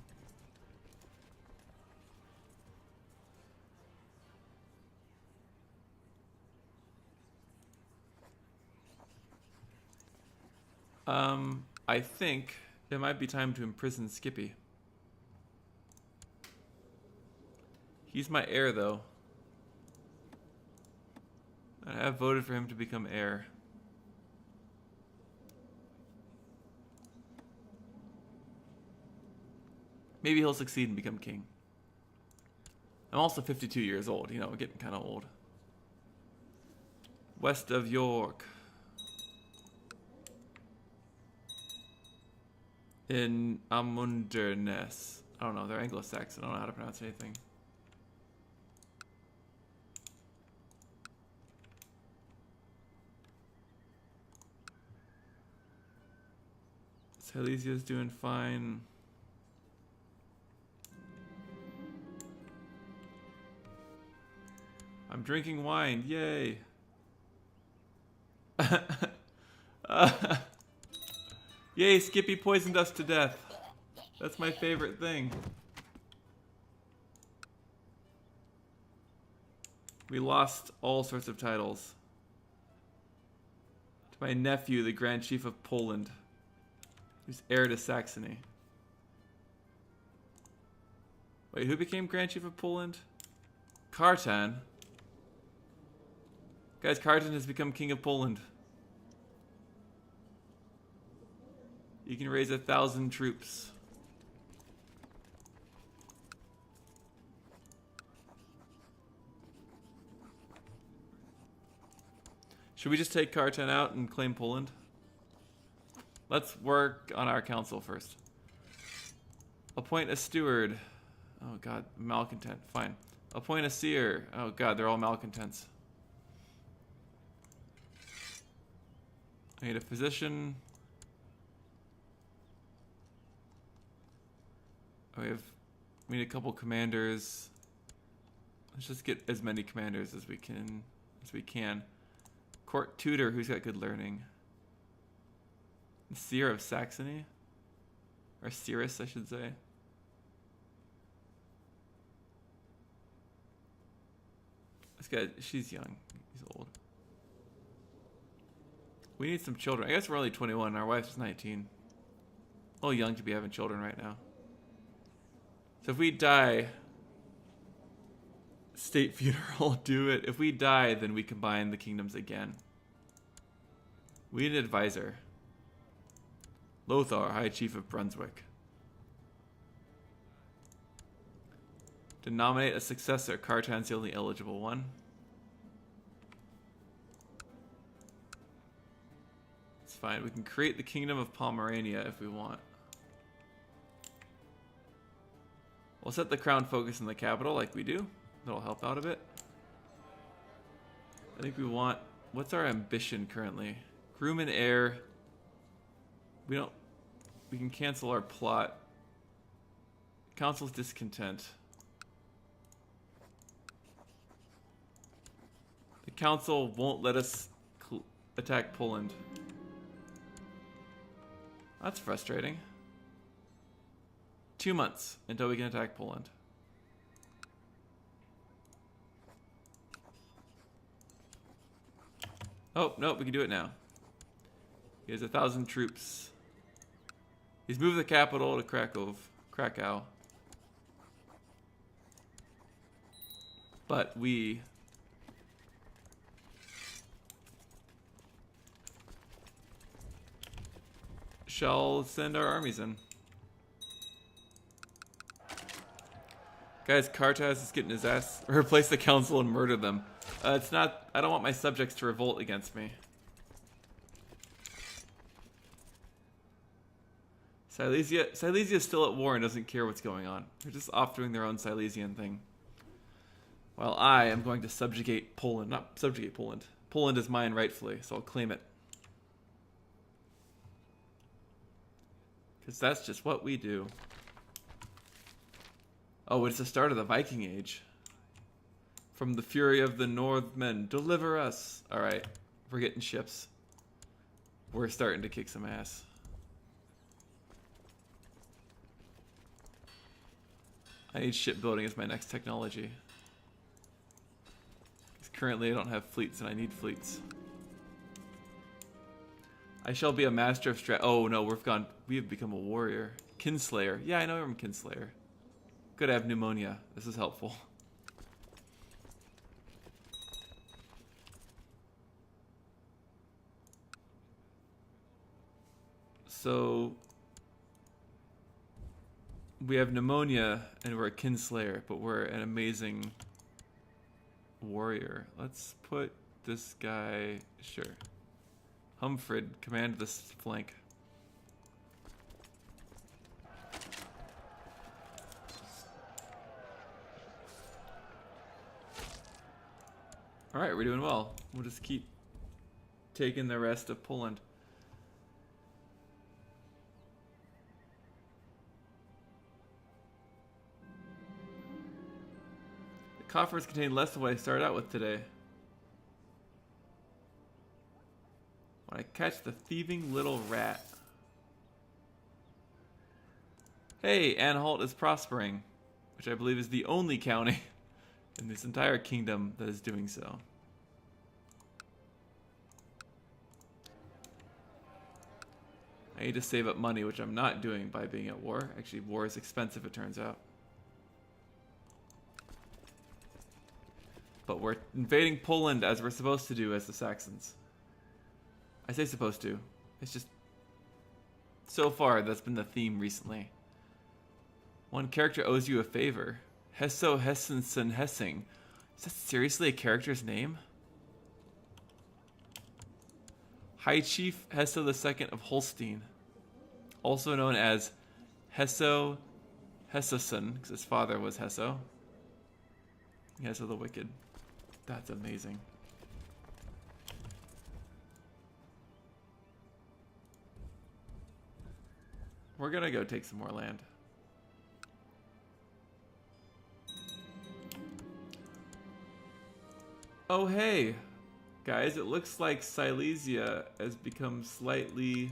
I think it might be time to imprison Skippy. He's my heir, though. I have voted for him to become heir. Maybe he'll succeed and become king. I'm also 52 years old, you know, getting kind of old. West of York. In Amunderness. I don't know, they're Anglo-Saxon. I don't know how to pronounce anything. Silesia's doing fine. I'm drinking wine, yay! Yay, Skippy poisoned us to death. That's my favorite thing. We lost all sorts of titles. To my nephew, the Grand Chief of Poland, who's heir to Saxony. Wait, who became Grand Chief of Poland? Kartan. Guys, Kartan has become King of Poland. You can raise 1,000 troops. Should we just take Kartan out and claim Poland? Let's work on our council first. Appoint a steward. Oh god, malcontent. Fine. Appoint a seer. Oh god, they're all malcontents. I need a physician. We need a couple commanders. Let's just get as many commanders as we can. Court tutor, who's got good learning. The seer of Saxony, or seeress, I should say. This guy, she's young. He's old. We need some children. I guess we're only 21. Our wife's 19. A little young to be having children right now. So if we die, state funeral, do it. If we die, then we combine the kingdoms again. We need an advisor. Lothar, High Chief of Brunswick. To nominate a successor, Kartan's the only eligible one. It's fine. We can create the Kingdom of Pomerania if we want. We'll set the crown focus in the capital like we do. That'll help out a bit. I think we want... What's our ambition currently? Groom and heir. We don't... We can cancel our plot. Council's discontent. The council won't let us attack Poland. That's frustrating. 2 months until we can attack Poland. Oh, no, we can do it now. He has 1,000 troops. He's moved the capital to Krakow. But we shall send our armies in. Guys, Kartaz is getting his ass. Replace the council and murder them. It's not. I don't want my subjects to revolt against me. Silesia is still at war and doesn't care what's going on. They're just off doing their own Silesian thing. While I am going to subjugate Poland. Not subjugate Poland. Poland is mine rightfully, so I'll claim it. Because that's just what we do. Oh, it's the start of the Viking Age. From the fury of the Northmen, deliver us. Alright, we're getting ships. We're starting to kick some ass. I need shipbuilding as my next technology. Because currently I don't have fleets and I need fleets. I shall be a master of Oh no, we have become a warrior. Kinslayer. Yeah, I know I'm Kinslayer. Good, I have pneumonia. This is helpful. So we have pneumonia and we're a Kinslayer, but we're an amazing warrior. Let's put this guy, sure. Humfred, command this flank. Alright, we're doing well. We'll just keep taking the rest of Poland. The coffers contain less than what I started out with today. When I catch the thieving little rat. Hey, Anhalt is prospering, which I believe is the only county in this entire kingdom that is doing so. I need to save up money, which I'm not doing by being at war. Actually, war is expensive, it turns out. But we're invading Poland as we're supposed to do as the Saxons. I say supposed to. It's just... So far, that's been the theme recently. One character owes you a favor. Hesso Hessensen Hessing. Is that seriously a character's name? High Chief Hesso II of Holstein. Also known as Hesso Hesseson, because his father was Hesso. Hesso the Wicked. That's amazing. We're gonna go take some more land. Oh hey, guys, it looks like Silesia has become slightly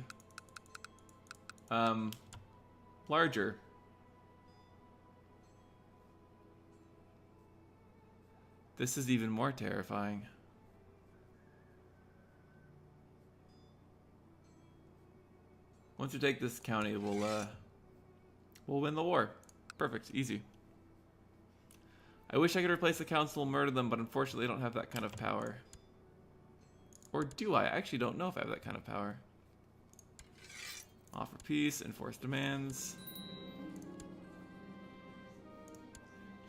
larger. This is even more terrifying. Once we take this county, we'll win the war. Perfect, easy. I wish I could replace the council and murder them, but unfortunately I don't have that kind of power. Or do I? I actually don't know if I have that kind of power. Offer peace, enforce demands.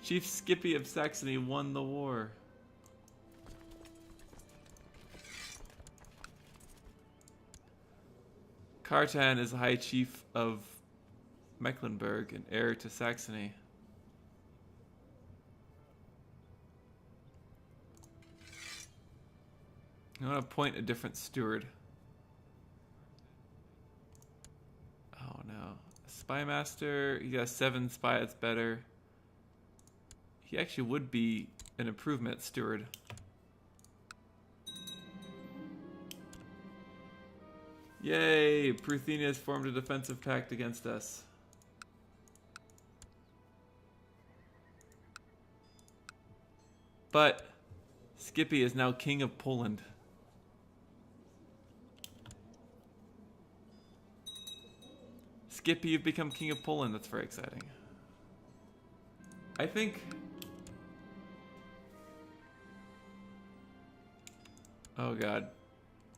Chief Skippy of Saxony won the war. Kartan is the High Chief of Mecklenburg and heir to Saxony. I want to appoint a different steward. Oh no. Spy Master, he got 7 spy, that's better. He actually would be an improvement steward. Yay! Pruthenia has formed a defensive pact against us. But Skippy is now King of Poland. Skippy, you've become King of Poland. That's very exciting. I think Oh god.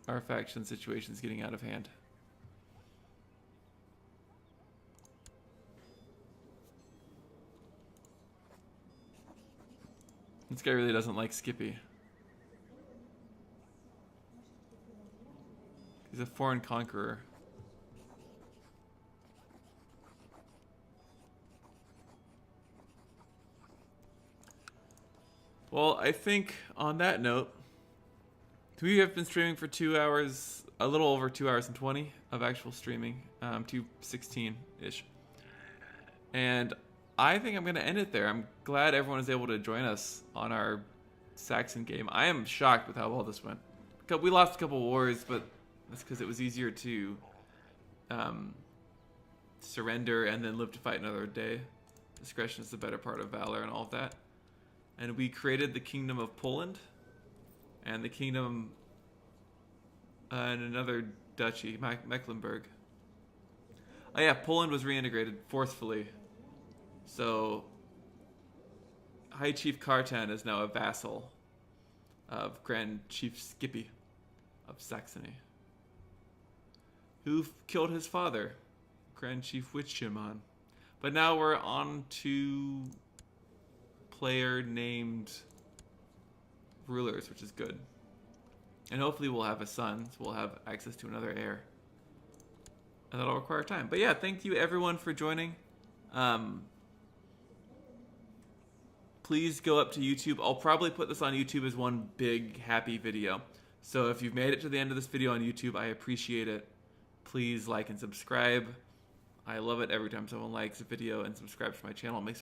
Our faction situation is getting out of hand. This guy really doesn't like Skippy. He's a foreign conqueror. Well, I think on that note, we have been streaming for 2 hours, a little over 2 hours and 20 of actual streaming, 2:16-ish. And I think I'm going to end it there. I'm glad everyone was able to join us on our Saxon game. I am shocked with how well this went. We lost a couple wars, but that's because it was easier to surrender and then live to fight another day. Discretion is the better part of valor and all of that. And we created the Kingdom of Poland and the Kingdom and another duchy, Mecklenburg. Oh yeah, Poland was reintegrated forcefully. So High Chief Kartan is now a vassal of Grand Chief Skippy of Saxony, who killed his father, Grand Chief Wichimon. But now we're on to player named rulers, which is good. And hopefully we'll have a son, so we'll have access to another heir. And that'll require time. But yeah, thank you everyone for joining. Please go up to YouTube. I'll probably put this on YouTube as one big happy video. So if you've made it to the end of this video on YouTube, I appreciate it. Please like and subscribe. I love it every time someone likes a video and subscribes to my channel. It makes